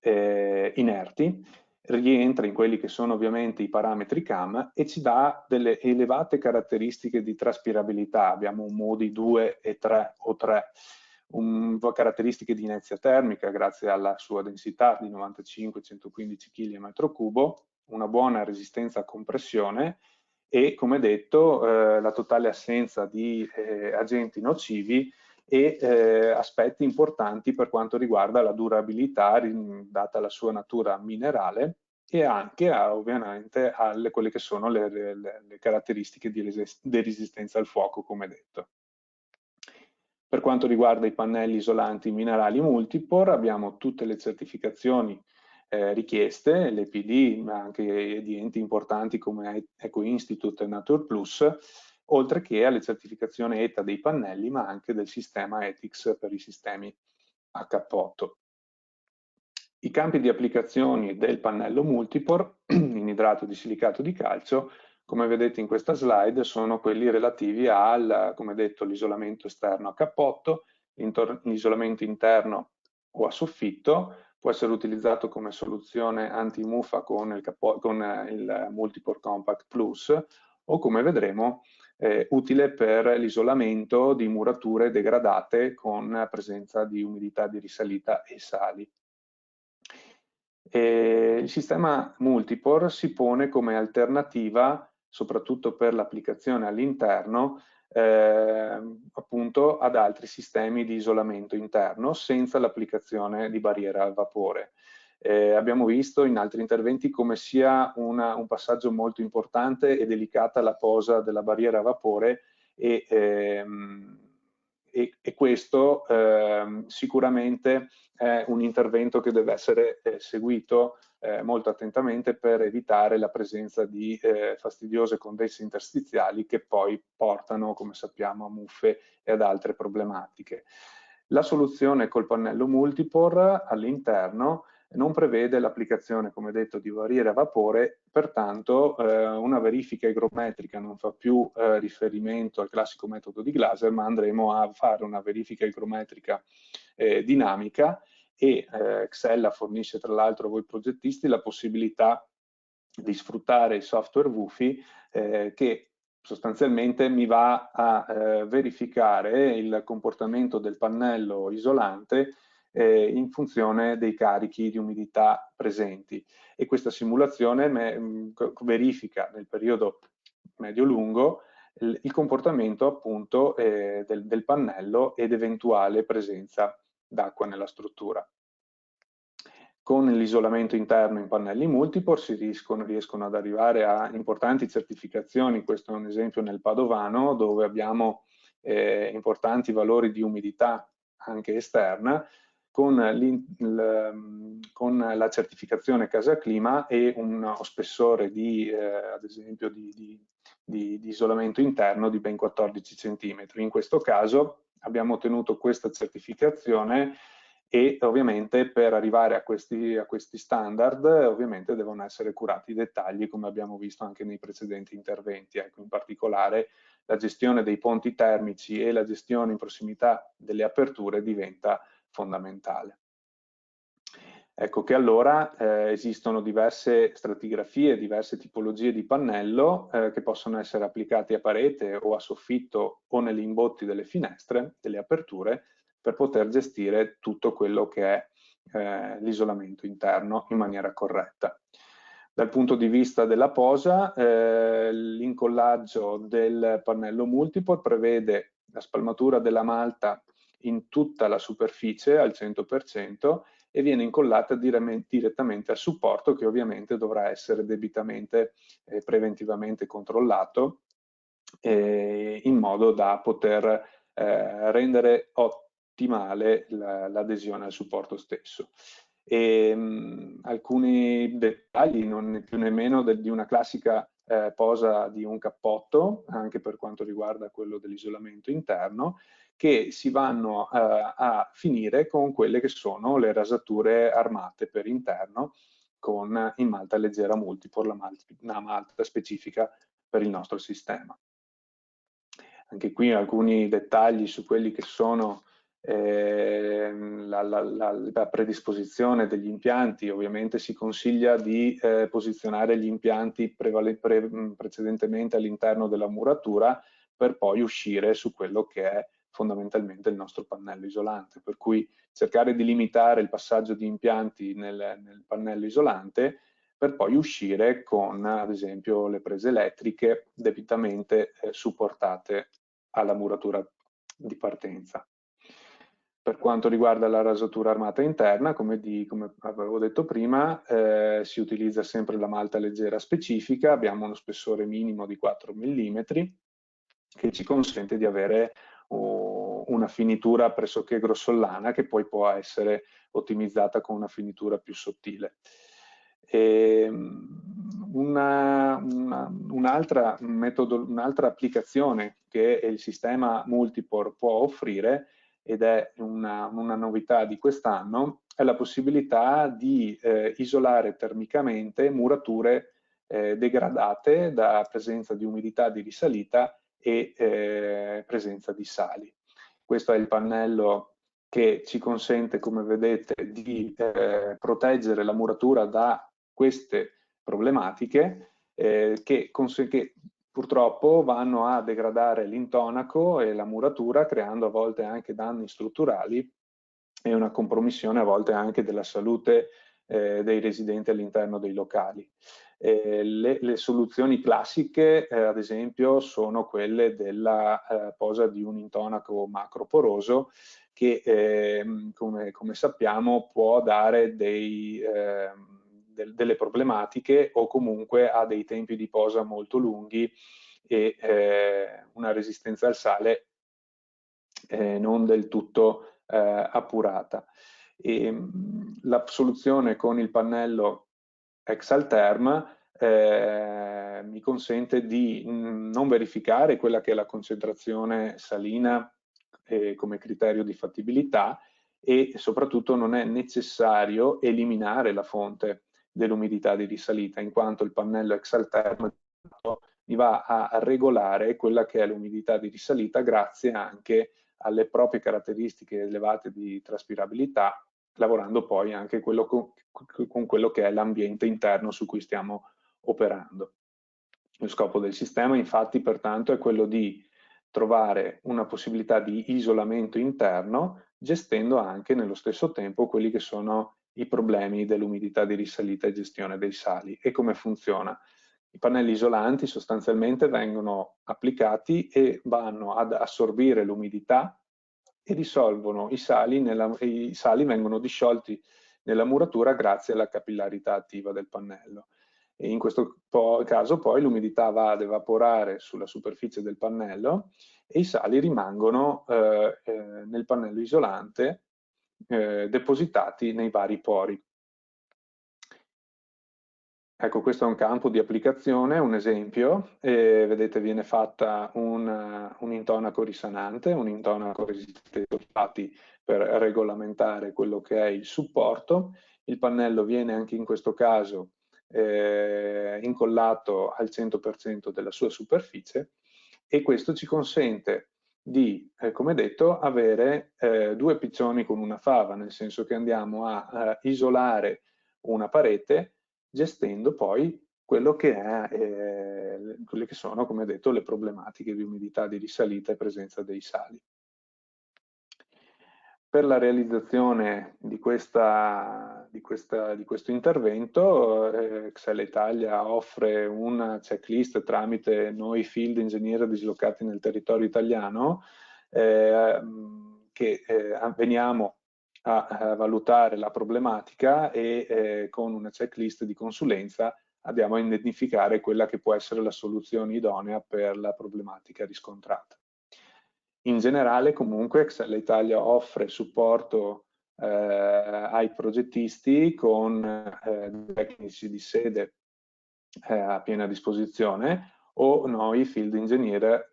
inerti, rientra in quelli che sono ovviamente i parametri CAM e ci dà delle elevate caratteristiche di traspirabilità. Abbiamo un MODI 2 e 3 o 3, caratteristiche di inerzia termica grazie alla sua densità di 95-115 kg a metro cubo, una buona resistenza a compressione e, come detto, la totale assenza di agenti nocivi e aspetti importanti per quanto riguarda la durabilità data la sua natura minerale e anche ovviamente alle quelle che sono le caratteristiche di resistenza al fuoco, come detto. Per quanto riguarda i pannelli isolanti minerali multipore, abbiamo tutte le certificazioni richieste, l'EPD, ma anche di enti importanti come Eco Institute e Nature Plus, oltre che alle certificazioni ETA dei pannelli, ma anche del sistema ETICS per i sistemi a cappotto. I campi di applicazioni del pannello multipore in idrato di silicato di calcio, come vedete in questa slide, sono quelli relativi al, come detto, l'isolamento esterno a cappotto, l'isolamento interno o a soffitto, può essere utilizzato come soluzione anti-muffa con il Multipore Compact Plus, o come vedremo utile per l'isolamento di murature degradate con presenza di umidità di risalita e sali. Il sistema Multipore si pone come alternativa, soprattutto per l'applicazione all'interno, appunto ad altri sistemi di isolamento interno senza l'applicazione di barriera al vapore. Abbiamo visto in altri interventi come sia un passaggio molto importante e delicata la posa della barriera a vapore e questo sicuramente è un intervento che deve essere seguito molto attentamente per evitare la presenza di fastidiose condense interstiziali che poi portano, come sappiamo, a muffe e ad altre problematiche. La soluzione col pannello Multipore all'interno non prevede l'applicazione, come detto, di barriere a vapore, pertanto una verifica igrometrica non fa più riferimento al classico metodo di Glaser, ma andremo a fare una verifica igrometrica dinamica e Xella fornisce tra l'altro a voi progettisti la possibilità di sfruttare il software Wufi che sostanzialmente mi va a verificare il comportamento del pannello isolante in funzione dei carichi di umidità presenti, e questa simulazione verifica nel periodo medio-lungo il comportamento appunto del pannello ed eventuale presenza d'acqua nella struttura. Con l'isolamento interno in pannelli multipore si riescono ad arrivare a importanti certificazioni. Questo è un esempio nel Padovano, dove abbiamo importanti valori di umidità anche esterna, con la certificazione Casa Clima e uno spessore ad esempio di isolamento interno di ben 14 cm. In questo caso abbiamo ottenuto questa certificazione e ovviamente per arrivare a questi standard ovviamente devono essere curati i dettagli, come abbiamo visto anche nei precedenti interventi. Ecco, in particolare la gestione dei ponti termici e la gestione in prossimità delle aperture diventa fondamentale. Ecco che allora esistono diverse stratigrafie, diverse tipologie di pannello che possono essere applicati a parete o a soffitto o negli imbotti delle finestre, delle aperture, per poter gestire tutto quello che è l'isolamento interno in maniera corretta. Dal punto di vista della posa, l'incollaggio del pannello Multipore prevede la spalmatura della malta in tutta la superficie al 100% e viene incollata direttamente al supporto, che ovviamente dovrà essere debitamente e preventivamente controllato in modo da poter rendere ottimale l'adesione al supporto stesso. Alcuni dettagli, non né più né meno di una classica posa di un cappotto, anche per quanto riguarda quello dell'isolamento interno, che si vanno a finire con quelle che sono le rasature armate per interno in malta leggera multipore, una malta specifica per il nostro sistema. Anche qui alcuni dettagli su quelli che sono la predisposizione degli impianti. Ovviamente si consiglia di posizionare gli impianti precedentemente all'interno della muratura per poi uscire su quello che è fondamentalmente il nostro pannello isolante, per cui cercare di limitare il passaggio di impianti nel pannello isolante per poi uscire con ad esempio le prese elettriche debitamente supportate alla muratura di partenza. Per quanto riguarda la rasatura armata interna, come avevo detto prima, si utilizza sempre la malta leggera specifica, abbiamo uno spessore minimo di 4 mm che ci consente di avere una finitura pressoché grossolana che poi può essere ottimizzata con una finitura più sottile. Un'altra applicazione che il sistema Multipore può offrire, ed è una novità di quest'anno, è la possibilità di isolare termicamente murature degradate da presenza di umidità di risalita e presenza di sali. Questo è il pannello che ci consente, come vedete, di proteggere la muratura da queste problematiche che purtroppo vanno a degradare l'intonaco e la muratura, creando a volte anche danni strutturali e una compromissione a volte anche della salute dei residenti all'interno dei locali. Le soluzioni classiche, ad esempio, sono quelle della posa di un intonaco macroporoso che, come sappiamo, può dare delle problematiche o comunque ha dei tempi di posa molto lunghi e una resistenza al sale non del tutto appurata. La soluzione con il pannello Exalterm mi consente di non verificare quella che è la concentrazione salina come criterio di fattibilità, e soprattutto non è necessario eliminare la fonte dell'umidità di risalita, in quanto il pannello Exalterm mi va a regolare quella che è l'umidità di risalita grazie anche alle proprie caratteristiche elevate di traspirabilità, lavorando poi anche con quello che è l'ambiente interno su cui stiamo operando. Lo scopo del sistema, infatti, pertanto, è quello di trovare una possibilità di isolamento interno, gestendo anche nello stesso tempo quelli che sono i problemi dell'umidità di risalita e gestione dei sali. E come funziona? I pannelli isolanti sostanzialmente vengono applicati e vanno ad assorbire l'umidità e dissolvono i sali, i sali vengono disciolti nella muratura grazie alla capillarità attiva del pannello. E in questo caso poi l'umidità va ad evaporare sulla superficie del pannello e i sali rimangono nel pannello isolante depositati nei vari pori. Ecco, questo è un campo di applicazione, un esempio. Vedete, viene fatta un intonaco risanante, un intonaco resistente ai fosfati per regolamentare quello che è il supporto. Il pannello viene anche in questo caso incollato al 100% della sua superficie, e questo ci consente di, come detto, avere due piccioni con una fava, nel senso che andiamo a isolare una parete gestendo poi quello che è, quelle che sono, come detto, le problematiche di umidità, di risalita e presenza dei sali. Per la realizzazione di questo intervento, Excel Italia offre una checklist tramite noi field engineer dislocati nel territorio italiano, che veniamo a valutare la problematica e con una checklist di consulenza andiamo a identificare quella che può essere la soluzione idonea per la problematica riscontrata. In generale, comunque, Excel Italia offre supporto ai progettisti con tecnici di sede a piena disposizione, o noi field engineer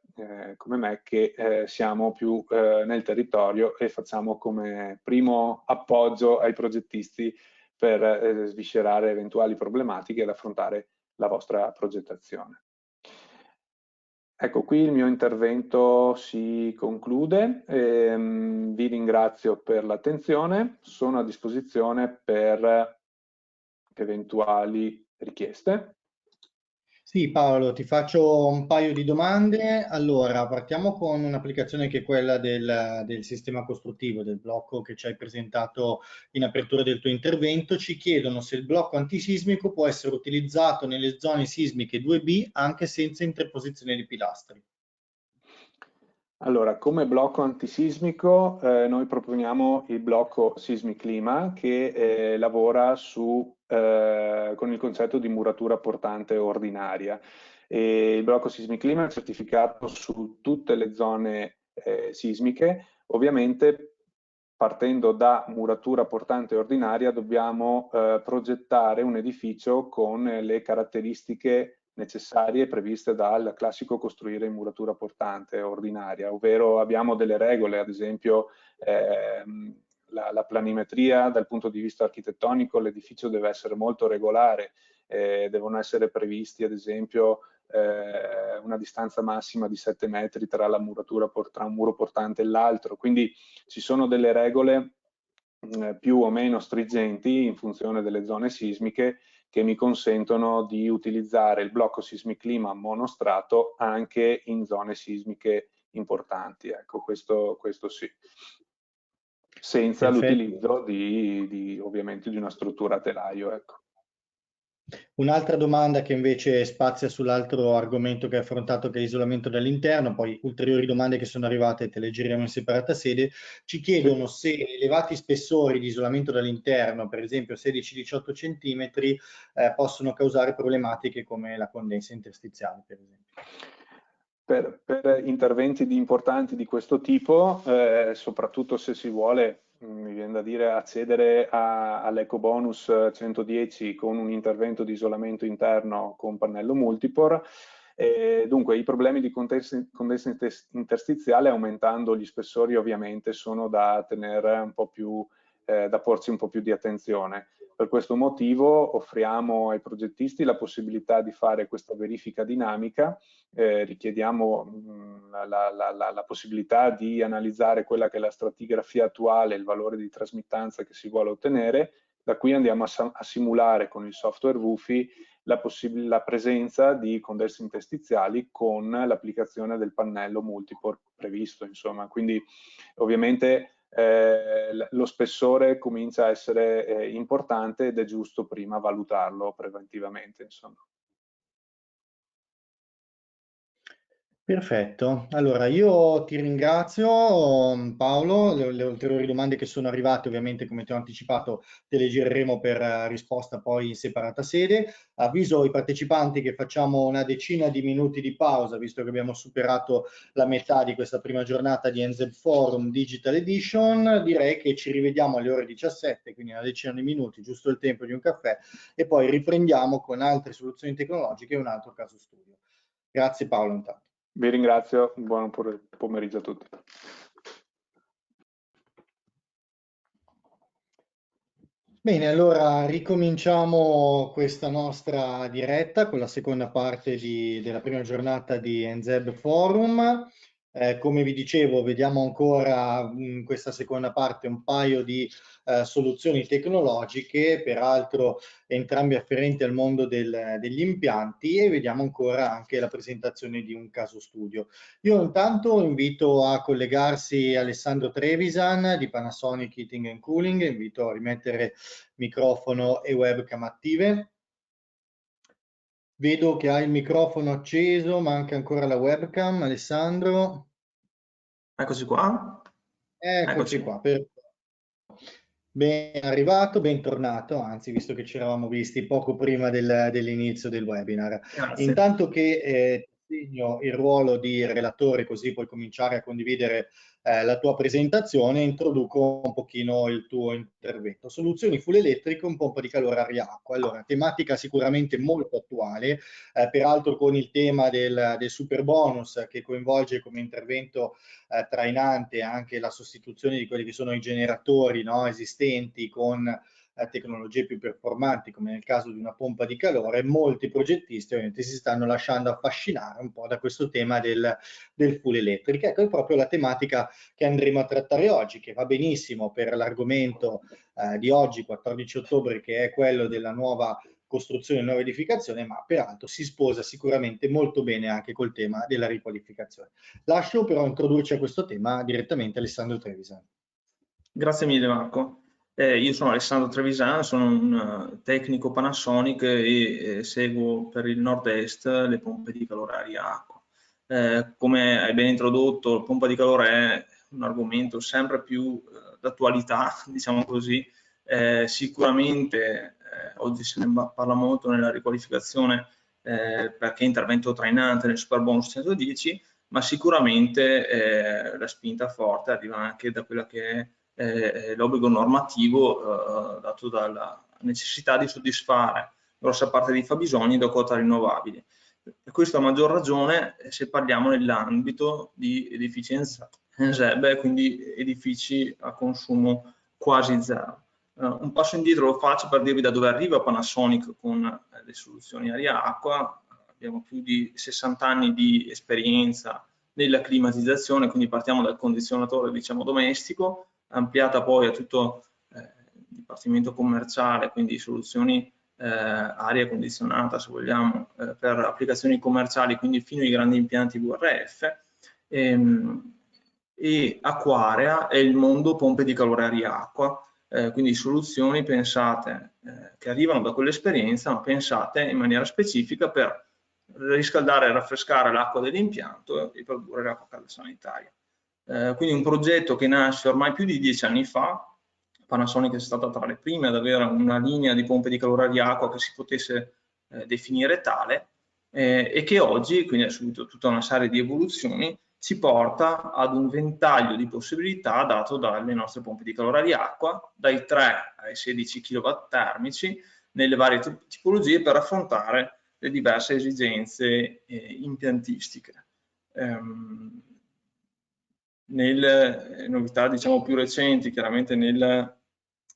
come me che siamo più nel territorio e facciamo come primo appoggio ai progettisti per sviscerare eventuali problematiche ed affrontare la vostra progettazione. Ecco, qui il mio intervento si conclude. Vi ringrazio per l'attenzione, sono a disposizione per eventuali richieste. Sì, Paolo, ti faccio un paio di domande. Allora, partiamo con un'applicazione che è quella del sistema costruttivo, del blocco che ci hai presentato in apertura del tuo intervento. Ci chiedono se il blocco antisismico può essere utilizzato nelle zone sismiche 2B anche senza interposizione di pilastri. Allora, come blocco antisismico noi proponiamo il blocco Sismiclima che lavora con il concetto di muratura portante ordinaria. E il blocco Sismiclima è certificato su tutte le zone sismiche, Ovviamente, partendo da muratura portante ordinaria, dobbiamo progettare un edificio con le caratteristiche necessarie previste dal classico costruire in muratura portante ordinaria, ovvero abbiamo delle regole, ad esempio la planimetria dal punto di vista architettonico, l'edificio deve essere molto regolare, devono essere previsti ad esempio una distanza massima di 7 metri tra la muratura, tra un muro portante e l'altro, quindi ci sono delle regole più o meno stringenti in funzione delle zone sismiche che mi consentono di utilizzare il blocco sismiclima monostrato anche in zone sismiche importanti. Ecco, questo sì. Senza l'utilizzo ovviamente di una struttura a telaio. Ecco. Un'altra domanda che invece spazia sull'altro argomento che hai affrontato, che è l'isolamento dall'interno, poi ulteriori domande che sono arrivate, te le giriamo in separata sede, ci chiedono se elevati spessori di isolamento dall'interno, per esempio 16-18 cm, possono causare problematiche come la condensa interstiziale, per esempio. Per interventi importanti di questo tipo, soprattutto se si vuole, mi viene da dire, accedere all'EcoBonus 110 con un intervento di isolamento interno con pannello multipore, dunque i problemi di condensa interstiziale, aumentando gli spessori, ovviamente sono da tenere un po' più, da porsi un po' più di attenzione. Per questo motivo offriamo ai progettisti la possibilità di fare questa verifica dinamica, richiediamo la possibilità di analizzare quella che è la stratigrafia attuale, il valore di trasmittanza che si vuole ottenere, da qui andiamo a simulare con il software WUFI la presenza di condensi interstiziali con l'applicazione del pannello multipore previsto, insomma. Quindi ovviamente lo spessore comincia a essere importante ed è giusto prima valutarlo preventivamente, insomma. Perfetto, allora io ti ringrazio Paolo, le ulteriori domande che sono arrivate ovviamente come ti ho anticipato te le gireremo per risposta poi in separata sede. Avviso i partecipanti che facciamo una decina di minuti di pausa visto che abbiamo superato la metà di questa prima giornata di NZEB Forum Digital Edition, direi che ci rivediamo alle ore 17, quindi una decina di minuti, giusto il tempo di un caffè e poi riprendiamo con altre soluzioni tecnologiche e un altro caso studio. Grazie Paolo intanto. Vi ringrazio, buon pomeriggio a tutti. Bene, allora ricominciamo questa nostra diretta con la seconda parte della prima giornata di NZEB Forum. Come vi dicevo, vediamo ancora in questa seconda parte un paio di soluzioni tecnologiche, peraltro entrambi afferenti al mondo degli impianti, e vediamo ancora anche la presentazione di un caso studio. Io intanto invito a collegarsi Alessandro Trevisan di Panasonic Heating and Cooling, invito a rimettere microfono e webcam attive. Vedo che hai il microfono acceso, manca ancora la webcam, Alessandro. Eccoci qua. Eccoci qua. Ben arrivato, bentornato, anzi, visto che ci eravamo visti poco prima dell'inizio del webinar. Grazie. Intanto che segno il ruolo di relatore, così puoi cominciare a condividere la tua presentazione, introduco un pochino il tuo intervento. Soluzioni full elettrico, un pompa di calore aria-acqua. Allora, tematica sicuramente molto attuale, peraltro con il tema del super bonus che coinvolge come intervento trainante anche la sostituzione di quelli che sono i generatori, no, esistenti con tecnologie più performanti, come nel caso di una pompa di calore. Molti progettisti ovviamente si stanno lasciando affascinare un po' da questo tema del full electric. Ecco, è proprio la tematica che andremo a trattare oggi, che va benissimo per l'argomento di oggi, 14 ottobre, che è quello della nuova costruzione e nuova edificazione, ma peraltro si sposa sicuramente molto bene anche col tema della riqualificazione. Lascio però introdurci a questo tema direttamente Alessandro Trevisan. Grazie mille Marco. Io sono Alessandro Trevisan, sono un tecnico Panasonic e seguo per il nord-est le pompe di calore aria-acqua. Come hai ben introdotto, la pompa di calore è un argomento sempre più d'attualità, diciamo così. Sicuramente oggi se ne parla molto nella riqualificazione perché è intervento trainante nel super bonus 110, ma sicuramente la spinta forte arriva anche da quella che è l'obbligo normativo dato dalla necessità di soddisfare grossa parte dei fabbisogni da quota rinnovabili. E questo a maggior ragione se parliamo nell'ambito di edifici NZEB, quindi edifici a consumo quasi zero. Un passo indietro lo faccio per dirvi da dove arriva Panasonic con le soluzioni aria-acqua. Abbiamo più di 60 anni di esperienza nella climatizzazione, quindi partiamo dal condizionatore, diciamo, domestico, ampliata poi a tutto il dipartimento commerciale, quindi soluzioni aria condizionata, se vogliamo, per applicazioni commerciali, quindi fino ai grandi impianti VRF, e Aquarea è il mondo pompe di calore aria-acqua, quindi soluzioni pensate che arrivano da quell'esperienza, ma pensate in maniera specifica per riscaldare e raffrescare l'acqua dell'impianto e produrre l'acqua calda sanitaria. Quindi un progetto che nasce ormai più di 10 anni fa. Panasonic è stata tra le prime ad avere una linea di pompe di calore aria-acqua che si potesse definire tale e che oggi, quindi ha subito tutta una serie di evoluzioni, ci porta ad un ventaglio di possibilità dato dalle nostre pompe di calore aria-acqua, dai 3 ai 16 kW termici nelle varie tipologie per affrontare le diverse esigenze impiantistiche. Nelle novità, diciamo, più recenti, chiaramente nel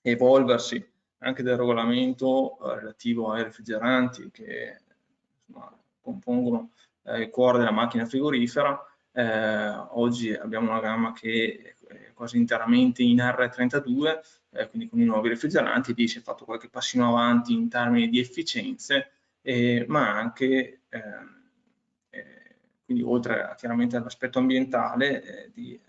evolversi anche del regolamento relativo ai refrigeranti che insomma, compongono il cuore della macchina frigorifera, oggi abbiamo una gamma che è quasi interamente in R32, quindi con i nuovi refrigeranti. Lì si è fatto qualche passino avanti in termini di efficienze, ma anche quindi oltre chiaramente all'aspetto ambientale di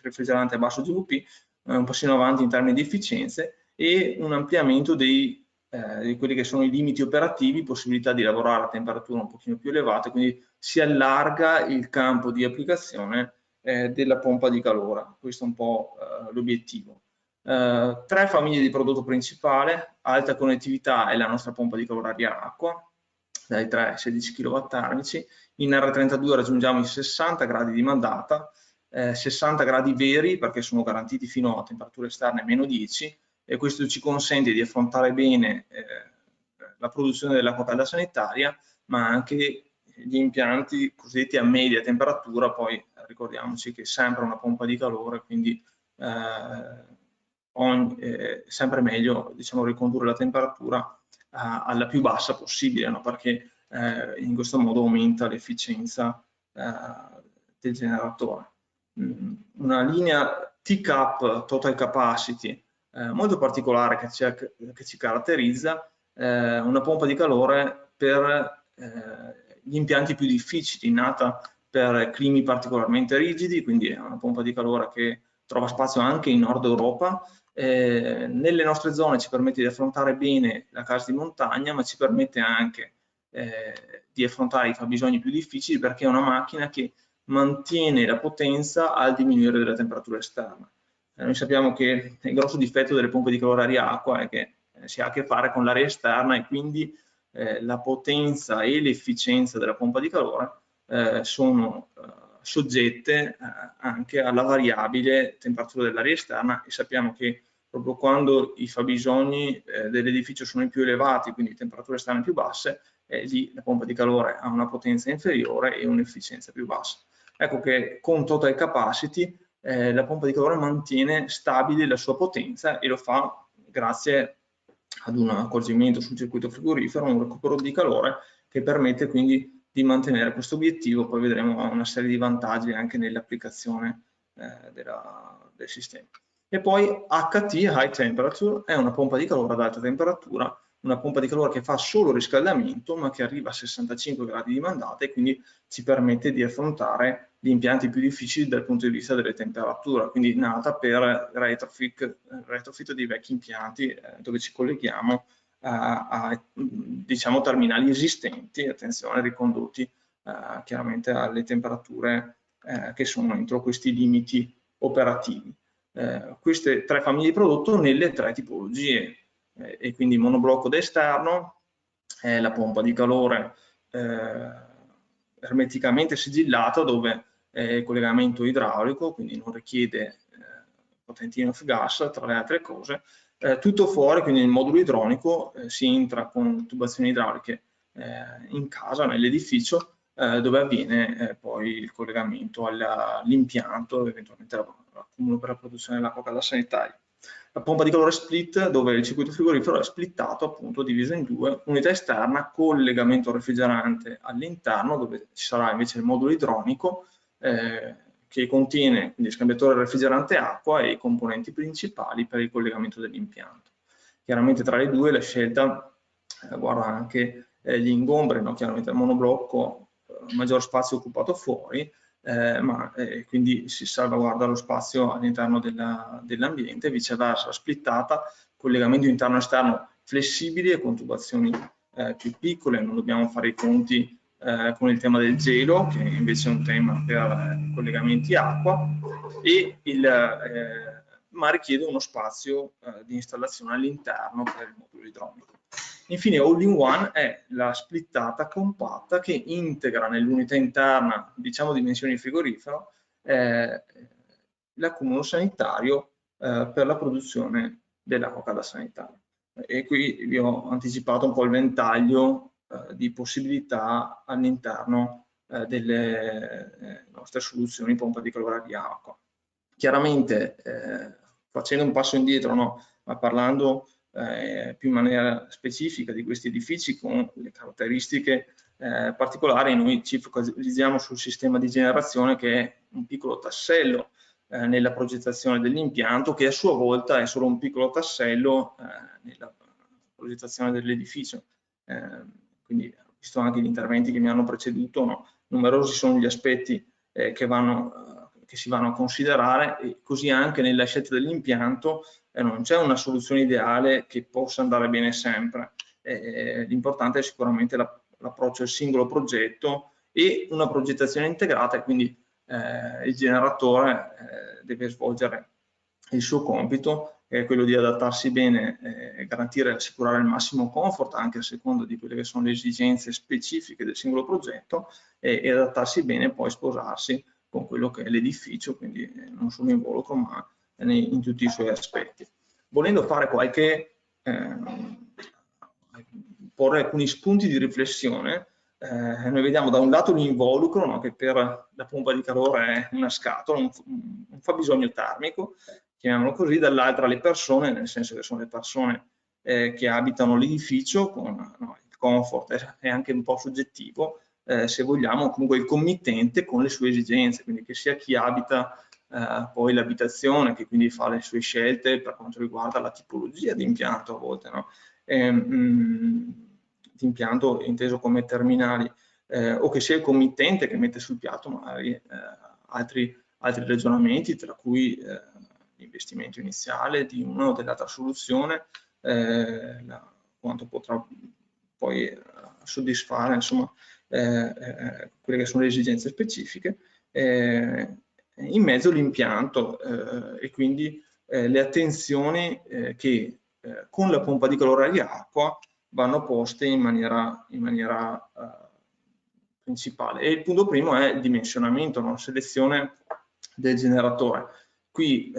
refrigerante a basso GWP, un passino avanti in termini di efficienze e un ampliamento di quelli che sono i limiti operativi, possibilità di lavorare a temperature un pochino più elevate, quindi si allarga il campo di applicazione della pompa di calore. Questo è un po' l'obiettivo. 3 famiglie di prodotto principale: alta connettività è la nostra pompa di calore aria-acqua, dai 3 ai 16 kW termici. In R32 raggiungiamo i 60 gradi di mandata, 60 gradi veri perché sono garantiti fino a temperature esterne meno 10, e questo ci consente di affrontare bene la produzione dell'acqua calda sanitaria, ma anche gli impianti cosiddetti a media temperatura. Poi ricordiamoci che è sempre una pompa di calore, quindi sempre meglio, diciamo, ricondurre la temperatura alla più bassa possibile, no? Perché in questo modo aumenta l'efficienza del generatore. Una linea TCAP, Total Capacity, molto particolare che ci caratterizza, una pompa di calore per gli impianti più difficili, nata per climi particolarmente rigidi, quindi è una pompa di calore che trova spazio anche in Nord Europa. Nelle nostre zone ci permette di affrontare bene la casa di montagna, ma ci permette anche di affrontare i fabbisogni più difficili, perché è una macchina che mantiene la potenza al diminuire della temperatura esterna. Noi sappiamo che il grosso difetto delle pompe di calore aria-acqua è che si ha a che fare con l'aria esterna, e quindi la potenza e l'efficienza della pompa di calore sono soggette anche alla variabile temperatura dell'aria esterna, e sappiamo che proprio quando i fabbisogni dell'edificio sono più elevati, quindi temperature esterne più basse, lì la pompa di calore ha una potenza inferiore e un'efficienza più bassa. Ecco che con Total Capacity la pompa di calore mantiene stabile la sua potenza, e lo fa grazie ad un accorgimento sul circuito frigorifero, un recupero di calore che permette quindi di mantenere questo obiettivo. Poi vedremo una serie di vantaggi anche nell'applicazione del sistema. E poi HT, High Temperature, è una pompa di calore ad alta temperatura, una pompa di calore che fa solo riscaldamento, ma che arriva a 65 gradi di mandata, e quindi ci permette di affrontare gli impianti più difficili dal punto di vista delle temperature, quindi nata per retrofit dei vecchi impianti dove ci colleghiamo a diciamo, terminali esistenti, attenzione, ricondotti chiaramente alle temperature che sono entro questi limiti operativi. Queste 3 famiglie di prodotto nelle 3 tipologie, e quindi monoblocco da esterno, la pompa di calore ermeticamente sigillata, dove il collegamento idraulico, quindi non richiede potentino off gas, tra le altre cose, tutto fuori, quindi nel modulo idronico si entra con tubazioni idrauliche in casa, nell'edificio, dove avviene poi il collegamento all'impianto, eventualmente l'accumulo per la produzione dell'acqua calda sanitaria. La pompa di calore split, dove il circuito frigorifero è splittato, appunto diviso in due, unità esterna, collegamento refrigerante all'interno, dove ci sarà invece il modulo idronico, che contiene quindi scambiatore refrigerante acqua e i componenti principali per il collegamento dell'impianto. Chiaramente tra le due la scelta guarda anche gli ingombri, no? Chiaramente il monoblocco, maggior spazio occupato fuori, quindi si salvaguarda lo spazio all'interno dell'ambiente, viceversa splittata, collegamento interno-esterno flessibili e con tubazioni più piccole. Non dobbiamo fare i conti con il tema del gelo, che invece è un tema per collegamenti acqua, ma richiede uno spazio di installazione all'interno per il modulo idronico. Infine, all-in-one è la splittata compatta che integra nell'unità interna, diciamo dimensioni frigorifero, l'accumulo sanitario per la produzione dell'acqua calda sanitaria. E qui vi ho anticipato un po' il ventaglio di possibilità all'interno delle nostre soluzioni pompa di calore di acqua. Chiaramente, facendo un passo indietro, no, ma parlando più in maniera specifica di questi edifici con le caratteristiche particolari, noi ci focalizziamo sul sistema di generazione, che è un piccolo tassello nella progettazione dell'impianto, che a sua volta è solo un piccolo tassello nella progettazione dell'edificio. Quindi, visto anche gli interventi che mi hanno preceduto, no, numerosi sono gli aspetti che si vanno a considerare, e così anche nella scelta dell'impianto non c'è una soluzione ideale che possa andare bene sempre. L'importante è sicuramente l'approccio al singolo progetto e una progettazione integrata, e quindi il generatore deve svolgere il suo compito, che è quello di adattarsi bene, garantire e assicurare il massimo comfort anche a seconda di quelle che sono le esigenze specifiche del singolo progetto, e adattarsi bene, poi sposarsi con quello che è l'edificio, quindi non solo involucro ma in tutti i suoi aspetti. Volendo fare porre alcuni spunti di riflessione, noi vediamo da un lato l'involucro, no, che per la pompa di calore è una scatola, un fabbisogno termico, chiamiamolo così, dall'altra le persone, nel senso che sono le persone che abitano l'edificio, con il comfort è anche un po' soggettivo, se vogliamo, comunque il committente con le sue esigenze, quindi che sia chi abita poi l'abitazione, che quindi fa le sue scelte per quanto riguarda la tipologia di impianto a volte, no? Di impianto inteso come terminali, o che sia il committente che mette sul piatto magari altri ragionamenti, tra cui l'investimento iniziale di una o dell'altra soluzione, quanto potrà poi soddisfare, insomma, quelle che sono le esigenze specifiche, in mezzo all'impianto, e quindi le attenzioni che con la pompa di calore di acqua vanno poste in maniera principale. E il punto primo è il dimensionamento, no? Selezione del generatore. Qui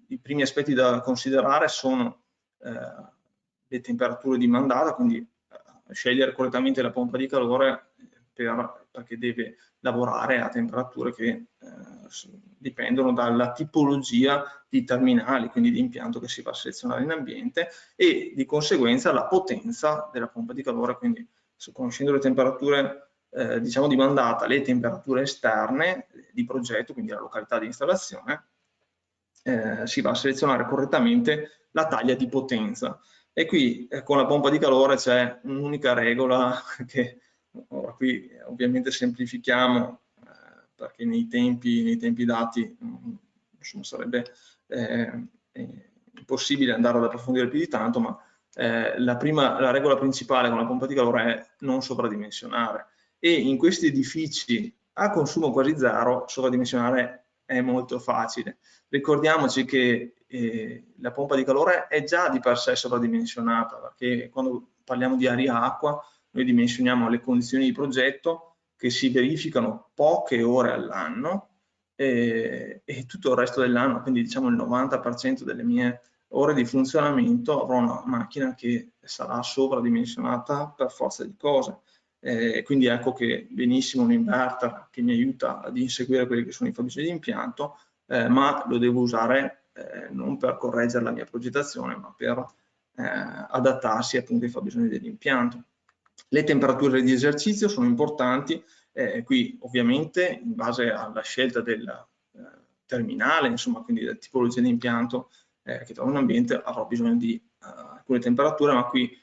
i primi aspetti da considerare sono le temperature di mandata, quindi scegliere correttamente la pompa di calore perché deve lavorare a temperature che dipendono dalla tipologia di terminali, quindi di impianto che si va a selezionare in ambiente, e di conseguenza la potenza della pompa di calore. Quindi, conoscendo le temperature diciamo di mandata, le temperature esterne di progetto, quindi la località di installazione, si va a selezionare correttamente la taglia di potenza. E qui con la pompa di calore c'è un'unica regola che ora qui ovviamente semplifichiamo, perché nei tempi dati insomma, sarebbe impossibile andare ad approfondire più di tanto, ma la regola principale con la pompa di calore è non sovradimensionare, e in questi edifici a consumo quasi zero sovradimensionare è molto facile. Ricordiamoci che la pompa di calore è già di per sé sovradimensionata, perché quando parliamo di aria-acqua noi dimensioniamo le condizioni di progetto che si verificano poche ore all'anno e tutto il resto dell'anno, quindi diciamo il 90% delle mie ore di funzionamento avrò una macchina che sarà sovradimensionata per forza di cose. Quindi ecco che benissimo un inverter che mi aiuta ad inseguire quelli che sono i fabbisogni di impianto, ma lo devo usare non per correggere la mia progettazione, ma per adattarsi appunto ai fabbisogni dell'impianto. Le temperature di esercizio sono importanti, qui ovviamente in base alla scelta del terminale, insomma, quindi della tipologia di impianto che trovo in ambiente, avrò bisogno di alcune temperature, ma qui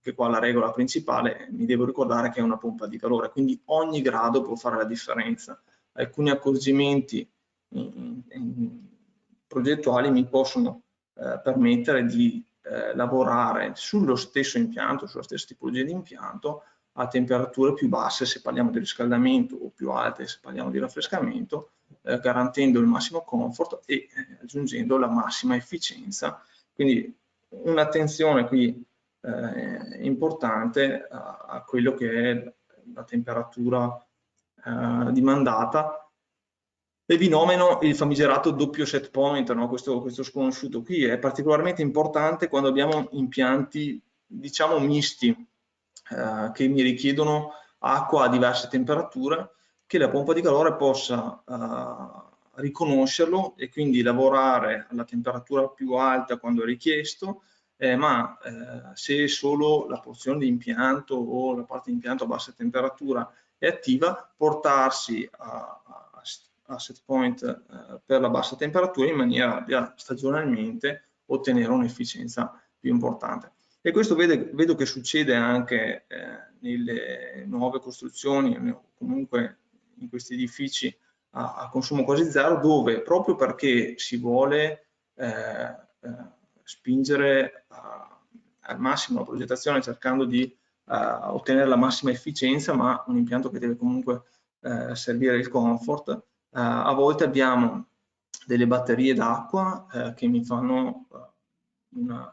che qua la regola principale, mi devo ricordare che è una pompa di calore, quindi ogni grado può fare la differenza. Alcuni accorgimenti progettuali mi possono permettere di lavorare sullo stesso impianto, sulla stessa tipologia di impianto, a temperature più basse se parliamo di riscaldamento o più alte se parliamo di raffrescamento, garantendo il massimo comfort e aggiungendo la massima efficienza. Quindi un'attenzione qui importante a quello che è la temperatura dimandata. E vi nomino il famigerato doppio set point, no? questo sconosciuto qui è particolarmente importante quando abbiamo impianti diciamo misti che mi richiedono acqua a diverse temperature, che la pompa di calore possa riconoscerlo e quindi lavorare alla temperatura più alta quando è richiesto, ma se solo la porzione di impianto o la parte di impianto a bassa temperatura è attiva, portarsi a set point per la bassa temperatura in maniera da stagionalmente ottenere un'efficienza più importante. E questo vedo che succede anche nelle nuove costruzioni, o comunque in questi edifici a consumo quasi zero, dove proprio perché si vuole spingere al massimo la progettazione cercando di ottenere la massima efficienza, ma un impianto che deve comunque servire il comfort, a volte abbiamo delle batterie d'acqua che mi fanno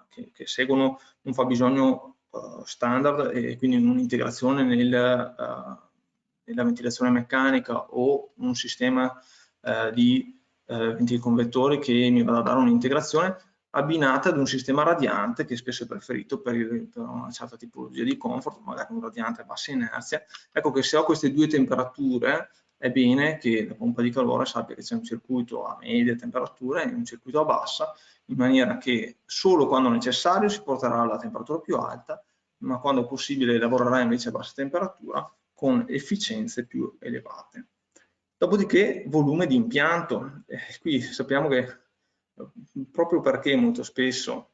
che seguono un fabbisogno standard e quindi un'integrazione nella ventilazione meccanica o un sistema di venticonvettori che mi va a dare un'integrazione abbinata ad un sistema radiante che spesso è preferito per una certa tipologia di comfort, magari un radiante a bassa inerzia. Ecco che se ho queste due temperature è bene che la pompa di calore sappia che c'è un circuito a media temperatura e un circuito a bassa, in maniera che solo quando necessario si porterà alla temperatura più alta, ma quando possibile lavorerà invece a bassa temperatura con efficienze più elevate. Dopodiché volume di impianto, qui sappiamo che proprio perché molto spesso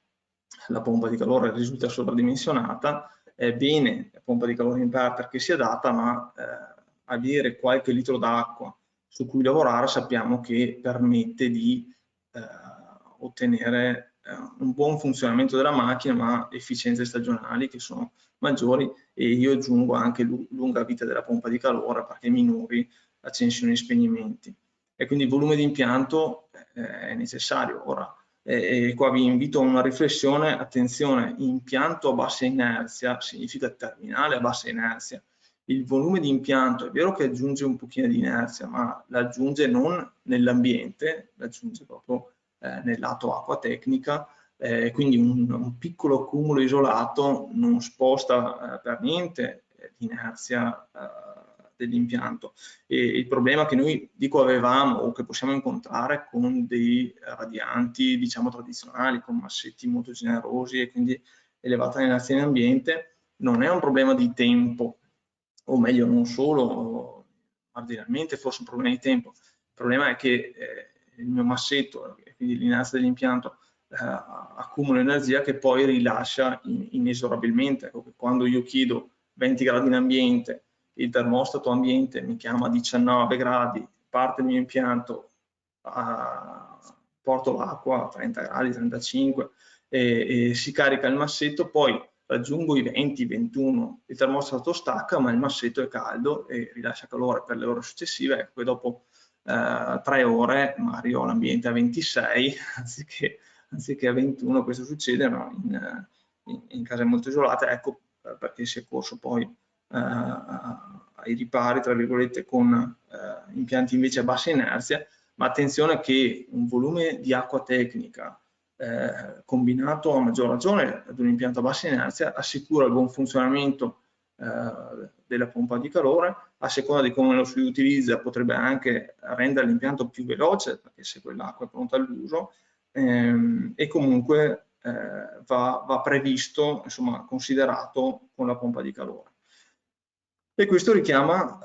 la pompa di calore risulta sovradimensionata, è bene la pompa di calore inverter che si adatta, ma avere qualche litro d'acqua su cui lavorare sappiamo che permette di ottenere un buon funzionamento della macchina, ma efficienze stagionali che sono maggiori, e io aggiungo anche lunga vita della pompa di calore perché minori accensioni e spegnimenti. E quindi il volume di impianto è necessario. Ora, qua vi invito a una riflessione, attenzione, impianto a bassa inerzia significa terminale a bassa inerzia. Il volume di impianto è vero che aggiunge un pochino di inerzia, ma l'aggiunge non nell'ambiente, l'aggiunge proprio nel lato acqua tecnica, quindi un piccolo accumulo isolato non sposta per niente l'inerzia dell'impianto. E il problema che noi avevamo o che possiamo incontrare con dei radianti diciamo tradizionali, con massetti molto generosi e quindi elevata inerzia in ambiente, non è un problema di tempo, o meglio non solo marginalmente forse un problema di tempo, il problema è che il mio massetto, quindi l'inerzia dell'impianto, accumula energia che poi rilascia inesorabilmente. Ecco, quando io chiedo 20 gradi in ambiente, il termostato ambiente mi chiama 19 gradi, parte il mio impianto, porto l'acqua a 30 gradi, 35 e si carica il massetto, poi raggiungo i 20, 21, il termostato stacca ma il massetto è caldo e rilascia calore per le ore successive. Ecco, e dopo 3 ore magari ho l'ambiente a 26 anziché a 21, questo succede no? in case molto isolate, ecco perché si è corso poi a ai ripari, tra virgolette, con impianti invece a bassa inerzia, ma attenzione che un volume di acqua tecnica combinato a maggior ragione ad un impianto a bassa inerzia assicura il buon funzionamento della pompa di calore. A seconda di come lo si utilizza potrebbe anche rendere l'impianto più veloce, perché se quell'acqua è pronta all'uso, e comunque va previsto, insomma, considerato con la pompa di calore. E questo richiama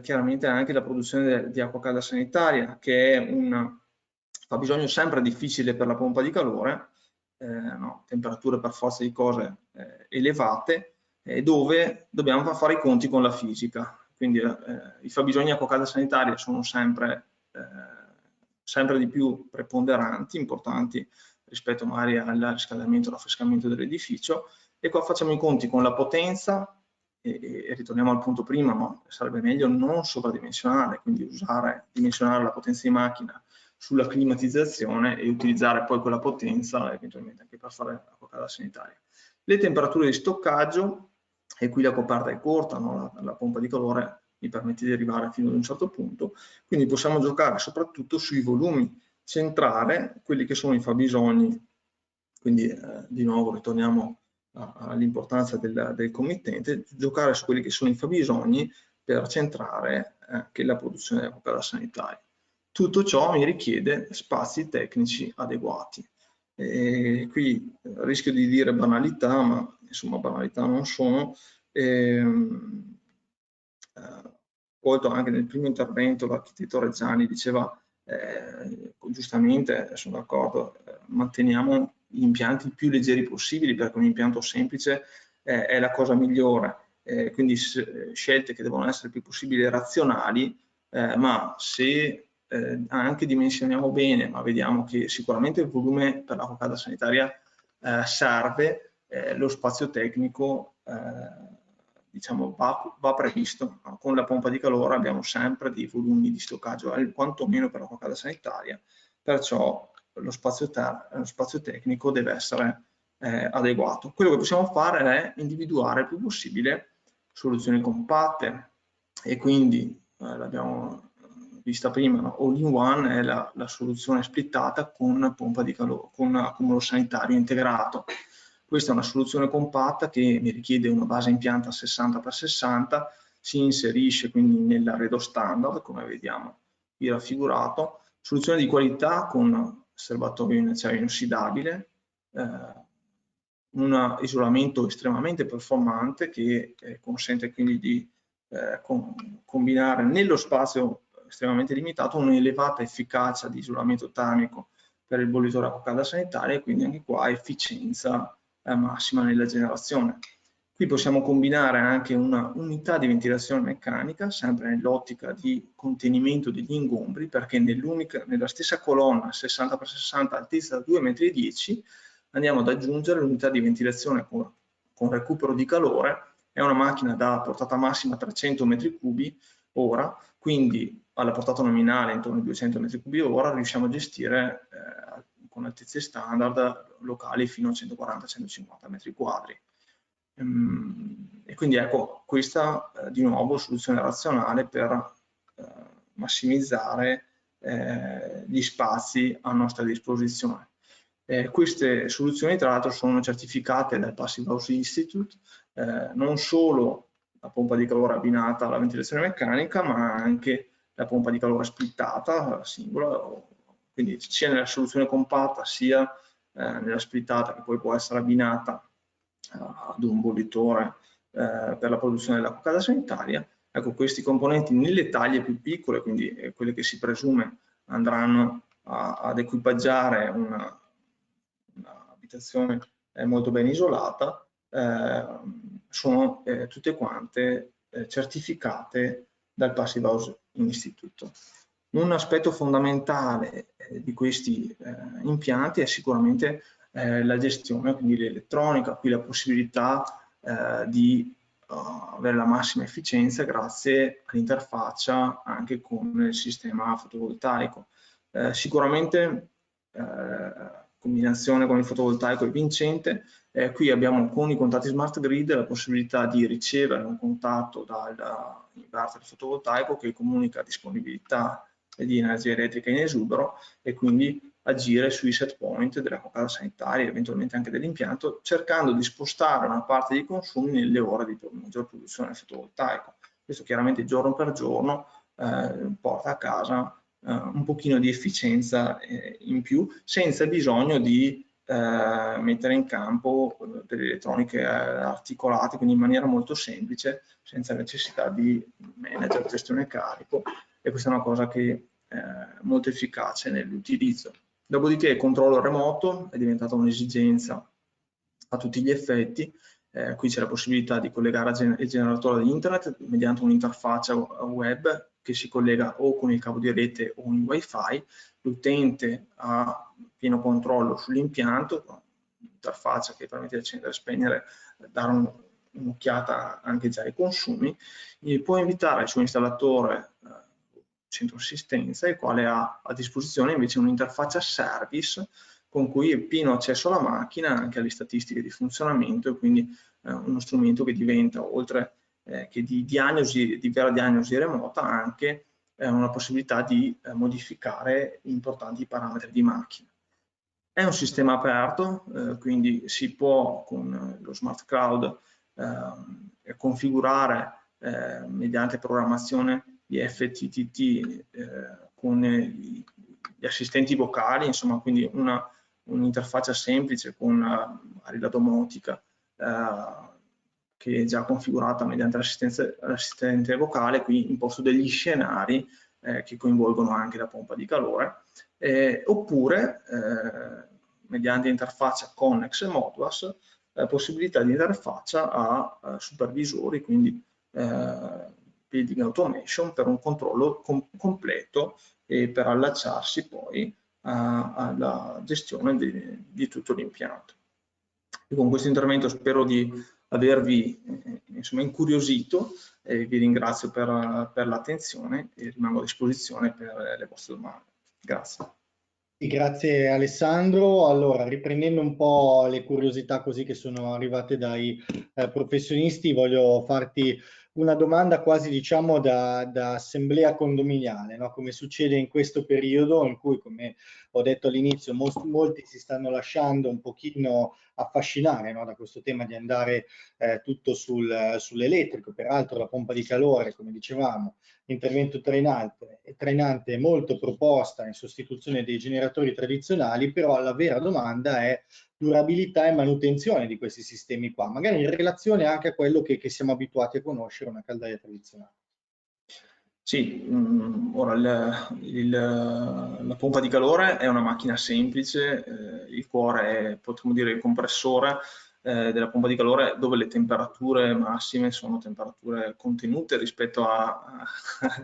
chiaramente anche la produzione di acqua calda sanitaria, che è un fabbisogno sempre difficile per la pompa di calore, no? Temperature per forza di cose elevate, dove dobbiamo fare i conti con la fisica. Quindi i fabbisogni di acqua calda sanitaria sono sempre di più preponderanti, importanti rispetto magari al riscaldamento e all'affrescamento dell'edificio, e qua facciamo i conti con la potenza, e ritorniamo al punto prima, ma sarebbe meglio non sovradimensionare, quindi dimensionare la potenza di macchina sulla climatizzazione e utilizzare poi quella potenza eventualmente anche per fare acqua calda sanitaria. Le temperature di stoccaggio, e qui la coperta è corta, no? La pompa di calore mi permette di arrivare fino ad un certo punto, quindi possiamo giocare soprattutto sui volumi, centrare quelli che sono i fabbisogni, quindi di nuovo ritorniamo all'importanza del committente, giocare su quelli che sono i fabbisogni per centrare anche la produzione dell'acqua calda sanitaria. Tutto ciò mi richiede spazi tecnici adeguati. E qui rischio di dire banalità, ma insomma banalità non sono. Molto anche nel primo intervento l'architetto Reggiani diceva giustamente, sono d'accordo, manteniamo gli impianti più leggeri possibili, perché un impianto semplice è la cosa migliore, quindi scelte che devono essere il più possibile razionali, ma se anche dimensioniamo bene, ma vediamo che sicuramente il volume per l'acqua calda sanitaria serve, lo spazio tecnico diciamo va previsto. Con la pompa di calore abbiamo sempre dei volumi di stoccaggio, quantomeno per l'acqua calda sanitaria, perciò lo spazio tecnico deve essere adeguato. Quello che possiamo fare è individuare il più possibile soluzioni compatte, e quindi l'abbiamo vista prima, no? All-in-one è la soluzione splittata con pompa di calore, con accumulo sanitario integrato. Questa è una soluzione compatta che mi richiede una base impianta 60x60, si inserisce quindi nell'arredo standard, come vediamo qui raffigurato, soluzione di qualità con serbatoio in acciaio inossidabile, un isolamento estremamente performante che consente quindi di combinare nello spazio estremamente limitato un'elevata efficacia di isolamento termico per il bollitore acqua calda sanitaria, e quindi anche qua efficienza massima nella generazione. Qui possiamo combinare anche una unità di ventilazione meccanica, sempre nell'ottica di contenimento degli ingombri, perché nella stessa colonna 60x60 altezza 2,10 m andiamo ad aggiungere l'unità di ventilazione con recupero di calore. È una macchina da portata massima 300 m3 ora, quindi alla portata nominale intorno ai 200 m3 ora riusciamo a gestire con altezze standard locali fino a 140-150 m2. E quindi ecco, questa di nuovo soluzione razionale per massimizzare gli spazi a nostra disposizione. Queste soluzioni tra l'altro sono certificate dal Passive House Institute, non solo la pompa di calore abbinata alla ventilazione meccanica, ma anche la pompa di calore splittata, singola, quindi sia nella soluzione compatta sia nella splittata, che poi può essere abbinata ad un bollitore per la produzione dell'acqua calda sanitaria. Ecco, questi componenti nelle taglie più piccole, quindi quelle che si presume andranno ad equipaggiare un'abitazione molto ben isolata, sono tutte quante certificate dal Passive House Institute. Un aspetto fondamentale di questi impianti è sicuramente la gestione, quindi l'elettronica, qui la possibilità di avere la massima efficienza grazie all'interfaccia anche con il sistema fotovoltaico. Sicuramente combinazione con il fotovoltaico è vincente. Qui abbiamo con i contatti smart grid la possibilità di ricevere un contatto dall'inverter fotovoltaico che comunica disponibilità di energia elettrica in esubero e quindi agire sui set point della casa sanitaria, eventualmente anche dell'impianto, cercando di spostare una parte dei consumi nelle ore di maggior produzione del fotovoltaico. Questo chiaramente giorno per giorno porta a casa un pochino di efficienza in più, senza bisogno di mettere in campo delle elettroniche articolate, quindi in maniera molto semplice, senza necessità di manager, gestione carico, e questa è una cosa che è molto efficace nell'utilizzo. Dopodiché il controllo remoto è diventata un'esigenza a tutti gli effetti. Qui c'è la possibilità di collegare il generatore di internet mediante un'interfaccia web che si collega o con il cavo di rete o in wifi. L'utente ha pieno controllo sull'impianto, un'interfaccia che permette di accendere e spegnere, dare un'occhiata anche già ai consumi, e può invitare il suo installatore centro assistenza, il quale ha a disposizione invece un'interfaccia service con cui è pieno accesso alla macchina, anche alle statistiche di funzionamento, e quindi uno strumento che diventa, oltre che di vera diagnosi remota, anche una possibilità di modificare importanti parametri di macchina. È un sistema aperto, quindi si può con lo smart cloud configurare mediante programmazione di FTTT con gli assistenti vocali, insomma, quindi un'interfaccia semplice con la domotica che è già configurata mediante l'assistente vocale. Qui imposto degli scenari che coinvolgono anche la pompa di calore, oppure mediante interfaccia Connex e Modbus possibilità di interfaccia a supervisori, quindi building automation, per un controllo completo e per allacciarsi poi alla gestione di tutto l'impianto. Con questo intervento spero di avervi incuriosito, vi ringrazio per l'attenzione e rimango a disposizione per le vostre domande. Grazie. Grazie Alessandro. Allora, riprendendo un po' le curiosità così che sono arrivate dai professionisti, voglio farti una domanda quasi, diciamo, da assemblea condominiale, no? Come succede in questo periodo in cui, come ho detto all'inizio, molti si stanno lasciando un pochino affascinare, no? Da questo tema di andare tutto sull'elettrico. Peraltro la pompa di calore, come dicevamo, intervento trainante molto proposta in sostituzione dei generatori tradizionali, però la vera domanda è durabilità e manutenzione di questi sistemi qua, magari in relazione anche a quello che siamo abituati a conoscere, una caldaia tradizionale. Sì, ora la pompa di calore è una macchina semplice, il cuore è, potremmo dire, il compressore della pompa di calore, dove le temperature massime sono temperature contenute rispetto a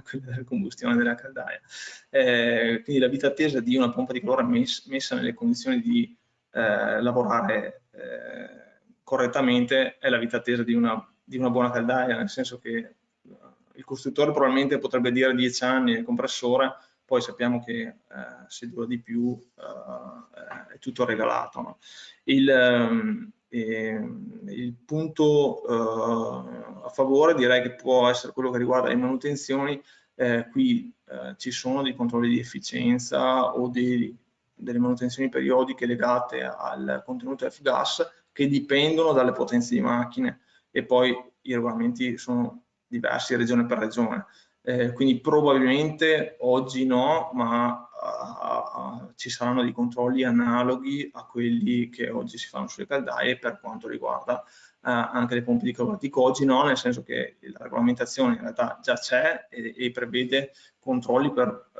quelle della combustione della caldaia. Quindi la vita attesa di una pompa di calore messa nelle condizioni di lavorare correttamente è la vita attesa di una buona caldaia, nel senso che il costruttore probabilmente potrebbe dire 10 anni il compressore, poi sappiamo che se dura di più è tutto regalato, no? Il punto a favore direi che può essere quello che riguarda le manutenzioni. Qui ci sono dei controlli di efficienza o delle manutenzioni periodiche legate al contenuto F-gas che dipendono dalle potenze di macchine, e poi i regolamenti sono diversi regione per regione, quindi probabilmente oggi no, ma ci saranno dei controlli analoghi a quelli che oggi si fanno sulle caldaie per quanto riguarda anche le pompe di calore. Dico oggi no, nel senso che la regolamentazione in realtà già c'è e prevede controlli per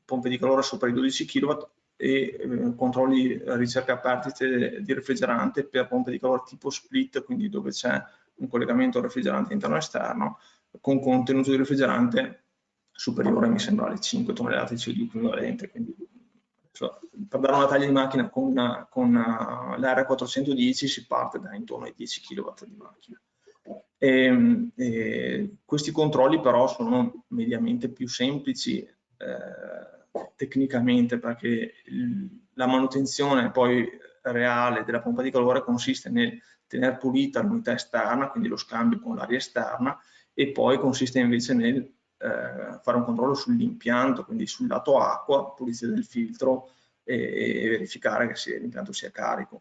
pompe di calore sopra i 12 kW e controlli ricerca a perdite di refrigerante per pompe di calore tipo split, quindi dove c'è un collegamento refrigerante interno e esterno con contenuto di refrigerante superiore, mi sembra, alle 5 tonnellate di CO2 equivalente. Quindi, per dare una taglia di macchina con l'R410 si parte da intorno ai 10 kW di macchina. Questi controlli però sono mediamente più semplici tecnicamente, perché la manutenzione poi reale della pompa di calore consiste nel tenere pulita l'unità esterna, quindi lo scambio con l'aria esterna, e poi consiste invece nel fare un controllo sull'impianto, quindi sul lato acqua, pulizia del filtro e verificare che l'impianto sia carico.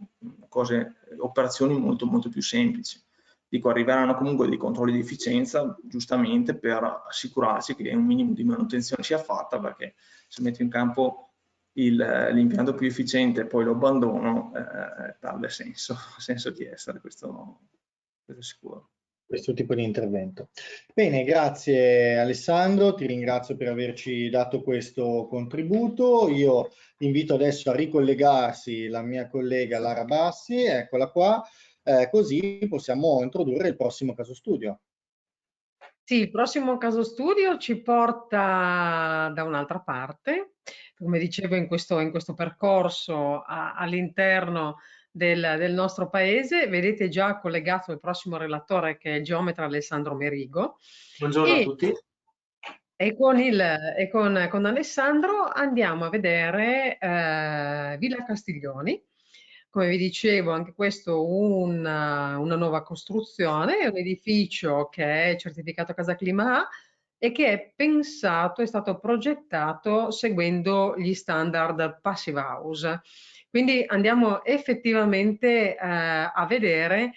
Operazioni molto molto più semplici. Dico, arriveranno comunque dei controlli di efficienza, giustamente, per assicurarsi che un minimo di manutenzione sia fatta, perché se metto in campo l'impianto più efficiente e poi lo abbandono, perde senso di essere, questo è sicuro. Questo tipo di intervento. Bene, grazie Alessandro, ti ringrazio per averci dato questo contributo. Io invito adesso a ricollegarsi la mia collega Lara Bassi, eccola qua, così possiamo introdurre il prossimo caso studio. Sì, il prossimo caso studio ci porta da un'altra parte. Come dicevo, in questo percorso all'interno del nostro paese, vedete già collegato il prossimo relatore, che è il geometra Alessandro Merigo. Buongiorno a tutti. E con Alessandro andiamo a vedere Villa Castiglioni. Come vi dicevo, anche questo una nuova costruzione, è un edificio che è certificato Casa Clima A e che è pensato, è stato progettato seguendo gli standard Passive House. Quindi andiamo effettivamente a vedere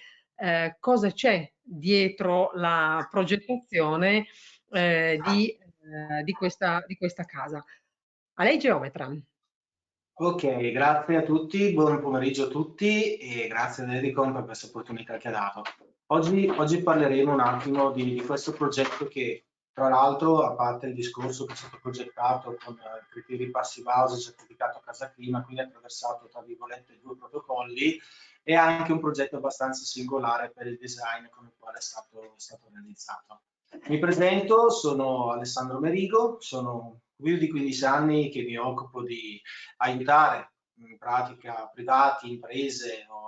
cosa c'è dietro la progettazione di questa casa. A lei, geometra. Ok, grazie a tutti, buon pomeriggio a tutti e grazie a Edicom per questa opportunità che ha dato. Oggi parleremo un attimo di questo progetto che, tra l'altro, a parte il discorso che è stato progettato con criteri Passive House e certificato Casa Clima, quindi attraversato, tra virgolette, 2 protocolli, è anche un progetto abbastanza singolare per il design con il quale è stato realizzato. Mi presento, sono Alessandro Merigo, sono più di 15 anni che mi occupo di aiutare in pratica privati, imprese o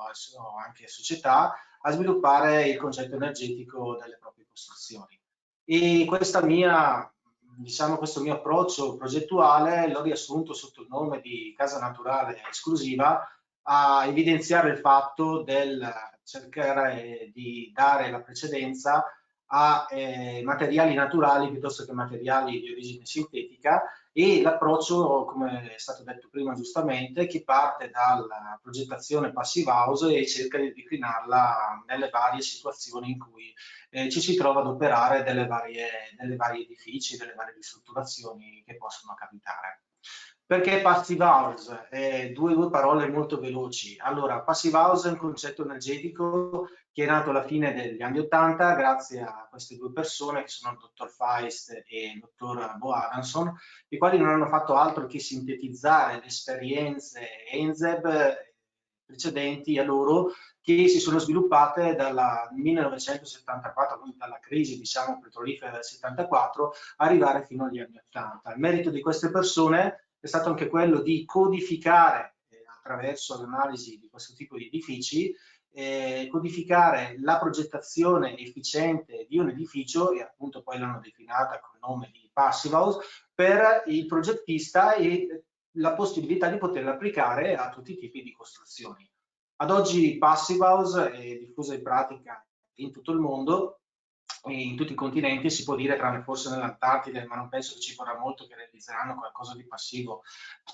anche società a sviluppare il concetto energetico delle proprie costruzioni. E questo mio approccio progettuale l'ho riassunto sotto il nome di Casa Naturale Esclusiva, a evidenziare il fatto del cercare di dare la precedenza a materiali naturali piuttosto che materiali di origine sintetica, e l'approccio, come è stato detto prima giustamente, che parte dalla progettazione Passive House e cerca di declinarla nelle varie situazioni in cui ci si trova ad operare delle varie edifici, delle varie ristrutturazioni che possono capitare. Perché Passive House? Due parole molto veloci. Allora, Passive House è un concetto energetico che è nato alla fine degli anni 80 grazie a queste 2 persone che sono il dottor Feist e il dottor Bo Adamson, i quali non hanno fatto altro che sintetizzare le esperienze ENZEB precedenti a loro, che si sono sviluppate dal 1974, quindi dalla crisi petrolifera del 74, arrivare fino agli anni 80. Il merito di queste persone è stato anche quello di codificare, attraverso l'analisi di questo tipo di edifici, codificare la progettazione efficiente di un edificio, e appunto poi l'hanno declinata con il nome di Passive House, per il progettista e la possibilità di poterla applicare a tutti i tipi di costruzioni. Ad oggi Passive House è diffusa in pratica in tutto il mondo, in tutti i continenti, si può dire, tranne forse nell'Antartide, ma non penso che ci vorrà molto che realizzeranno qualcosa di passivo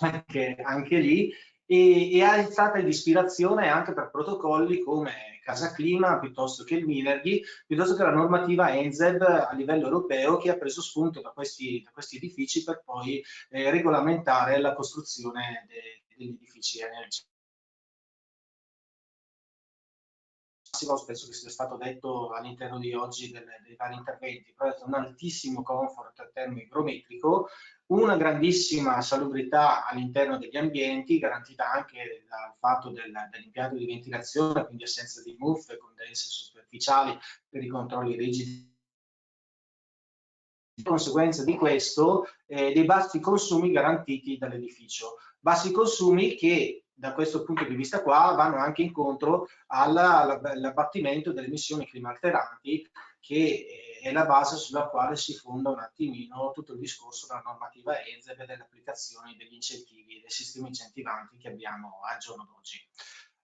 anche lì, e è stata di ispirazione anche per protocolli come Casa Clima, piuttosto che il Minerghi, piuttosto che la normativa ENZEB a livello europeo, che ha preso spunto da questi edifici per poi regolamentare la costruzione degli edifici energetici. Penso che sia stato detto all'interno di oggi dei vari interventi, però è un altissimo comfort termoigrometrico, una grandissima salubrità all'interno degli ambienti, garantita anche dal fatto dell'impianto di ventilazione, quindi assenza di muffe, condense superficiali per i controlli rigidi. Di conseguenza di questo, dei bassi consumi garantiti dall'edificio. Bassi consumi che, da questo punto di vista qua, vanno anche incontro all'abbattimento delle emissioni climalteranti che è la base sulla quale si fonda un attimino tutto il discorso della normativa ENZEB e delle applicazioni degli incentivi e dei sistemi incentivanti che abbiamo al giorno d'oggi.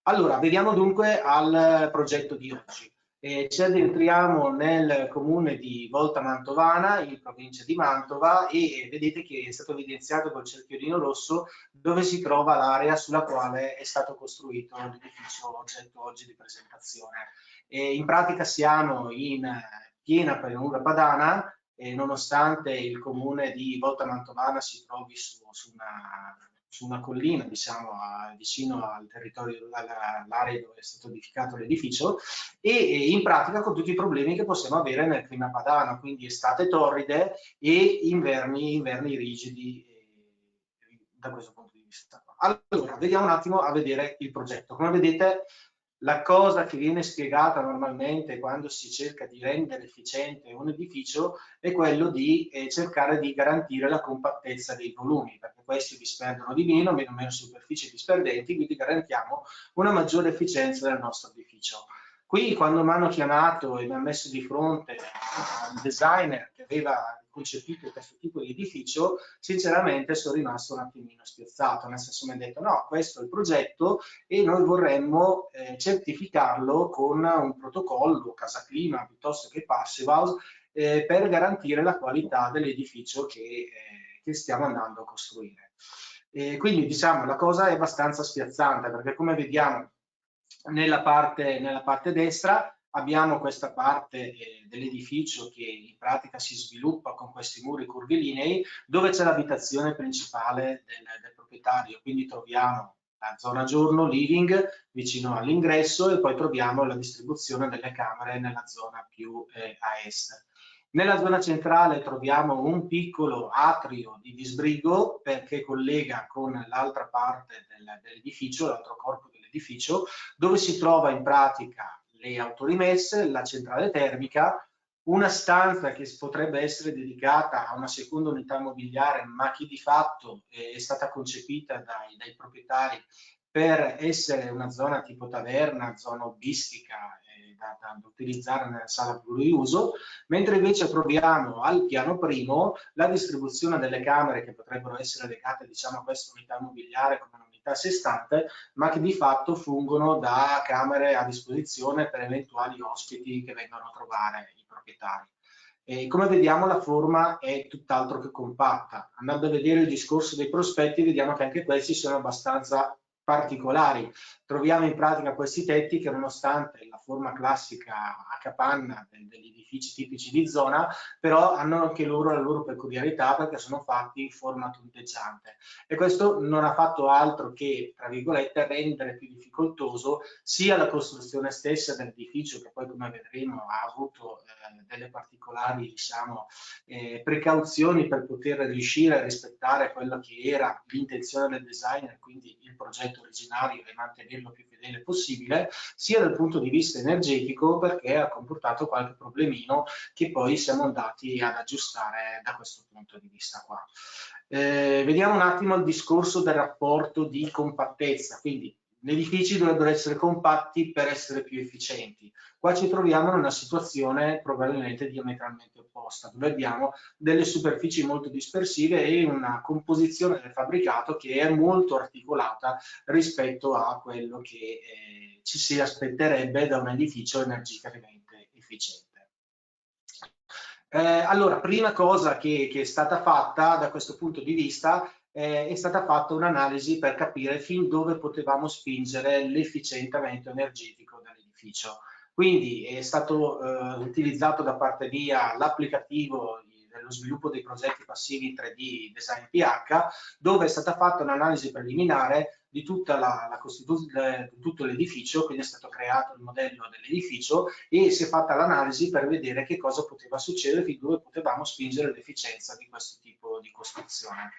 Allora, veniamo dunque al progetto di oggi. Ci addentriamo nel comune di Volta Mantovana, in provincia di Mantova, e vedete che è stato evidenziato col cerchiolino rosso dove si trova l'area sulla quale è stato costruito l'edificio oggetto oggi di presentazione. In pratica siamo in piena pianura padana, nonostante il comune di Volta Mantovana si trovi su una collina, diciamo, vicino al territorio, all'area dove è stato edificato l'edificio, e in pratica con tutti i problemi che possiamo avere nel clima padano, quindi estate torride e inverni rigidi da questo punto di vista. Allora, vediamo un attimo a vedere il progetto. Come vedete, la cosa che viene spiegata normalmente quando si cerca di rendere efficiente un edificio è quello di cercare di garantire la compattezza dei volumi, perché questi disperdono di meno superfici disperdenti, quindi garantiamo una maggiore efficienza del nostro edificio. Qui, quando mi hanno chiamato e mi hanno messo di fronte al designer che aveva concepito questo tipo di edificio, sinceramente sono rimasto un attimino spiazzato, nel senso mi ha detto no, questo è il progetto e noi vorremmo certificarlo con un protocollo Casa Clima piuttosto che Passive House per garantire la qualità dell'edificio che stiamo andando a costruire. Quindi diciamo la cosa è abbastanza spiazzante, perché come vediamo nella parte destra abbiamo questa parte dell'edificio che in pratica si sviluppa con questi muri curvilinei, dove c'è l'abitazione principale del proprietario, quindi troviamo la zona giorno, living, vicino all'ingresso, e poi troviamo la distribuzione delle camere nella zona più a est. Nella zona centrale troviamo un piccolo atrio di disbrigo perché collega con l'altra parte dell'edificio, l'altro corpo dell'edificio, dove si trova in pratica le autorimesse, la centrale termica, una stanza che potrebbe essere dedicata a una seconda unità immobiliare, ma che di fatto è stata concepita dai proprietari per essere una zona tipo taverna, zona hobbistica, da utilizzare nella sala pluriuso, mentre invece troviamo al piano primo la distribuzione delle camere che potrebbero essere legate, diciamo, a questa unità immobiliare come un'unità a sé stante, ma che di fatto fungono da camere a disposizione per eventuali ospiti che vengono a trovare i proprietari. E come vediamo la forma è tutt'altro che compatta. Andando a vedere il discorso dei prospetti vediamo che anche questi sono abbastanza particolari. Troviamo in pratica questi tetti che, nonostante la forma classica a capanna degli edifici tipici di zona, però hanno anche loro la loro peculiarità perché sono fatti in forma tondeggiante, e questo non ha fatto altro che, tra virgolette, rendere più difficoltoso sia la costruzione stessa dell'edificio, che poi, come vedremo, ha avuto delle particolari, diciamo, precauzioni per poter riuscire a rispettare quello che era l'intenzione del designer, quindi il progetto originario, e mantenerlo più fedele possibile, sia dal punto di vista energetico, perché ha comportato qualche problemino che poi siamo andati ad aggiustare da questo punto di vista qua. Vediamo un attimo il discorso del rapporto di compattezza, quindi gli edifici dovrebbero essere compatti per essere più efficienti. Qua ci troviamo in una situazione probabilmente diametralmente opposta, dove abbiamo delle superfici molto dispersive e una composizione del fabbricato che è molto articolata rispetto a quello che ci si aspetterebbe da un edificio energicamente efficiente. Allora, prima cosa che è stata fatta da questo punto di vista è stata fatta un'analisi per capire fin dove potevamo spingere l'efficientamento energetico dell'edificio. Quindi è stato utilizzato da parte mia l'applicativo dello sviluppo dei progetti passivi in 3D Design PH, dove è stata fatta un'analisi preliminare di tutta la costituzione di tutto l'edificio, quindi è stato creato il modello dell'edificio e si è fatta l'analisi per vedere che cosa poteva succedere, fin dove potevamo spingere l'efficienza di questo tipo di costruzione.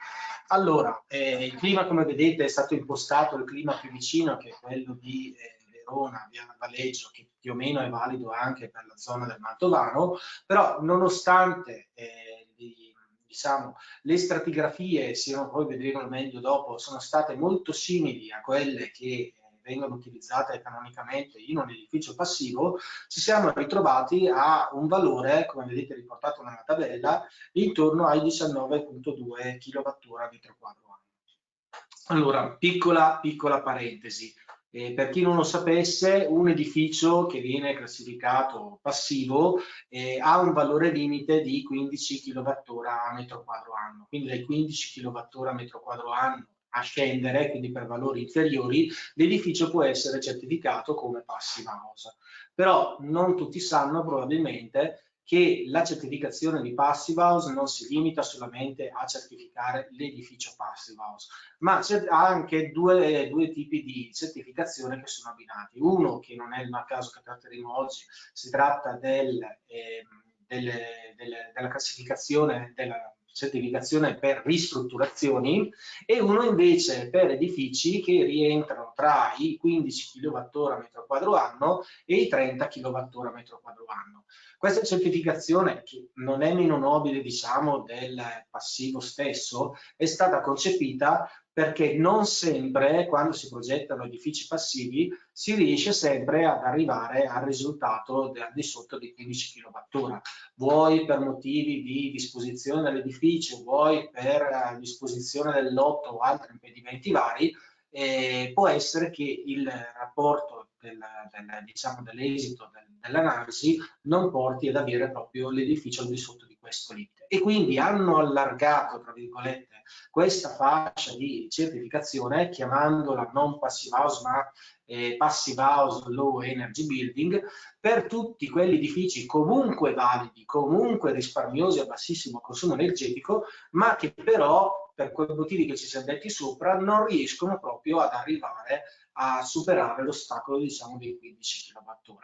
Allora, il clima, come vedete, è stato impostato il clima più vicino, che è quello di Verona, Viana Valeggio, che più o meno è valido anche per la zona del Mantovano, però nonostante diciamo, le stratigrafie, poi vedremo meglio dopo, sono state molto simili a quelle che vengono utilizzate canonicamente in un edificio passivo, ci siamo ritrovati a un valore, come vedete riportato nella tabella, intorno ai 19,2 kWh metro quadro anno. Allora, piccola parentesi. Per chi non lo sapesse, un edificio che viene classificato passivo ha un valore limite di 15 kWh metro quadro anno, quindi dai 15 kWh metro quadro anno a scendere, quindi per valori inferiori, l'edificio può essere certificato come Passive House. Però non tutti sanno probabilmente che la certificazione di Passive House non si limita solamente a certificare l'edificio Passive House, ma ha anche due tipi di certificazione che sono abbinati. Uno, che non è il caso che tratteremo oggi, si tratta della classificazione, della certificazione per ristrutturazioni, e uno invece per edifici che rientrano tra i 15 kWh metro quadro anno e i 30 kWh metro quadro anno. Questa certificazione, che non è meno nobile, diciamo, del passivo stesso, è stata concepita perché non sempre, quando si progettano edifici passivi, si riesce sempre ad arrivare al risultato al di sotto dei 15 kWh, vuoi per motivi di disposizione dell'edificio, vuoi per disposizione del lotto o altri impedimenti vari. Può essere che il rapporto dell'esito dell'analisi non porti ad avere proprio l'edificio al di sotto di questo limite, e quindi hanno allargato, tra virgolette, questa fascia di certificazione chiamandola non Passive House ma Passive House Low Energy Building per tutti quegli edifici comunque validi, comunque risparmiosi a bassissimo consumo energetico, ma che però per quei motivi che ci siamo detti sopra non riescono proprio ad arrivare a superare l'ostacolo, diciamo, dei 15 kWh.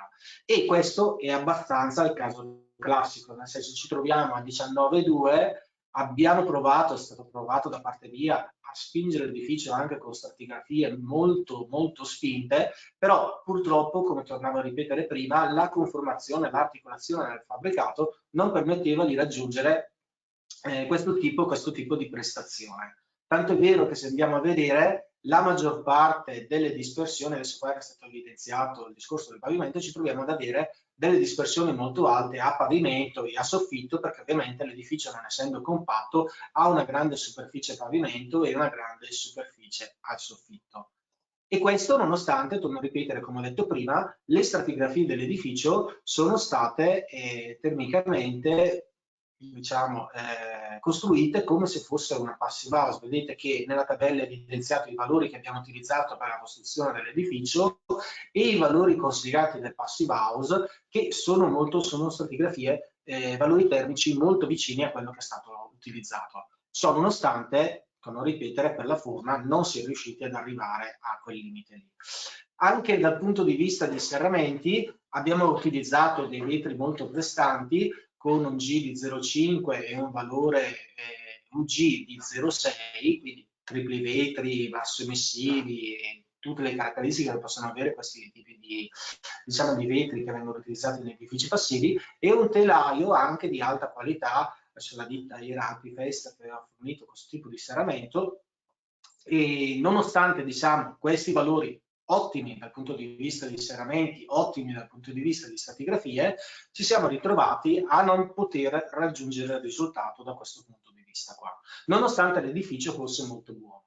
E questo è abbastanza il caso classico, nel senso ci troviamo a 19,2, abbiamo provato, è stato provato da parte mia a spingere l'edificio anche con stratigrafie molto spinte, però purtroppo, come tornavo a ripetere prima, la conformazione, l'articolazione del fabbricato non permetteva di raggiungere questo tipo di prestazione. Tanto è vero che se andiamo a vedere la maggior parte delle dispersioni, adesso qua è stato evidenziato il discorso del pavimento, ci troviamo ad avere delle dispersioni molto alte a pavimento e a soffitto, perché ovviamente l'edificio, non essendo compatto, ha una grande superficie a pavimento e una grande superficie al soffitto. E questo nonostante, torno a ripetere come ho detto prima, le stratigrafie dell'edificio sono state termicamente, diciamo, costruite come se fosse una Passive House. Vedete che nella tabella è evidenziato i valori che abbiamo utilizzato per la costruzione dell'edificio e i valori considerati del Passive House, che sono stratigrafie, valori termici molto vicini a quello che è stato utilizzato. Ciò nonostante, torno a ripetere, per la forma non si è riusciti ad arrivare a quel limite lì. Anche dal punto di vista di serramenti abbiamo utilizzato dei vetri molto prestanti con un G di 0,5 e un valore UG di 0,6, quindi tripli vetri, basso emissivi e tutte le caratteristiche che possono avere questi tipi di, diciamo, di vetri che vengono utilizzati negli edifici passivi, e un telaio anche di alta qualità, verso la ditta Ierapifest che ha fornito questo tipo di serramento. E nonostante, diciamo, questi valori ottimi dal punto di vista di serramenti, ottimi dal punto di vista di stratigrafie, ci siamo ritrovati a non poter raggiungere il risultato da questo punto di vista qua, nonostante l'edificio fosse molto buono.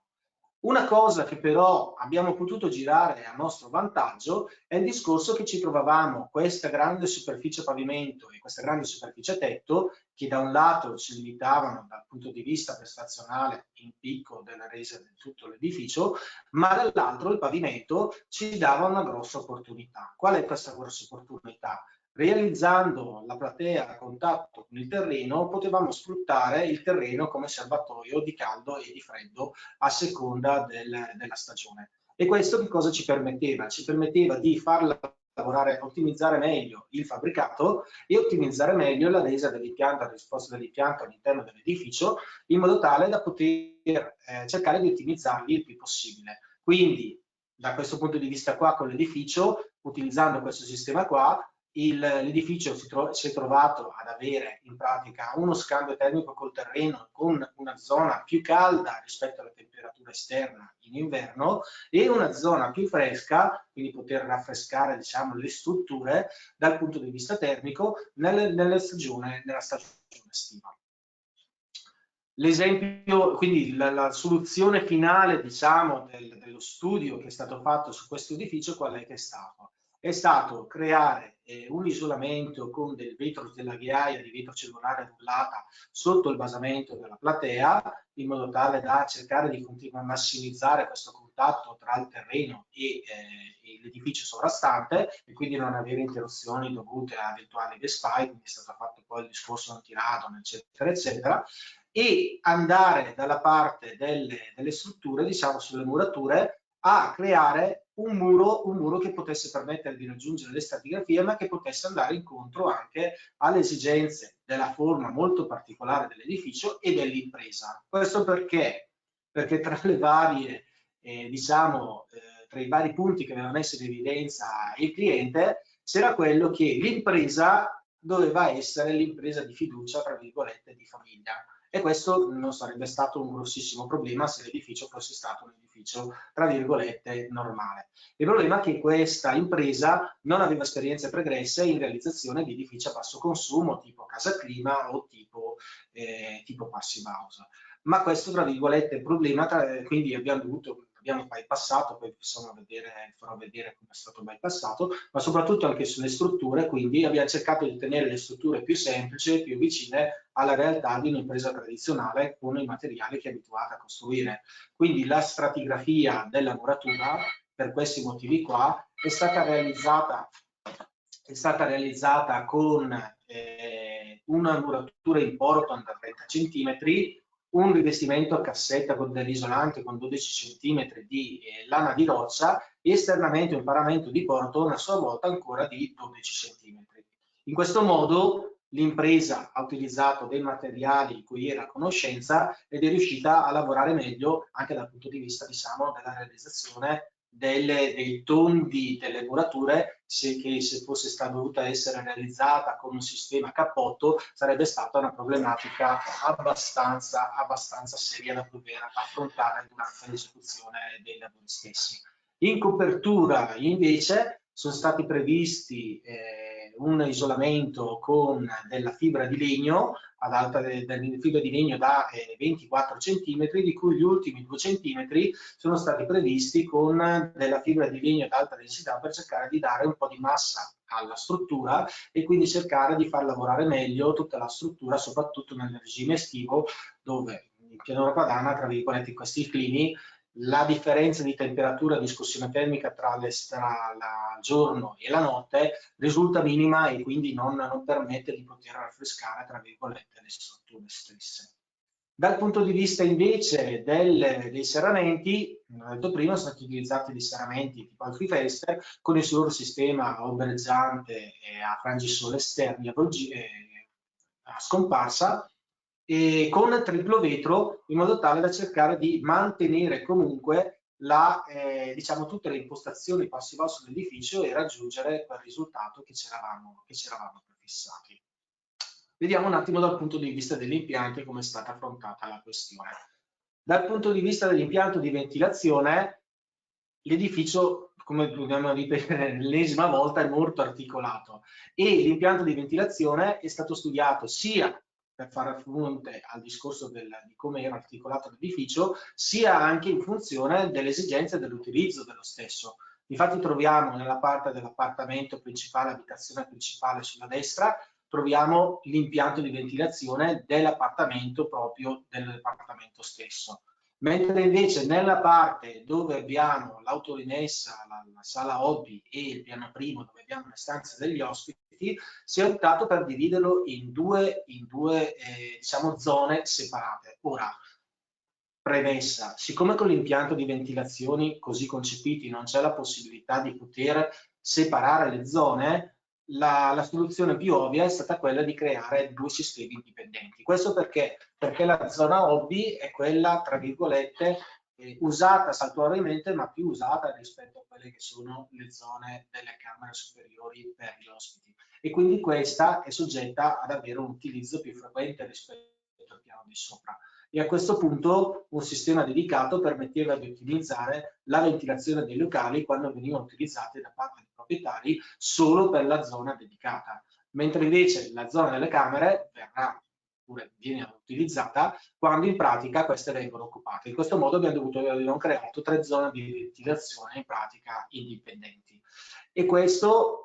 Una cosa che però abbiamo potuto girare a nostro vantaggio è il discorso che ci trovavamo questa grande superficie pavimento e questa grande superficie tetto, che da un lato ci limitavano dal punto di vista prestazionale in picco della resa di tutto l'edificio, ma dall'altro il pavimento ci dava una grossa opportunità. Qual è questa grossa opportunità? Realizzando la platea a contatto con il terreno, potevamo sfruttare il terreno come serbatoio di caldo e di freddo a seconda della stagione. E questo che cosa ci permetteva? Ci permetteva di farla lavorare, ottimizzare meglio il fabbricato e ottimizzare meglio la resa dell'impianto, la risposta dell'impianto all'interno dell'edificio, in modo tale da poter cercare di ottimizzarli il più possibile. Quindi, da questo punto di vista qua, con l'edificio, utilizzando questo sistema qua, l'edificio si è trovato ad avere in pratica uno scambio termico col terreno con una zona più calda rispetto alla temperatura esterna in inverno e una zona più fresca, quindi poter raffrescare, diciamo, le strutture dal punto di vista termico nella stagione estiva. L'esempio, quindi la soluzione finale, diciamo, dello studio che è stato fatto su questo edificio, qual è che è stato? È stato creare un isolamento con della ghiaia di vetro cellulare rullata sotto il basamento della platea, in modo tale da cercare di continuare a massimizzare questo contatto tra il terreno e l'edificio sovrastante e quindi non avere interruzioni dovute a eventuali guest-fire, quindi è stato fatto poi il discorso antiradon, eccetera, eccetera, e andare dalla parte delle strutture, diciamo sulle murature, a creare un muro che potesse permettere di raggiungere le stratigrafie, ma che potesse andare incontro anche alle esigenze della forma molto particolare dell'edificio e dell'impresa. Questo perché? Perché tra le varie, tra i vari punti che aveva messo in evidenza il cliente, c'era quello che l'impresa doveva essere l'impresa di fiducia, tra virgolette, di famiglia. E questo non sarebbe stato un grossissimo problema se l'edificio fosse stato un edificio, tra virgolette, normale. Il problema è che questa impresa non aveva esperienze pregresse in realizzazione di edifici a basso consumo, tipo casa clima o tipo passive house. Ma questo, tra virgolette, è il problema, quindi abbiamo bypassato, poi farò vedere come è stato bypassato, ma soprattutto anche sulle strutture, quindi abbiamo cercato di tenere le strutture più semplici, più vicine alla realtà di un'impresa tradizionale con i materiali che è abituata a costruire. Quindi la stratigrafia della muratura, per questi motivi qua, è stata realizzata con una muratura in porto da 30 cm, un rivestimento a cassetta con dell'isolante con 12 cm di lana di roccia e esternamente un paramento di porto a sua volta ancora di 12 cm. In questo modo l'impresa ha utilizzato dei materiali di cui era a conoscenza ed è riuscita a lavorare meglio anche dal punto di vista, diciamo, della realizzazione dei tondi delle murature, che se fosse stata dovuta essere realizzata con un sistema cappotto sarebbe stata una problematica abbastanza seria da dover affrontare durante l'esecuzione dei lavori stessi. In copertura invece sono stati previsti un isolamento con della fibra di legno fibra di legno da 24 cm, di cui gli ultimi 2 cm sono stati previsti con della fibra di legno ad alta densità per cercare di dare un po' di massa alla struttura e quindi cercare di far lavorare meglio tutta la struttura, soprattutto nel regime estivo, dove in pianura padana, tra virgolette, in questi climi, la differenza di temperatura, di scossione termica tra il giorno e la notte risulta minima e quindi non permette di poter raffrescare, tra virgolette, le strutture stesse. Dal punto di vista invece dei serramenti, come ho detto prima, sono stati utilizzati dei serramenti tipo Alfifester con il loro sistema ombreggiante a frangisole esterni a scomparsa, e con triplo vetro in modo tale da cercare di mantenere comunque diciamo tutte le impostazioni passive house sull'edificio e raggiungere quel risultato che ci eravamo prefissati. Vediamo un attimo dal punto di vista degli impianti come è stata affrontata la questione. Dal punto di vista dell'impianto di ventilazione, l'edificio, come dobbiamo ripetere l'ennesima volta, è molto articolato e l'impianto di ventilazione è stato studiato sia per fare fronte al discorso di come era articolato l'edificio, sia anche in funzione delle esigenze dell'utilizzo dello stesso. Infatti troviamo nella parte dell'appartamento principale, abitazione principale sulla destra, troviamo l'impianto di ventilazione dell'appartamento proprio dell'appartamento stesso. Mentre invece nella parte dove abbiamo l'autorimessa, la sala hobby e il piano primo dove abbiamo le stanze degli ospiti, si è optato per dividerlo in due diciamo, zone separate. Ora, premessa, siccome con l'impianto di ventilazioni così concepiti non c'è la possibilità di poter separare le zone, la soluzione più ovvia è stata quella di creare due sistemi indipendenti. Questo perché la zona hobby è quella, tra virgolette, usata saltuariamente, ma più usata rispetto a quelle che sono le zone delle camere superiori per gli ospiti. E quindi questa è soggetta ad avere un utilizzo più frequente rispetto al piano di sopra. E a questo punto un sistema dedicato permetteva di ottimizzare la ventilazione dei locali quando venivano utilizzati da parte dei proprietari solo per la zona dedicata, mentre invece la zona delle camere viene utilizzata quando in pratica queste vengono occupate. In questo modo abbiamo creato 3 zone di ventilazione in pratica indipendenti. E questo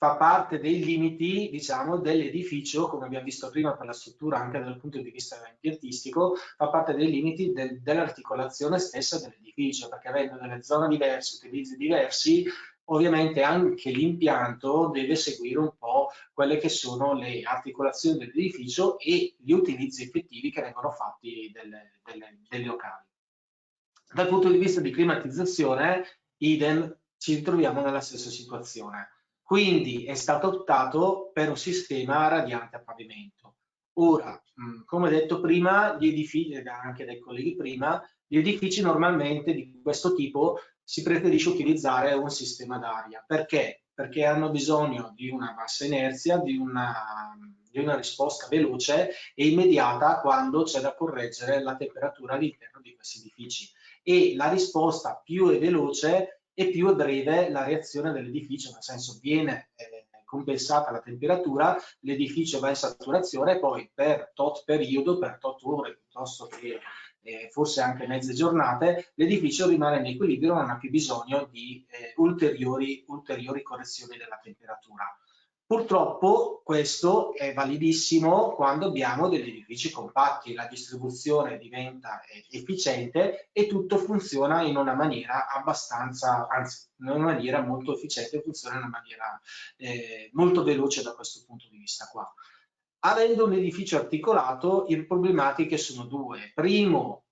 fa parte dei limiti, diciamo, dell'edificio, come abbiamo visto prima per la struttura anche dal punto di vista impiantistico, fa parte dei limiti dell'articolazione stessa dell'edificio, perché avendo delle zone diverse, utilizzi diversi, ovviamente anche l'impianto deve seguire un po' quelle che sono le articolazioni dell'edificio e gli utilizzi effettivi che vengono fatti dei locali. Dal punto di vista di climatizzazione, idem, ci ritroviamo nella stessa situazione. Quindi è stato optato per un sistema radiante a pavimento. Ora, come detto prima, gli edifici, anche dai colleghi prima, gli edifici normalmente di questo tipo si preferisce utilizzare un sistema d'aria. Perché? Perché hanno bisogno di una bassa inerzia, di una risposta veloce e immediata quando c'è da correggere la temperatura all'interno di questi edifici. E la risposta più è veloce e più è breve la reazione dell'edificio, nel senso viene compensata la temperatura, l'edificio va in saturazione e poi per tot periodo, per tot ore, piuttosto che forse anche mezze giornate, l'edificio rimane in equilibrio, non ha più bisogno di ulteriori correzioni della temperatura. Purtroppo questo è validissimo quando abbiamo degli edifici compatti, la distribuzione diventa efficiente e tutto funziona in una maniera abbastanza, anzi in una maniera molto efficiente, funziona in una maniera molto veloce da questo punto di vista qua. Avendo un edificio articolato, le problematiche sono 2. Primo,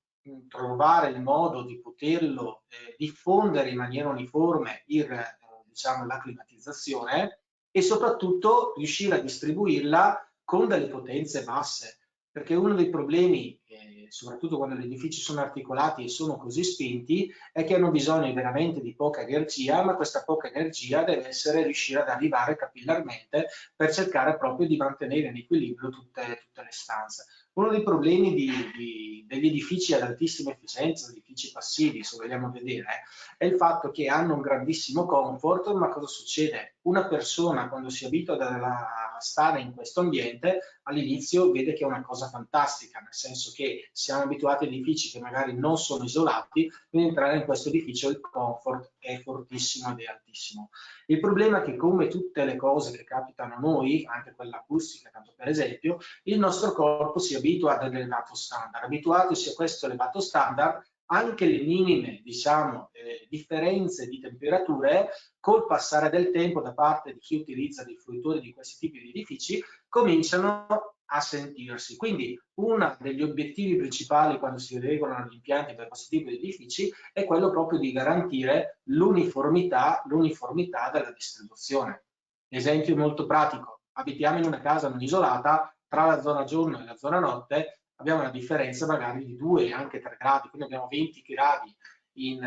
trovare il modo di poterlo diffondere in maniera uniforme diciamo, la climatizzazione, e soprattutto riuscire a distribuirla con delle potenze basse, perché uno dei problemi, soprattutto quando gli edifici sono articolati e sono così spinti, è che hanno bisogno veramente di poca energia, ma questa poca energia deve riuscire ad arrivare capillarmente per cercare proprio di mantenere in equilibrio tutte le stanze. Uno dei problemi degli edifici ad altissima efficienza, edifici passivi, se vogliamo vedere, è il fatto che hanno un grandissimo comfort, ma cosa succede? Una persona quando si abitua a stare in questo ambiente, all'inizio vede che è una cosa fantastica, nel senso che siamo abituati a edifici che magari non sono isolati, quindi entrare in questo edificio il comfort è fortissimo ed è altissimo. Il problema è che, come tutte le cose che capitano a noi, anche quella acustica, tanto per esempio, il nostro corpo si abitua ad un elevato standard. Abituatosi a questo elevato standard, anche le minime, diciamo, differenze di temperature, col passare del tempo da parte di chi utilizza dei fruitori di questi tipi di edifici, cominciano a sentirsi. Quindi uno degli obiettivi principali quando si regolano gli impianti per questo tipo di edifici è quello proprio di garantire l'uniformità della distribuzione. Esempio molto pratico: abitiamo in una casa non isolata, tra la zona giorno e la zona notte abbiamo una differenza magari di 2, anche 3 gradi, quindi abbiamo 20 gradi in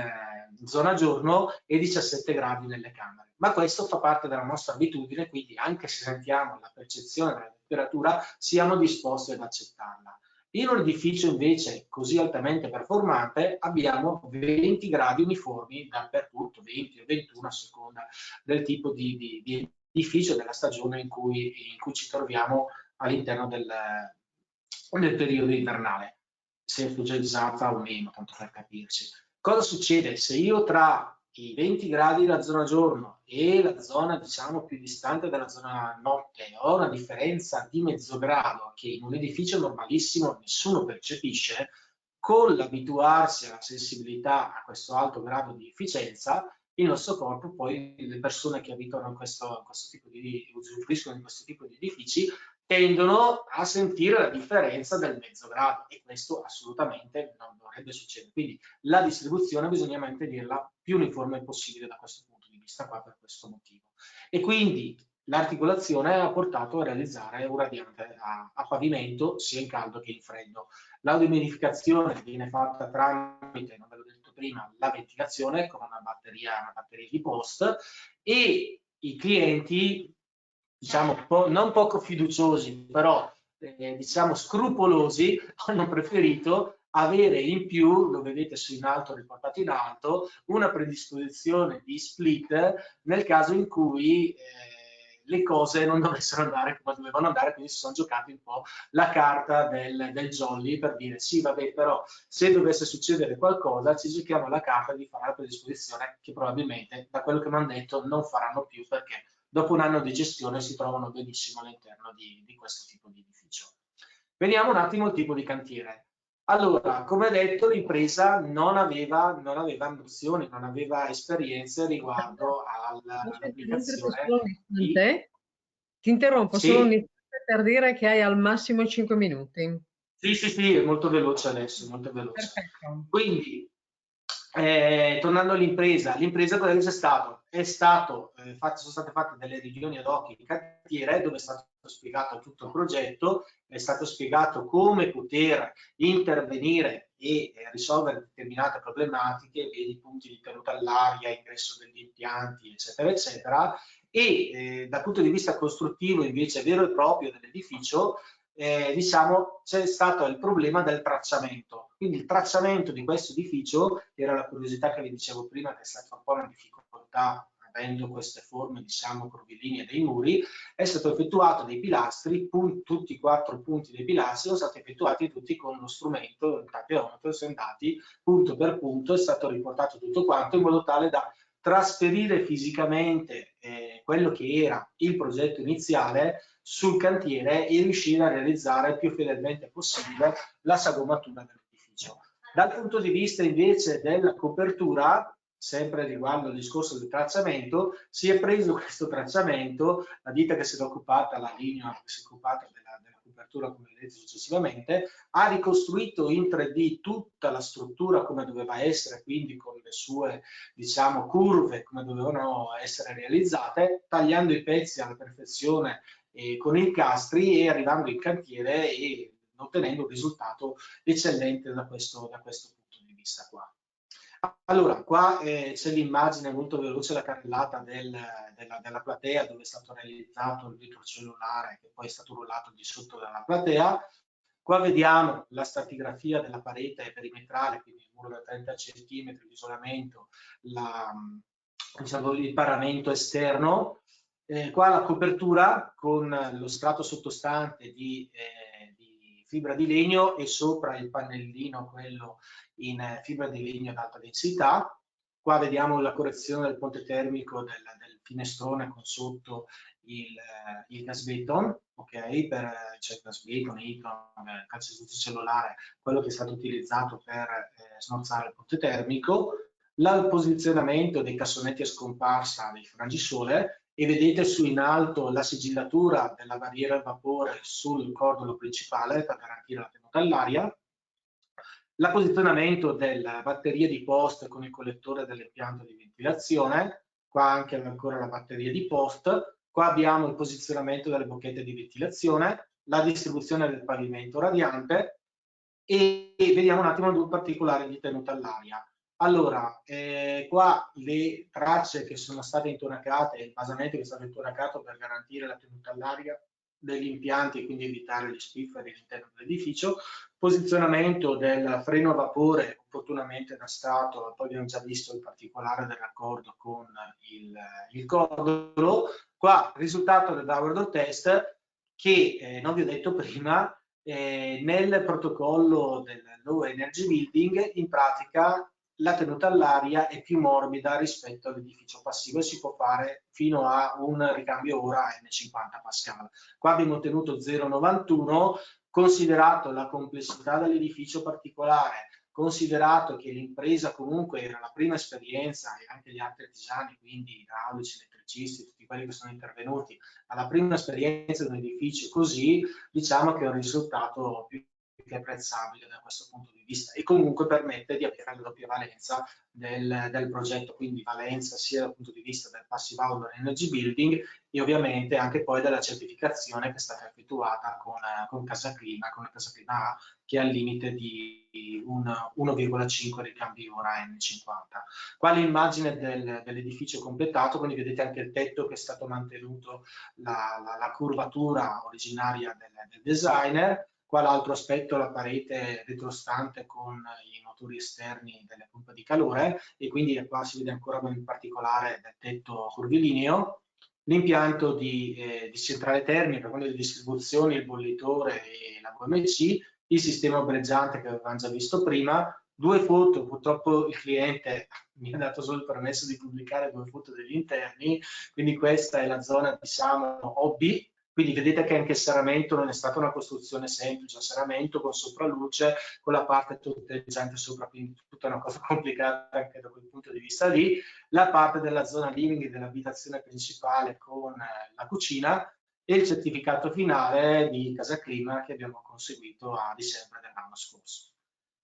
zona giorno e 17 gradi nelle camere. Ma questo fa parte della nostra abitudine, quindi anche se sentiamo la percezione della temperatura, siamo disposti ad accettarla. In un edificio invece così altamente performante abbiamo 20 gradi uniformi dappertutto, 20 o 21 a seconda del tipo di edificio, della stagione in cui ci troviamo all'interno del periodo invernale, se è flugellizzata o meno, tanto per capirci. Cosa succede? Se io tra i 20 gradi della zona giorno e la zona, diciamo, più distante dalla zona notte ho una differenza di mezzo grado che in un edificio normalissimo nessuno percepisce, con l'abituarsi alla sensibilità a questo alto grado di efficienza, il nostro corpo, poi le persone che abitano in questo tipo usufruiscono di questo tipo di edifici, tendono a sentire la differenza del mezzo grado, e questo assolutamente non dovrebbe succedere. Quindi la distribuzione bisogna mantenerla più uniforme possibile da questo punto di vista qua, per questo motivo. E quindi l'articolazione ha portato a realizzare un radiante a pavimento sia in caldo che in freddo. L'audiumidificazione viene fatta tramite, non ve l'ho detto prima, la ventilazione con una batteria di post, e i clienti, diciamo, non poco fiduciosi, però diciamo scrupolosi, hanno preferito avere in più, lo vedete su in alto, riportato in alto, una predisposizione di split nel caso in cui le cose non dovessero andare come dovevano andare, quindi si sono giocati un po' la carta del jolly per dire sì, vabbè, però se dovesse succedere qualcosa ci giochiamo la carta di fare la predisposizione che probabilmente, da quello che mi hanno detto, non faranno più, perché dopo un anno di gestione si trovano benissimo all'interno di questo tipo di edificio. Vediamo un attimo il tipo di cantiere. Allora, come detto, l'impresa non aveva nozioni, non aveva esperienze riguardo all'applicazione di... Ti interrompo solo un Sì? istante per dire che hai al massimo 5 minuti. Sì, è molto veloce adesso, molto veloce. Perfetto. Quindi, tornando all'impresa, cosa c'è stato? Sono state fatte delle riunioni ad hoc di cantiere dove è stato spiegato tutto il progetto, è stato spiegato come poter intervenire e risolvere determinate problematiche, vedi punti di tenuta all'aria, ingresso degli impianti, eccetera, eccetera, e dal punto di vista costruttivo invece vero e proprio dell'edificio, diciamo, c'è stato il problema del tracciamento. Quindi il tracciamento di questo edificio, era la curiosità che vi dicevo prima, che è stata un po' una difficoltà avendo queste forme, diciamo, curvilinee dei muri, è stato effettuato dei pilastri, tutti i 4 punti dei pilastri sono stati effettuati tutti con uno strumento, il tapiometro, sono andati punto per punto, è stato riportato tutto quanto in modo tale da trasferire fisicamente quello che era il progetto iniziale sul cantiere e riuscire a realizzare il più fedelmente possibile la sagomatura dell'edificio. Dal punto di vista invece della copertura, sempre riguardo al discorso del tracciamento, si è preso questo tracciamento, la ditta che si è occupata, la linea che si è occupata della copertura, come vedete successivamente, ha ricostruito in 3D tutta la struttura come doveva essere, quindi con le sue, diciamo, curve come dovevano essere realizzate, tagliando i pezzi alla perfezione con i incastri e arrivando in cantiere e ottenendo un risultato eccellente da questo punto di vista qua. Allora, qua c'è l'immagine molto veloce, la carrellata della platea dove è stato realizzato il vetro cellulare che poi è stato rullato di sotto dalla platea. Qua vediamo la stratigrafia della parete perimetrale, quindi il muro da 30 cm di isolamento, diciamo, il paramento esterno. Qua la copertura con lo strato sottostante di fibra di legno e sopra il pannellino, quello in fibra di legno ad alta densità. Qua vediamo la correzione del ponte termico del finestrone con sotto il gasbeton, ok? C'è il gasbeton, il calcestruzzo cellulare, quello che è stato utilizzato per smorzare il ponte termico. Il posizionamento dei cassonetti a scomparsa dei frangisole, e vedete su in alto la sigillatura della barriera al vapore sul cordolo principale per garantire la tenuta all'aria, il posizionamento della batteria di post con il collettore dell'impianto di ventilazione, qua anche ancora la batteria di post, qua abbiamo il posizionamento delle bocchette di ventilazione, la distribuzione del pavimento radiante e vediamo un attimo due particolari di tenuta all'aria. Allora, qua le tracce che sono state intonacate, il basamento che è stato intonacato per garantire la tenuta all'aria degli impianti e quindi evitare gli spifferi all'interno dell'edificio, posizionamento del freno a vapore opportunamente innastrato, poi abbiamo già visto il particolare del raccordo con il cordolo. Qua risultato del download test che non vi ho detto prima, nel protocollo del Low Energy Building in pratica la tenuta all'aria è più morbida rispetto all'edificio passivo e si può fare fino a un ricambio ora N50 Pascal. Qua abbiamo ottenuto 0,91, considerato la complessità dell'edificio particolare, considerato che l'impresa comunque era la prima esperienza e anche gli altri artigiani, quindi idraulici, elettricisti, tutti quelli che sono intervenuti, alla prima esperienza di un edificio così, diciamo che è un risultato più che è apprezzabile da questo punto di vista, e comunque permette di avere la doppia valenza del progetto, quindi valenza sia dal punto di vista del Passive Outdoor Energy Building e ovviamente anche poi della certificazione che è stata effettuata con Casa Clima, con la Casa Clima A, che è al limite di 1,5 ricambi ora N50. Qua l'immagine dell'edificio completato, quindi vedete anche il tetto che è stato mantenuto, la curvatura originaria del designer. Qua l'altro aspetto, la parete retrostante con i motori esterni delle pompe di calore, e quindi qua si vede ancora in particolare del tetto curvilineo. L'impianto di centrale termica, quindi le distribuzioni, il bollitore e la VMC, il sistema ombreggiante che avevamo già visto prima. 2 foto, purtroppo il cliente mi ha dato solo il permesso di pubblicare 2 foto degli interni, quindi questa è la zona, diciamo, hobby. Quindi vedete che anche il serramento non è stata una costruzione semplice, un serramento con sopralluce, con la parte totteggiante sopra, quindi tutta una cosa complicata anche da quel punto di vista lì. La parte della zona living e dell'abitazione principale con la cucina, e il certificato finale di Casa Clima che abbiamo conseguito a dicembre dell'anno scorso.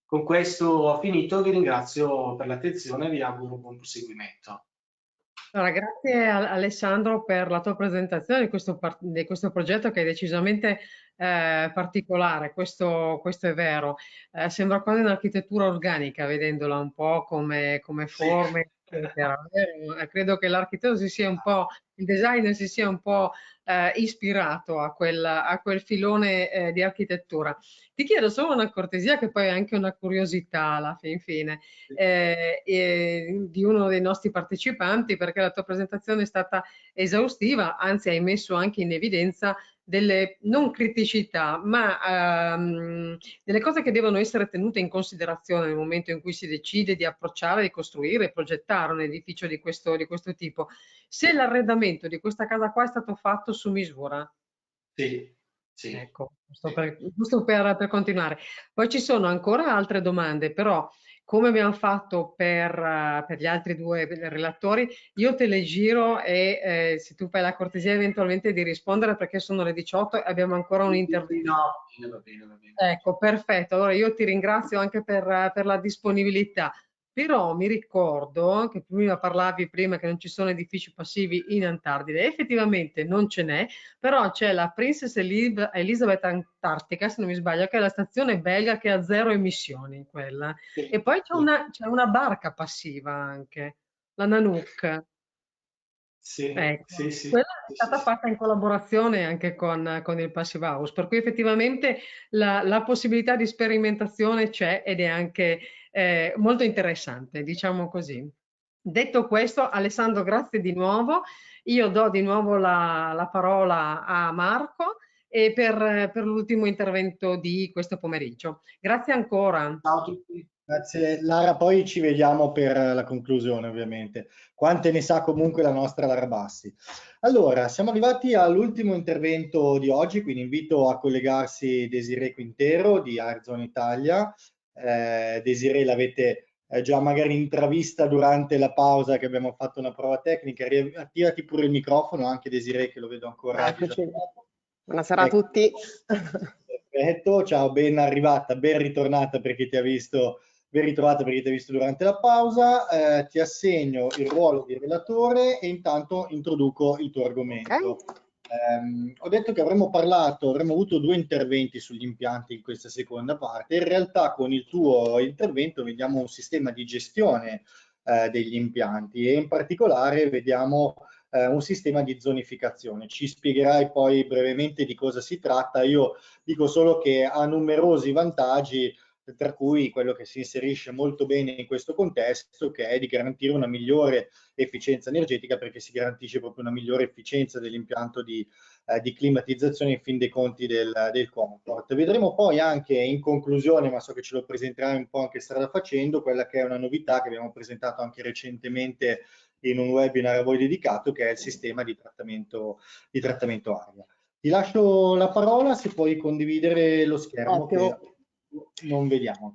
Con questo ho finito, vi ringrazio per l'attenzione e vi auguro un buon proseguimento. Allora, grazie Alessandro per la tua presentazione di questo progetto che è decisamente particolare, questo è vero. Sembra quasi un'architettura organica, vedendola un po' come forme, eccetera. Credo che l'architetto il designer si sia un po' ispirato a quel filone di architettura. Ti chiedo solo una cortesia, che poi è anche una curiosità alla fine. Di uno dei nostri partecipanti, perché la tua presentazione è stata esaustiva, anzi hai messo anche in evidenza delle non criticità, ma delle cose che devono essere tenute in considerazione nel momento in cui si decide di approcciare, di costruire e progettare un edificio di questo tipo. Se l'arredamento di questa casa qua è stato fatto su misura. Sì. Sì. Ecco, giusto per continuare. Poi ci sono ancora altre domande, però come abbiamo fatto per gli altri 2 relatori, io te le giro e se tu fai la cortesia eventualmente di rispondere, perché sono le 18 e abbiamo ancora un intervento. No, va bene. Ecco, perfetto. Allora io ti ringrazio anche per la disponibilità. Però mi ricordo che prima parlavi che non ci sono edifici passivi in Antartide. Effettivamente non ce n'è, però c'è la Princess Elizabeth Antarctica, se non mi sbaglio, che è la stazione belga che ha 0 emissioni, quella. Sì. E poi c'è una barca passiva anche, la Nanook. Sì, Ecco, sì. quella è stata fatta in collaborazione anche con il Passive House, per cui effettivamente la possibilità di sperimentazione c'è ed è anche molto interessante, diciamo così. Detto questo, Alessandro, grazie di nuovo. Io do di nuovo la parola a Marco e per l'ultimo intervento di questo pomeriggio. Grazie ancora. Ciao a tutti. Grazie Lara, poi ci vediamo per la conclusione ovviamente. Quante ne sa comunque la nostra Lara Bassi. Allora, siamo arrivati all'ultimo intervento di oggi, quindi invito a collegarsi Desiree Quintero di Airzone Italia. Desiree l'avete già magari intravista durante la pausa che abbiamo fatto una prova tecnica. Attivati pure il microfono, anche Desiree che lo vedo ancora. Buonasera a tutti. Perfetto, ciao, ben arrivata, ben ritornata perché ti ha visto. Ben ritrovata perché ti hai visto durante la pausa, ti assegno il ruolo di relatore e intanto introduco il tuo argomento. Okay. Ho detto che avremmo avuto 2 interventi sugli impianti in questa seconda parte. In realtà con il tuo intervento vediamo un sistema di gestione degli impianti e in particolare vediamo un sistema di zonificazione. Ci spiegherai poi brevemente di cosa si tratta. Io dico solo che ha numerosi vantaggi, tra cui quello che si inserisce molto bene in questo contesto, che è di garantire una migliore efficienza energetica, perché si garantisce proprio una migliore efficienza dell'impianto di climatizzazione in fin dei conti del comfort. Vedremo poi anche in conclusione, ma so che ce lo presenterai un po' anche strada facendo, quella che è una novità che abbiamo presentato anche recentemente in un webinar a voi dedicato, che è il sistema di trattamento aria. Ti lascio la parola, se puoi condividere lo schermo. Ottimo. Che non vediamo.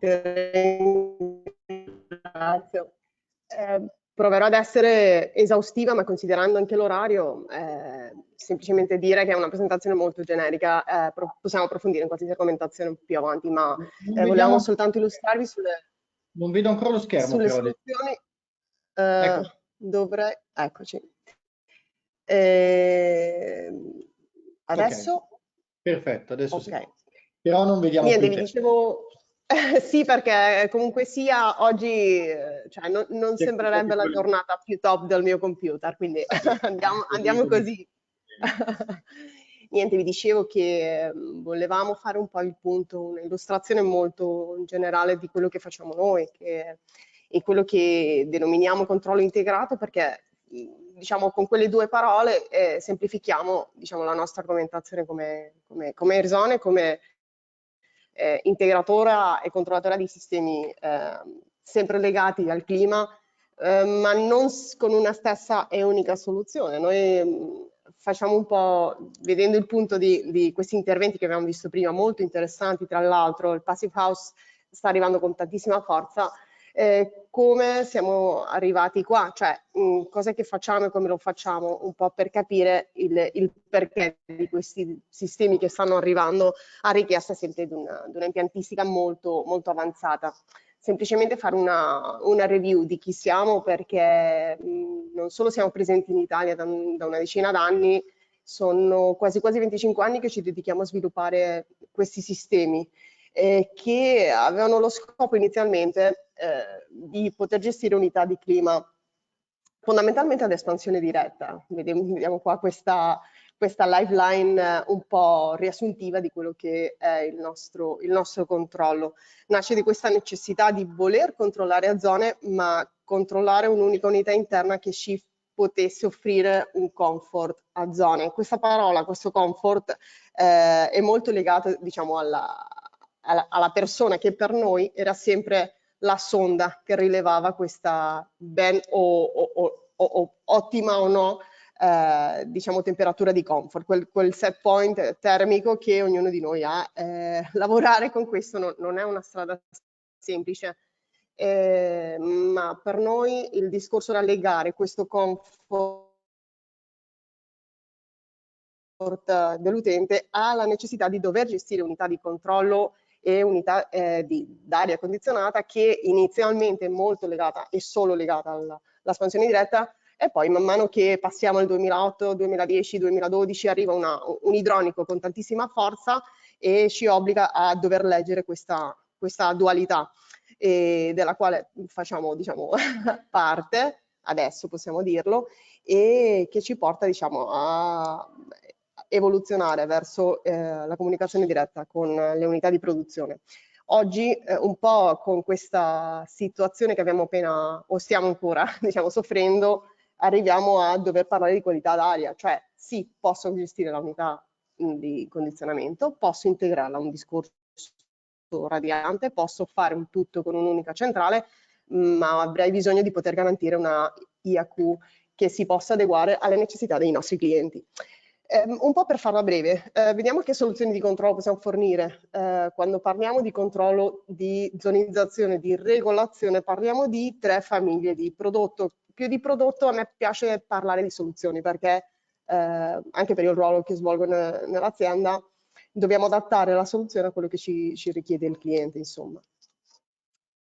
Grazie. Proverò ad essere esaustiva, ma considerando anche l'orario semplicemente dire che è una presentazione molto generica, possiamo approfondire in qualsiasi argomentazione più avanti, ma volevamo soltanto illustrarvi Non vedo ancora lo schermo, sulle però. soluzioni. Ecco. Dovrei... Eccoci. Adesso? Okay. Perfetto, adesso okay. sì. Però non vediamo Niente, più vi dicevo... sì, perché comunque sia oggi cioè, non sembrerebbe la giornata più top del mio computer, quindi andiamo così. Niente, vi dicevo che volevamo fare un po' il punto, un'illustrazione molto generale di quello che facciamo noi e quello che denominiamo controllo integrato, perché diciamo con quelle due parole semplifichiamo diciamo, la nostra argomentazione come Erzone, come integratora e controllatore di sistemi sempre legati al clima, ma non con una stessa e unica soluzione. Noi facciamo un po', vedendo il punto di questi interventi che abbiamo visto prima, molto interessanti tra l'altro, il Passive House sta arrivando con tantissima forza, come siamo arrivati qua, cioè cosa che facciamo e come lo facciamo, un po' per capire il perché di questi sistemi che stanno arrivando a richiesta sempre di una impiantistica molto, molto avanzata. Semplicemente fare una review di chi siamo, perché non solo siamo presenti in Italia da una decina d'anni, sono quasi 25 anni che ci dedichiamo a sviluppare questi sistemi che avevano lo scopo inizialmente di poter gestire unità di clima fondamentalmente ad espansione diretta. Vediamo qua questa lifeline un po' riassuntiva di quello che è il nostro controllo. Nasce di questa necessità di voler controllare a zone, ma controllare un'unica unità interna che ci potesse offrire un comfort a zone. Questa parola, questo comfort, è molto legato, diciamo, alla persona che per noi era sempre la sonda che rilevava questa ben o ottima o no diciamo temperatura di comfort, quel set point termico che ognuno di noi ha. Lavorare con questo non è una strada semplice, ma per noi il discorso era legare questo comfort dell'utente alla necessità di dover gestire unità di controllo e unità d'aria condizionata, che inizialmente è molto legata e solo legata all'espansione diretta, e poi man mano che passiamo al 2008, 2010, 2012 arriva un idronico con tantissima forza e ci obbliga a dover leggere questa dualità della quale facciamo diciamo parte, adesso possiamo dirlo, e che ci porta diciamo a evoluzionare verso la comunicazione diretta con le unità di produzione. Oggi un po' con questa situazione che abbiamo appena, o stiamo ancora diciamo soffrendo, arriviamo a dover parlare di qualità d'aria, cioè sì, posso gestire la unità di condizionamento, posso integrarla a un discorso radiante, posso fare un tutto con un'unica centrale, ma avrei bisogno di poter garantire una IAQ che si possa adeguare alle necessità dei nostri clienti. Un po' per farla breve, vediamo che soluzioni di controllo possiamo fornire. Quando parliamo di controllo di zonizzazione, di regolazione, parliamo di 3 famiglie di prodotto. Più di prodotto a me piace parlare di soluzioni, perché anche per il ruolo che svolgo nell'azienda dobbiamo adattare la soluzione a quello che ci richiede il cliente, insomma.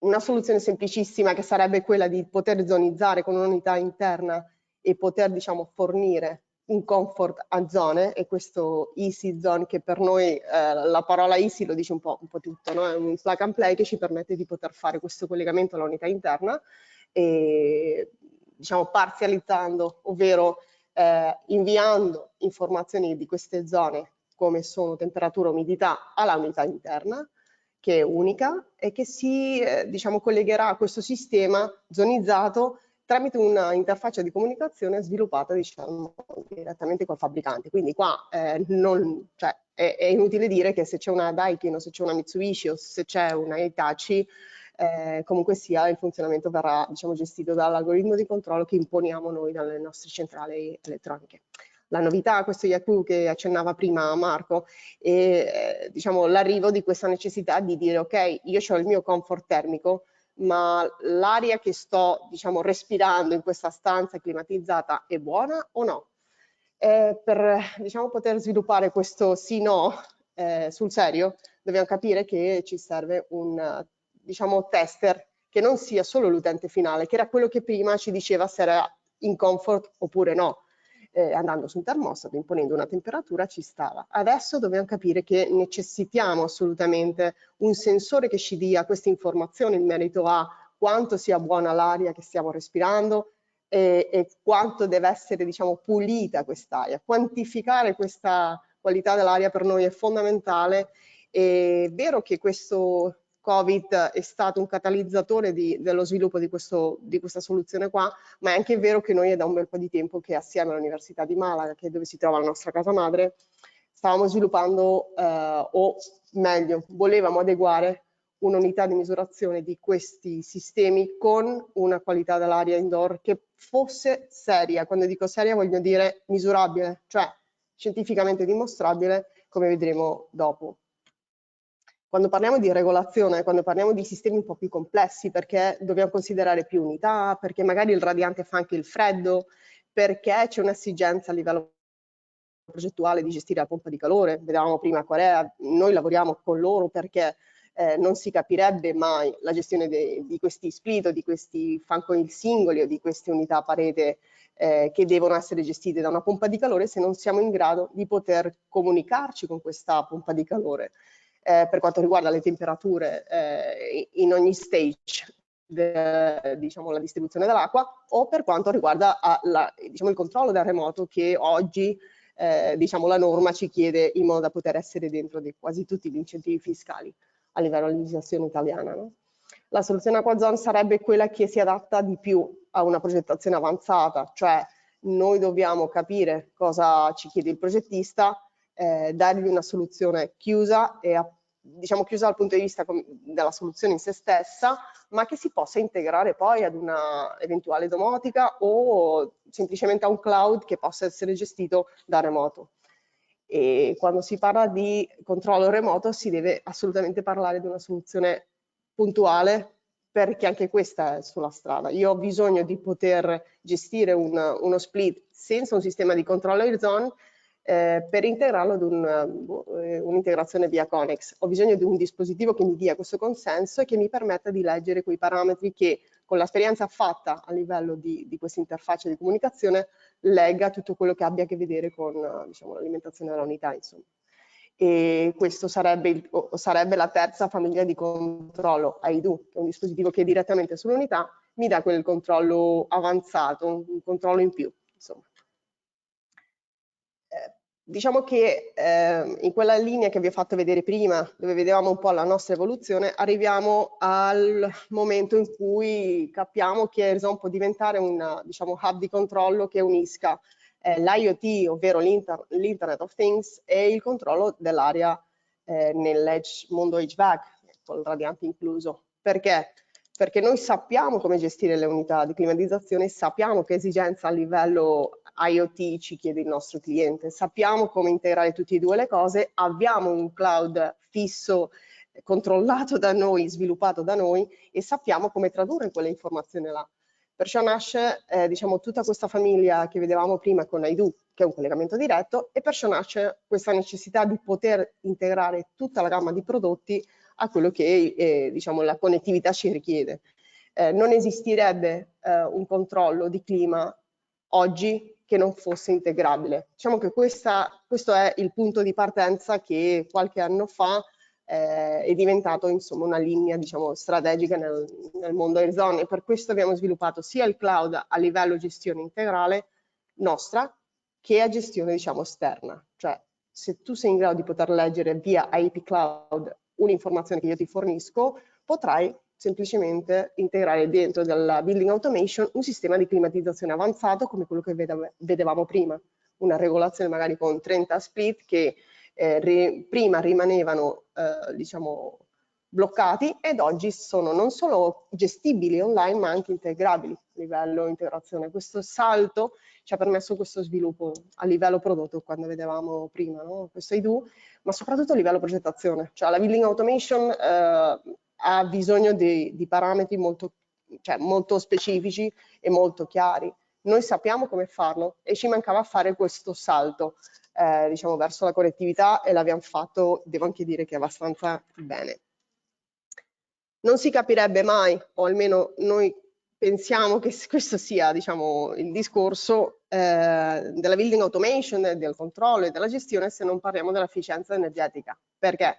Una soluzione semplicissima che sarebbe quella di poter zonizzare con un'unità interna e poter diciamo fornire un comfort a zone, e questo easy zone, che per noi la parola easy lo dice un po' tutto, no? È un plug and play che ci permette di poter fare questo collegamento alla unità interna e diciamo parzializzando, ovvero inviando informazioni di queste zone come sono temperatura, umidità alla unità interna, che è unica e che si diciamo collegherà a questo sistema zonizzato tramite una interfaccia di comunicazione sviluppata diciamo direttamente col fabbricante. Quindi qua cioè, è inutile dire che se c'è una Daikin o se c'è una Mitsubishi o se c'è una Hitachi, comunque sia il funzionamento verrà diciamo gestito dall'algoritmo di controllo che imponiamo noi dalle nostre centrali elettroniche. La novità, questo IAQ che accennava prima Marco, è diciamo l'arrivo di questa necessità di dire ok, io ho il mio comfort termico, ma l'aria che sto diciamo respirando in questa stanza climatizzata è buona o no? Per diciamo, poter sviluppare questo sì-no sul serio, dobbiamo capire che ci serve un diciamo, tester che non sia solo l'utente finale, che era quello che prima ci diceva se era in comfort oppure no. Andando su un termostato, imponendo una temperatura, ci stava. Adesso dobbiamo capire che necessitiamo assolutamente un sensore che ci dia queste informazioni in merito a quanto sia buona l'aria che stiamo respirando e quanto deve essere, diciamo, pulita quest'aria. Quantificare questa qualità dell'aria per noi è fondamentale. È vero che questo Covid è stato un catalizzatore dello sviluppo di questa soluzione qua, ma è anche vero che noi è da un bel po' di tempo che assieme all'Università di Malaga, che è dove si trova la nostra casa madre, stavamo sviluppando, o meglio, volevamo adeguare un'unità di misurazione di questi sistemi con una qualità dell'aria indoor che fosse seria. Quando dico seria voglio dire misurabile, cioè scientificamente dimostrabile, come vedremo dopo. Quando parliamo di regolazione, quando parliamo di sistemi un po' più complessi, perché dobbiamo considerare più unità, perché magari il radiante fa anche il freddo, perché c'è un'esigenza a livello progettuale di gestire la pompa di calore. Vedevamo prima Corea, noi lavoriamo con loro perché non si capirebbe mai la gestione di questi split o di questi fan coil singoli o di queste unità a parete che devono essere gestite da una pompa di calore se non siamo in grado di poter comunicarci con questa pompa di calore. Per quanto riguarda le temperature in ogni stage, diciamo, la distribuzione dell'acqua, o per quanto riguarda diciamo, il controllo da remoto che oggi diciamo, la norma ci chiede in modo da poter essere dentro di quasi tutti gli incentivi fiscali a livello di legislazione italiana. No? La soluzione Aquazone sarebbe quella che si adatta di più a una progettazione avanzata, cioè noi dobbiamo capire cosa ci chiede il progettista, dargli una soluzione chiusa e diciamo chiusa dal punto di vista della soluzione in se stessa, ma che si possa integrare poi ad una eventuale domotica o semplicemente a un cloud che possa essere gestito da remoto. E quando si parla di controllo remoto si deve assolutamente parlare di una soluzione puntuale, perché anche questa è sulla strada. Io ho bisogno di poter gestire uno split senza un sistema di controllo air zone per integrarlo ad un'integrazione via Connex. Ho bisogno di un dispositivo che mi dia questo consenso e che mi permetta di leggere quei parametri che con l'esperienza fatta a livello di questa interfaccia di comunicazione legga tutto quello che abbia a che vedere con diciamo, l'alimentazione della unità. Insomma. E questo sarebbe la terza famiglia di controllo, AIDU, che è un dispositivo che direttamente sull'unità mi dà quel controllo avanzato, un controllo in più. Insomma. Diciamo che in quella linea che vi ho fatto vedere prima, dove vedevamo un po' la nostra evoluzione, arriviamo al momento in cui capiamo che Airzone può diventare un diciamo, hub di controllo che unisca l'IoT, ovvero l'Internet of Things, e il controllo dell'aria nel mondo HVAC, con il radiante incluso. Perché? Perché noi sappiamo come gestire le unità di climatizzazione, sappiamo che esigenza a livello IoT ci chiede il nostro cliente, sappiamo come integrare tutte e due le cose, abbiamo un cloud fisso controllato da noi, sviluppato da noi e sappiamo come tradurre quelle informazioni là. Perciò nasce diciamo, tutta questa famiglia che vedevamo prima con AIDU, che è un collegamento diretto, e perciò nasce questa necessità di poter integrare tutta la gamma di prodotti a quello che diciamo, la connettività ci richiede. Non esisterebbe un controllo di clima oggi che non fosse integrabile. Diciamo che questo è il punto di partenza che qualche anno fa è diventato insomma, una linea diciamo, strategica nel mondo Airzone, e per questo abbiamo sviluppato sia il cloud a livello gestione integrale nostra che a gestione diciamo, esterna. Cioè se tu sei in grado di poter leggere via IP Cloud un'informazione che io ti fornisco, potrai semplicemente integrare dentro della building automation un sistema di climatizzazione avanzato come quello che vedevamo prima, una regolazione magari con 30 split che prima rimanevano diciamo bloccati ed oggi sono non solo gestibili online ma anche integrabili a livello integrazione. Questo salto ci ha permesso questo sviluppo a livello prodotto quando vedevamo prima, no? Questo IDU, ma soprattutto a livello progettazione, cioè la building automation ha bisogno di parametri molto specifici e molto chiari, Noi sappiamo come farlo e ci mancava fare questo salto diciamo verso la connettività, e l'abbiamo fatto, devo anche dire che abbastanza bene. Non si capirebbe mai, o almeno noi pensiamo che questo sia, diciamo, il discorso della building automation, del controllo e della gestione, se non parliamo dell'efficienza energetica. Perché?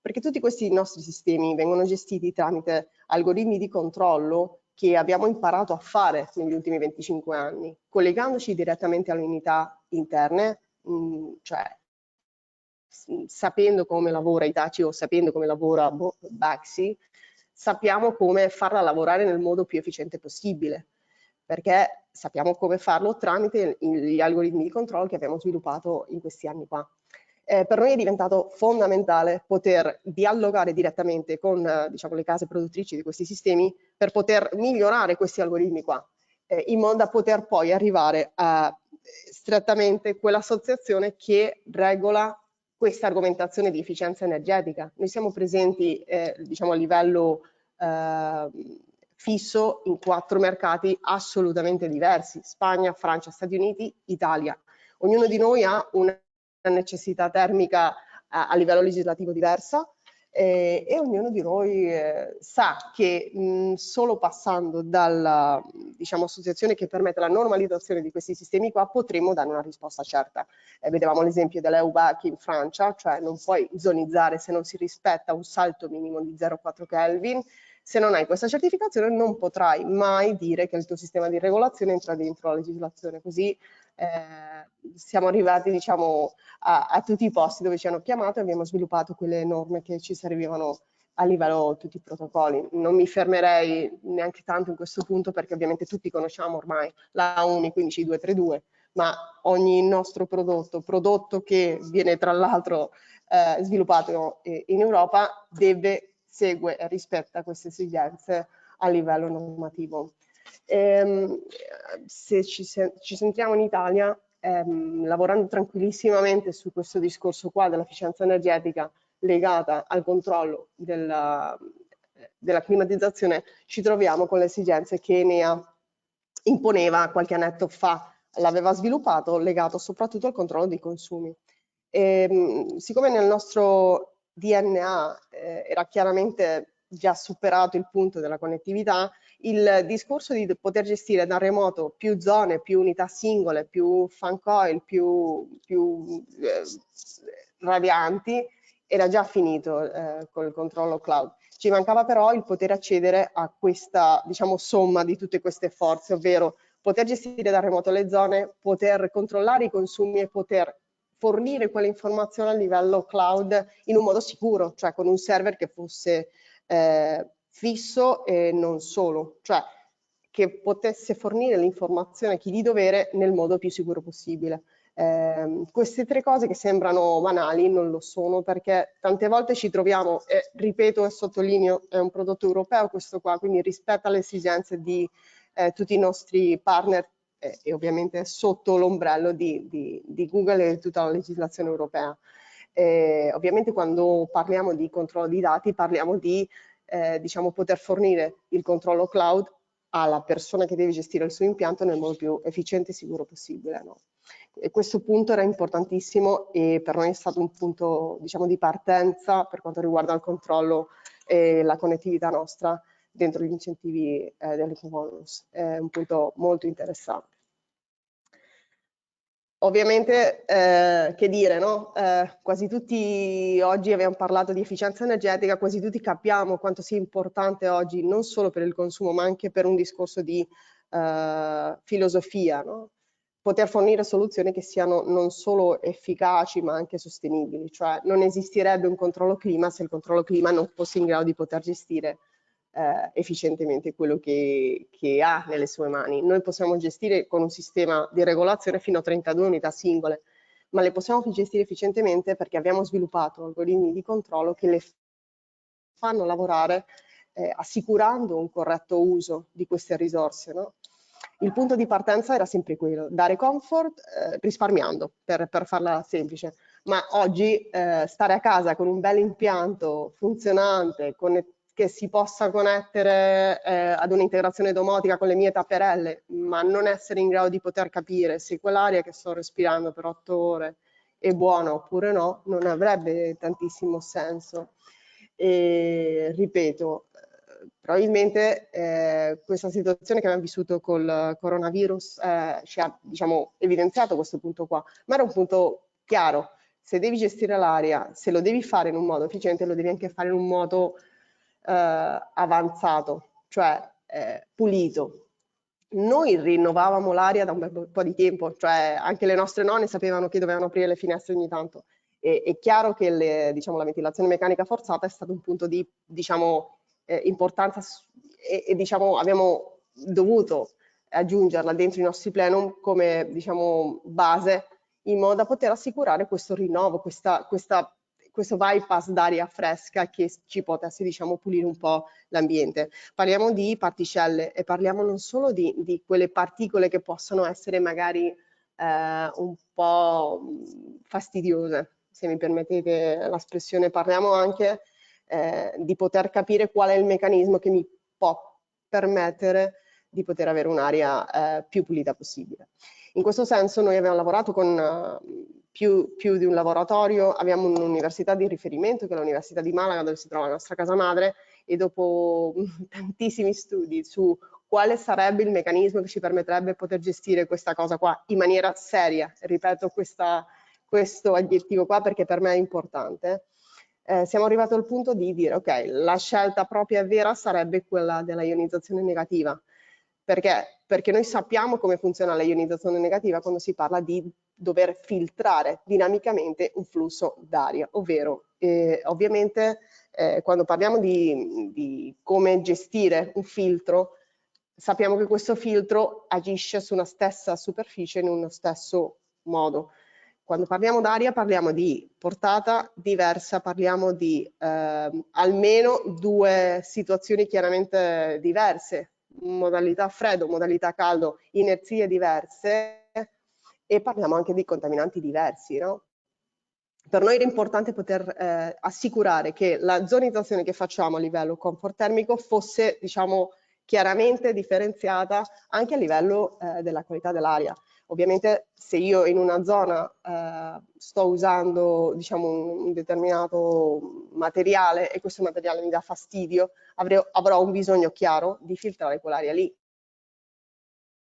Perché tutti questi nostri sistemi vengono gestiti tramite algoritmi di controllo che abbiamo imparato a fare negli ultimi 25 anni, collegandoci direttamente alle unità interne, cioè sapendo come lavora Hitachi o sapendo come lavora Baxi, sappiamo come farla lavorare nel modo più efficiente possibile, perché sappiamo come farlo tramite gli algoritmi di controllo che abbiamo sviluppato in questi anni qua. Per noi è diventato fondamentale poter dialogare direttamente con diciamo, le case produttrici di questi sistemi per poter migliorare questi algoritmi qua, in modo da poter poi arrivare a strettamente quell'associazione che regola questa argomentazione di efficienza energetica. Noi siamo presenti diciamo, a livello fisso in 4 mercati assolutamente diversi: Spagna, Francia, Stati Uniti, Italia. Ognuno di noi ha una necessità termica a livello legislativo diversa e ognuno di noi sa che solo passando dalla diciamo, associazione che permette la normalizzazione di questi sistemi qua potremo dare una risposta certa. Vedevamo l'esempio dell'EUBAC in Francia, cioè non puoi zonizzare se non si rispetta un salto minimo di 0,4 Kelvin. Se non hai questa certificazione non potrai mai dire che il tuo sistema di regolazione entra dentro la legislazione. Così siamo arrivati diciamo, a tutti i posti dove ci hanno chiamato e abbiamo sviluppato quelle norme che ci servivano a livello tutti i protocolli. Non mi fermerei neanche tanto in questo punto perché ovviamente tutti conosciamo ormai la UNI 15232, ma ogni nostro prodotto che viene tra l'altro sviluppato in Europa segue e rispetta queste esigenze a livello normativo. Se ci centriamo in Italia, lavorando tranquillissimamente su questo discorso qua dell'efficienza energetica legata al controllo della climatizzazione, ci troviamo con le esigenze che Enea imponeva qualche annetto fa, l'aveva sviluppato legato soprattutto al controllo dei consumi. Siccome nel nostro DNA era chiaramente già superato il punto della connettività, il discorso di poter gestire da remoto più zone, più unità singole, più fan coil, più radianti, era già finito con il controllo cloud. Ci mancava però il poter accedere a questa, diciamo, somma di tutte queste forze, ovvero poter gestire da remoto le zone, poter controllare i consumi e poter fornire quelle informazioni a livello cloud in un modo sicuro, cioè con un server che fosse fisso e non solo, cioè che potesse fornire l'informazione a chi di dovere nel modo più sicuro possibile. Queste 3 cose che sembrano banali non lo sono, perché tante volte ci troviamo, ripeto e sottolineo, è un prodotto europeo questo qua, quindi rispetta le esigenze di tutti i nostri partner e ovviamente sotto l'ombrello di Google e tutta la legislazione europea. Ovviamente quando parliamo di controllo di dati parliamo di diciamo, poter fornire il controllo cloud alla persona che deve gestire il suo impianto nel modo più efficiente e sicuro possibile. No? E questo punto era importantissimo e per noi è stato un punto diciamo, di partenza per quanto riguarda il controllo e la connettività nostra dentro gli incentivi dell'Ecobonus. È un punto molto interessante. Ovviamente, che dire, no? Quasi tutti oggi abbiamo parlato di efficienza energetica, quasi tutti capiamo quanto sia importante oggi non solo per il consumo ma anche per un discorso di filosofia, no? Poter fornire soluzioni che siano non solo efficaci ma anche sostenibili, cioè non esisterebbe un controllo clima se il controllo clima non fosse in grado di poter gestire efficientemente quello che ha nelle sue mani. Noi possiamo gestire con un sistema di regolazione fino a 32 unità singole, ma le possiamo gestire efficientemente perché abbiamo sviluppato algoritmi di controllo che le fanno lavorare assicurando un corretto uso di queste risorse. No? Il punto di partenza era sempre quello, dare comfort risparmiando, per farla semplice, ma oggi stare a casa con un bel impianto funzionante, che si possa connettere ad un'integrazione domotica con le mie tapperelle, ma non essere in grado di poter capire se quell'aria che sto respirando per 8 ore è buona oppure no, non avrebbe tantissimo senso. E ripeto, probabilmente questa situazione che abbiamo vissuto col coronavirus ci ha, diciamo, evidenziato questo punto qua, ma era un punto chiaro. Se devi gestire l'aria, se lo devi fare in un modo efficiente, lo devi anche fare in un modo avanzato, cioè pulito. Noi rinnovavamo l'aria da un bel po' di tempo, cioè anche le nostre nonne sapevano che dovevano aprire le finestre ogni tanto. È chiaro che diciamo, la ventilazione meccanica forzata è stato un punto di, diciamo, importanza e diciamo, abbiamo dovuto aggiungerla dentro i nostri plenum come, diciamo, base, in modo da poter assicurare questo rinnovo, questo bypass d'aria fresca che ci potesse, diciamo, pulire un po' l'ambiente. Parliamo di particelle e parliamo non solo di quelle particole che possono essere magari un po' fastidiose, se mi permettete l'espressione, parliamo anche di poter capire qual è il meccanismo che mi può permettere di poter avere un'aria più pulita possibile. In questo senso noi abbiamo lavorato con più di un laboratorio, abbiamo un'università di riferimento che è l'Università di Malaga, dove si trova la nostra casa madre, e dopo tantissimi studi su quale sarebbe il meccanismo che ci permetterebbe di poter gestire questa cosa qua in maniera seria, ripeto questo aggettivo qua perché per me è importante, siamo arrivati al punto di dire ok, la scelta propria e vera sarebbe quella della ionizzazione negativa. Perché? Perché noi sappiamo come funziona la ionizzazione negativa quando si parla di dover filtrare dinamicamente un flusso d'aria, ovvero ovviamente quando parliamo di come gestire un filtro, sappiamo che questo filtro agisce su una stessa superficie in uno stesso modo. Quando parliamo d'aria parliamo di portata diversa, parliamo di almeno 2 situazioni chiaramente diverse, modalità freddo, modalità caldo, inerzie diverse, e parliamo anche di contaminanti diversi, no? Per noi era importante poter assicurare che la zonizzazione che facciamo a livello comfort termico fosse, diciamo, chiaramente differenziata anche a livello della qualità dell'aria. Ovviamente se io in una zona sto usando, diciamo, un determinato materiale e questo materiale mi dà fastidio, avrò un bisogno chiaro di filtrare quell'aria lì.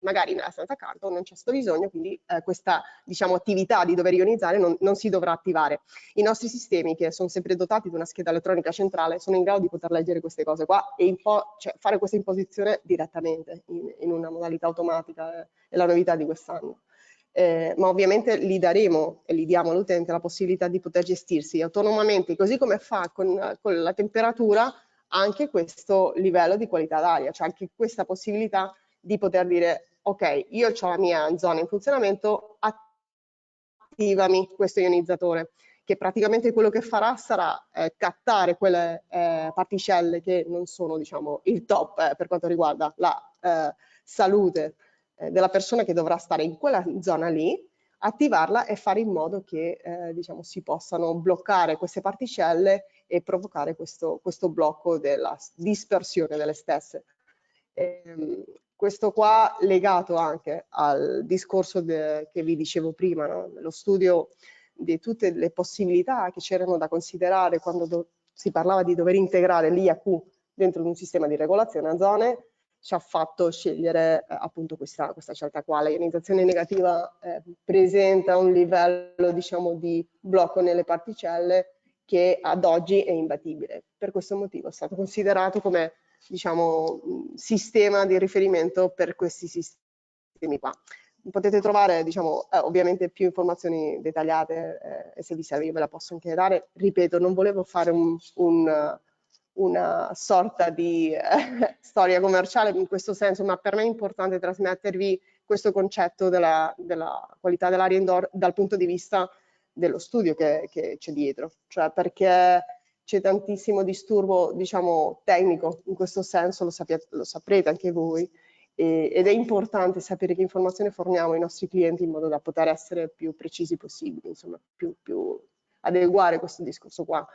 Magari nella stanza accanto non c'è questo bisogno, quindi questa, diciamo, attività di dover ionizzare non si dovrà attivare. I nostri sistemi, che sono sempre dotati di una scheda elettronica centrale, sono in grado di poter leggere queste cose qua e cioè, fare questa imposizione direttamente in una modalità automatica, è la novità di quest'anno. Ma ovviamente gli daremo e gli diamo all'utente la possibilità di poter gestirsi autonomamente, così come fa con la temperatura, anche questo livello di qualità d'aria, cioè anche questa possibilità di poter dire ok, io ho la mia zona in funzionamento, attivami questo ionizzatore, che praticamente quello che farà sarà cattare quelle particelle che non sono, diciamo, il top per quanto riguarda la salute della persona che dovrà stare in quella zona lì, attivarla e fare in modo che diciamo, si possano bloccare queste particelle e provocare questo blocco della dispersione delle stesse. Questo qua legato anche al discorso che vi dicevo prima, no? Lo studio di tutte le possibilità che c'erano da considerare quando si parlava di dover integrare l'IAQ dentro un sistema di regolazione a zone, ci ha fatto scegliere appunto questa scelta qua. La ionizzazione negativa presenta un livello, diciamo, di blocco nelle particelle che ad oggi è imbattibile. Per questo motivo è stato considerato come, diciamo, sistema di riferimento per questi sistemi qua. Potete trovare, diciamo, ovviamente più informazioni dettagliate e se vi serve io ve la posso anche dare. Ripeto, non volevo fare una sorta di storia commerciale in questo senso, ma per me è importante trasmettervi questo concetto della qualità dell'aria indoor dal punto di vista dello studio che c'è dietro, cioè perché c'è tantissimo disturbo, diciamo, tecnico in questo senso, lo saprete anche voi, ed è importante sapere che informazioni forniamo ai nostri clienti in modo da poter essere più precisi possibili, insomma, più adeguare questo discorso qua,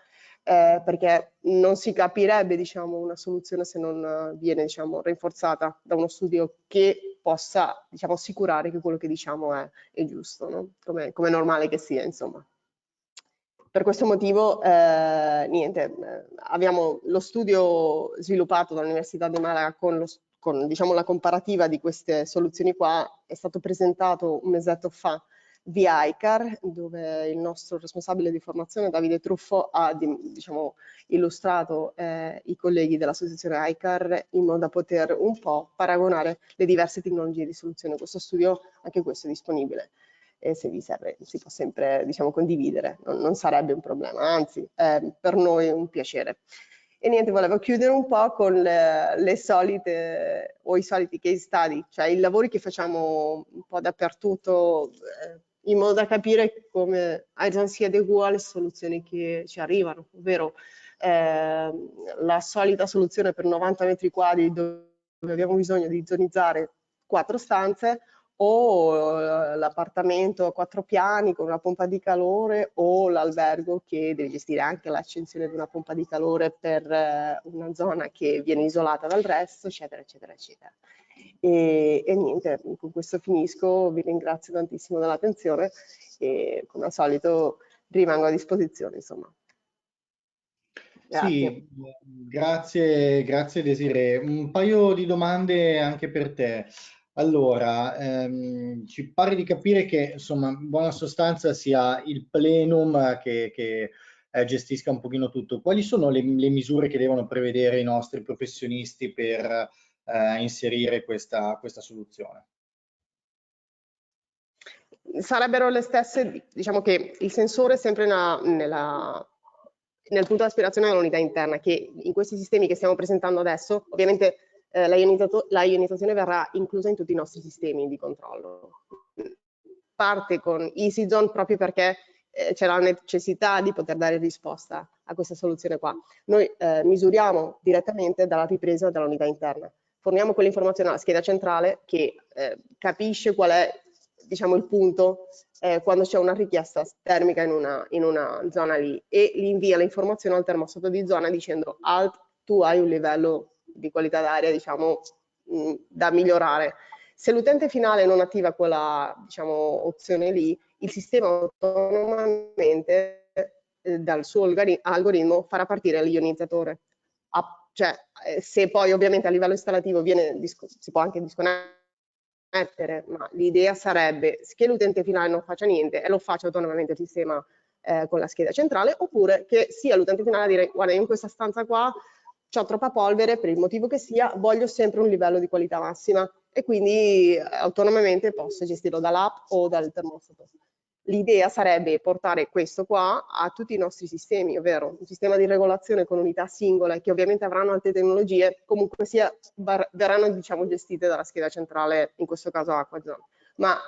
perché non si capirebbe, diciamo, una soluzione se non viene, diciamo, rinforzata da uno studio che possa, diciamo, assicurare che quello che diciamo è giusto, no? Come è normale che sia, insomma. Per questo motivo, niente, abbiamo lo studio sviluppato dall'Università di Malaga con diciamo, la comparativa di queste soluzioni qua, è stato presentato un mesetto fa via ICAR, dove il nostro responsabile di formazione, Davide Truffo, ha diciamo, illustrato i colleghi dell'associazione ICAR in modo da poter un po' paragonare le diverse tecnologie di soluzione. Questo studio, anche questo è disponibile. E se vi serve si può sempre, diciamo, condividere, non sarebbe un problema, anzi per noi è un piacere. E niente, volevo chiudere un po' con le solite o i soliti case study, cioè i lavori che facciamo un po' dappertutto, in modo da capire come Aizen si adegua alle soluzioni che ci arrivano, ovvero la solita soluzione per 90 metri quadri dove abbiamo bisogno di zonizzare 4 stanze, o l'appartamento a 4 piani con una pompa di calore, o l'albergo che deve gestire anche l'accensione di una pompa di calore per una zona che viene isolata dal resto, eccetera, eccetera, eccetera. E niente, con questo finisco, vi ringrazio tantissimo dell'attenzione e come al solito rimango a disposizione, insomma. Grazie. Sì, grazie Desiree. Un paio di domande anche per te. Allora, ci pare di capire che insomma in buona sostanza sia il plenum che gestisca un pochino tutto. Quali sono le misure che devono prevedere i nostri professionisti per inserire questa soluzione? Sarebbero le stesse, diciamo che il sensore è sempre nel punto di aspirazione dell'unità interna, che in questi sistemi che stiamo presentando adesso, ovviamente la ionizzazione verrà inclusa in tutti i nostri sistemi di controllo. Parte con EasyZone proprio perché c'è la necessità di poter dare risposta a questa soluzione qua. Noi misuriamo direttamente dalla ripresa dell'unità interna. Forniamo quell'informazione alla scheda centrale che capisce qual è, diciamo, il punto quando c'è una richiesta termica in una zona lì, e gli invia l'informazione al termostato di zona dicendo: alt, tu hai un livello di qualità d'aria, diciamo, da migliorare. Se l'utente finale non attiva quella, diciamo, opzione lì, il sistema autonomamente dal suo algoritmo farà partire l'ionizzatore. Cioè, se poi ovviamente a livello installativo si può anche disconnettere, ma l'idea sarebbe che l'utente finale non faccia niente e lo faccia autonomamente il sistema con la scheda centrale, oppure che sia l'utente finale a dire: guarda, io in questa stanza qua c'ho troppa polvere, per il motivo che sia, voglio sempre un livello di qualità massima, e quindi autonomamente posso gestirlo dall'app o dal termostato. L'idea sarebbe portare questo qua a tutti i nostri sistemi, ovvero un sistema di regolazione con unità singole che ovviamente avranno altre tecnologie, comunque sia verranno, diciamo, gestite dalla scheda centrale, in questo caso Acquazone. Ma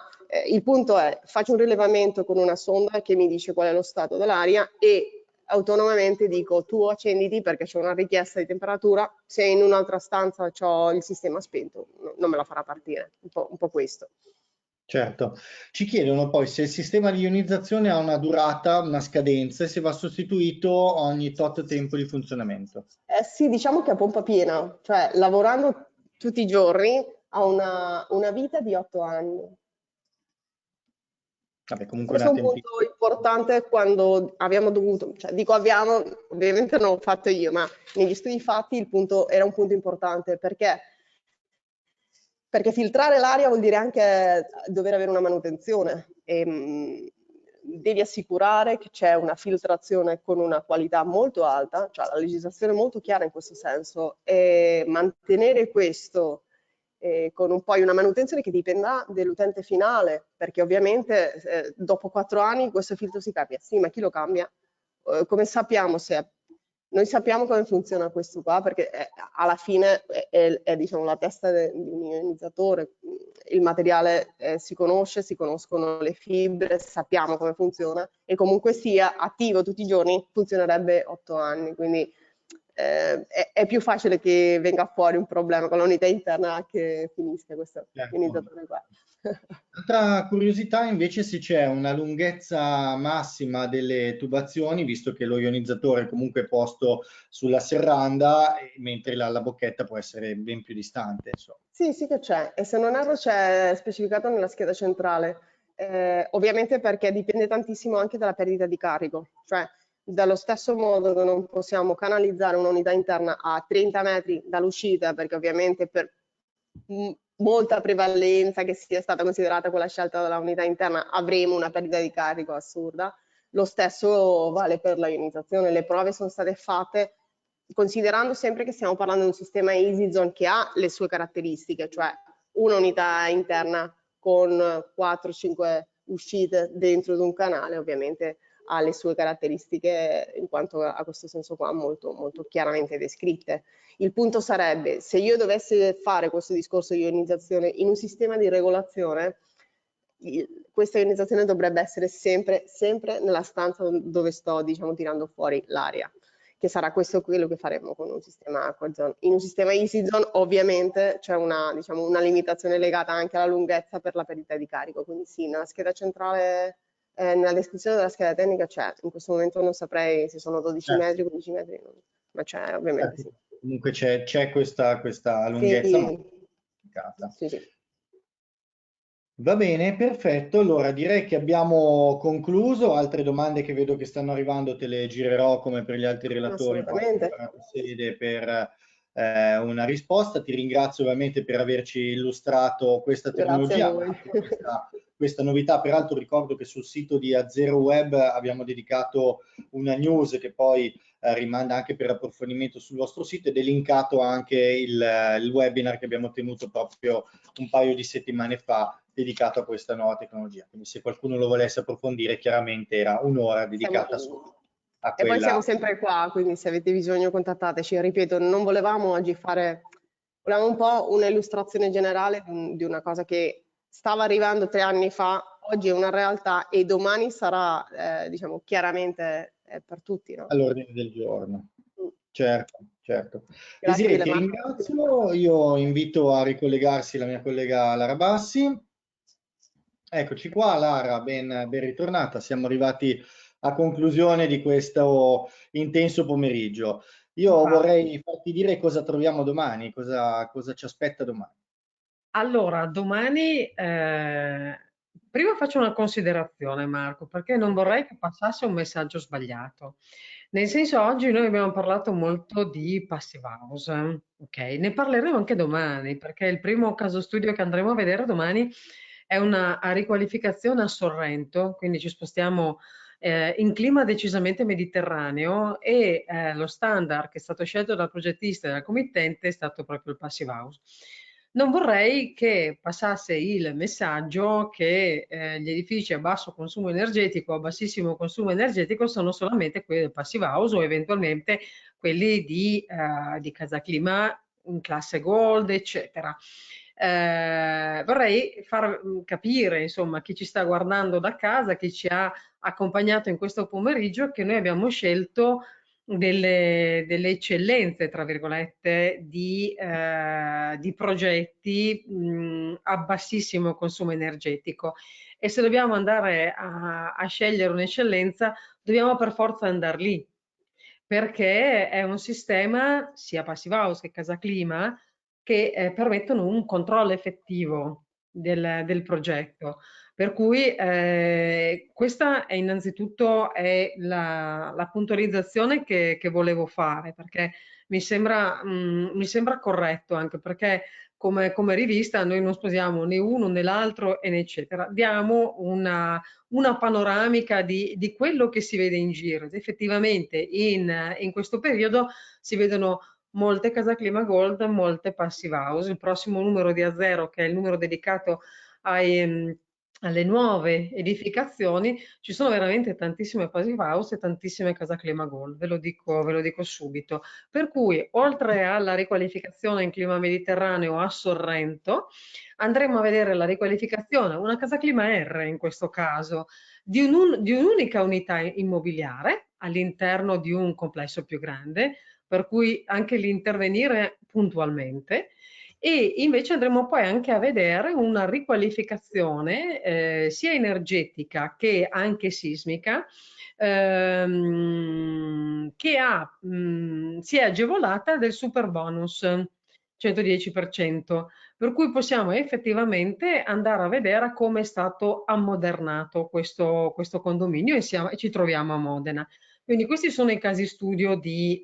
il punto è: faccio un rilevamento con una sonda che mi dice qual è lo stato dell'aria e autonomamente dico: tu accenditi perché c'è una richiesta di temperatura, se in un'altra stanza c'ho il sistema spento non me la farà partire, un po' questo. Certo, ci chiedono poi se il sistema di ionizzazione ha una durata, una scadenza, e se va sostituito ogni tot tempo di funzionamento. Sì, diciamo che a pompa piena, cioè lavorando tutti i giorni ha una vita di 8 anni. Vabbè, comunque questo è un punto importante quando abbiamo dovuto, cioè dico abbiamo, ovviamente non l'ho fatto io, ma negli studi fatti il punto era un punto importante, perché filtrare l'aria vuol dire anche dover avere una manutenzione e devi assicurare che c'è una filtrazione con una qualità molto alta, cioè la legislazione è molto chiara in questo senso, e mantenere questo con poi una manutenzione che dipenderà dall'utente finale, perché ovviamente dopo 4 anni questo filtro si cambia. Sì, ma chi lo cambia? Come sappiamo se... Noi sappiamo come funziona questo qua, perché alla fine è diciamo, la testa di un ionizzatore, il materiale si conosce, si conoscono le fibre, sappiamo come funziona, e comunque sia attivo tutti i giorni funzionerebbe 8 anni, quindi è più facile che venga fuori un problema con l'unità interna che finisca questo ionizzatore qua. Altra curiosità invece se c'è una lunghezza massima delle tubazioni, visto che lo ionizzatore comunque è posto sulla serranda, mentre la bocchetta può essere ben più distante. Insomma. Sì, sì che c'è, e se non erro c'è specificato nella scheda centrale, ovviamente perché dipende tantissimo anche dalla perdita di carico, cioè dallo stesso modo che non possiamo canalizzare un'unità interna a 30 metri dall'uscita, perché ovviamente per molta prevalenza che sia stata considerata quella scelta dalla unità interna avremo una perdita di carico assurda, lo stesso vale per la ionizzazione. Le prove sono state fatte considerando sempre che stiamo parlando di un sistema EasyZone che ha le sue caratteristiche, cioè un'unità interna con 4-5 uscite dentro di un canale, ovviamente ha le sue caratteristiche in quanto a questo senso qua molto, molto chiaramente descritte. Il punto sarebbe, se io dovessi fare questo discorso di ionizzazione in un sistema di regolazione, questa ionizzazione dovrebbe essere sempre nella stanza dove sto, diciamo, tirando fuori l'aria, che sarà questo quello che faremo con un sistema AquaZone. In un sistema EasyZone ovviamente c'è una, diciamo, una limitazione legata anche alla lunghezza per la perdita di carico, quindi sì, nella scheda centrale, nella descrizione della scheda tecnica c'è, in questo momento non saprei se sono 12 metri, 15 metri, ma c'è ovviamente sì. Comunque c'è questa lunghezza. Sì, sì. Va bene, perfetto. Allora direi che abbiamo concluso. Altre domande che vedo che stanno arrivando te le girerò come per gli altri relatori. Assolutamente. Sede per una risposta. Ti ringrazio ovviamente per averci illustrato questa tecnologia, questa novità. Peraltro ricordo che sul sito di Azero Web abbiamo dedicato una news che poi rimanda anche per approfondimento sul vostro sito, ed è linkato anche il webinar che abbiamo tenuto proprio un paio di settimane fa dedicato a questa nuova tecnologia. Quindi se qualcuno lo volesse approfondire, chiaramente era un'ora dedicata solo a quella. E poi siamo sempre qua, quindi se avete bisogno contattateci. Ripeto, non volevamo oggi volevamo un po' una illustrazione generale di una cosa che stava arrivando 3 anni fa, oggi è una realtà e domani sarà, diciamo, chiaramente per tutti, no? All'ordine del giorno. Certo. Grazie mille, ti ringrazio. Io invito a ricollegarsi la mia collega Lara Bassi. Eccoci qua, Lara, ben ritornata. Siamo arrivati a conclusione di questo intenso pomeriggio. Io vorrei farti dire cosa troviamo domani, cosa ci aspetta domani. Allora, domani, prima faccio una considerazione, Marco, perché non vorrei che passasse un messaggio sbagliato. Nel senso, oggi noi abbiamo parlato molto di Passive House, ok? Ne parleremo anche domani, perché il primo caso studio che andremo a vedere domani è una riqualificazione a Sorrento, quindi ci spostiamo in clima decisamente mediterraneo e lo standard che è stato scelto dal progettista e dal committente è stato proprio il Passive House. Non vorrei che passasse il messaggio che gli edifici a basso consumo energetico o a bassissimo consumo energetico sono solamente quelli del Passive House o eventualmente quelli di Casa Clima in classe Gold, eccetera. Vorrei far capire, insomma, chi ci sta guardando da casa, chi ci ha accompagnato in questo pomeriggio, che noi abbiamo scelto delle eccellenze, tra virgolette, di progetti a bassissimo consumo energetico. E se dobbiamo andare a scegliere un'eccellenza, dobbiamo per forza andare lì, perché è un sistema, sia Passive House che Casa Clima, che permettono un controllo effettivo del progetto. Per cui questa è innanzitutto la puntualizzazione che volevo fare, perché mi sembra corretto, anche perché come rivista noi non sposiamo né uno né l'altro e eccetera. Diamo una panoramica di quello che si vede in giro. Effettivamente in questo periodo si vedono molte Casa Clima Gold, molte Passive House. Il prossimo numero di A0, che è il numero dedicato alle nuove edificazioni, ci sono veramente tantissime Passive House e tantissime Casa Clima Gold, ve lo dico subito. Per cui, oltre alla riqualificazione in clima mediterraneo a Sorrento, andremo a vedere la riqualificazione, una Casa Clima R in questo caso, di un'unica unità immobiliare all'interno di un complesso più grande, per cui anche l'intervenire puntualmente, e invece andremo poi anche a vedere una riqualificazione sia energetica che anche sismica che si è agevolata del super bonus 110%, per cui possiamo effettivamente andare a vedere come è stato ammodernato questo condominio e ci troviamo a Modena. Quindi questi sono i casi studio di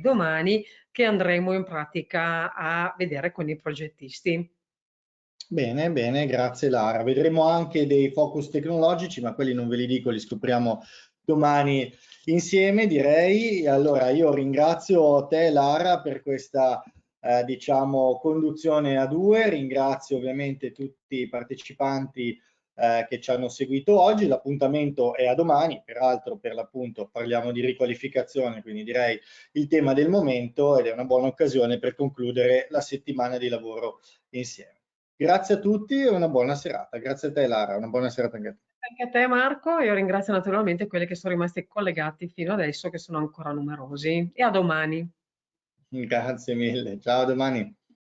domani che andremo in pratica a vedere con i progettisti. Bene, bene, grazie Lara. Vedremo anche dei focus tecnologici, ma quelli non ve li dico, li scopriamo domani insieme, direi. Allora, io ringrazio te Lara per questa diciamo conduzione a due, ringrazio ovviamente tutti i partecipanti che ci hanno seguito oggi. L'appuntamento è a domani, peraltro per l'appunto parliamo di riqualificazione, quindi direi il tema del momento, ed è una buona occasione per concludere la settimana di lavoro insieme. Grazie a tutti e una buona serata. Grazie a te Lara, una buona serata anche a te. Anche a te Marco, io ringrazio naturalmente quelli che sono rimasti collegati fino adesso, che sono ancora numerosi, e a domani. Grazie mille, ciao, a domani.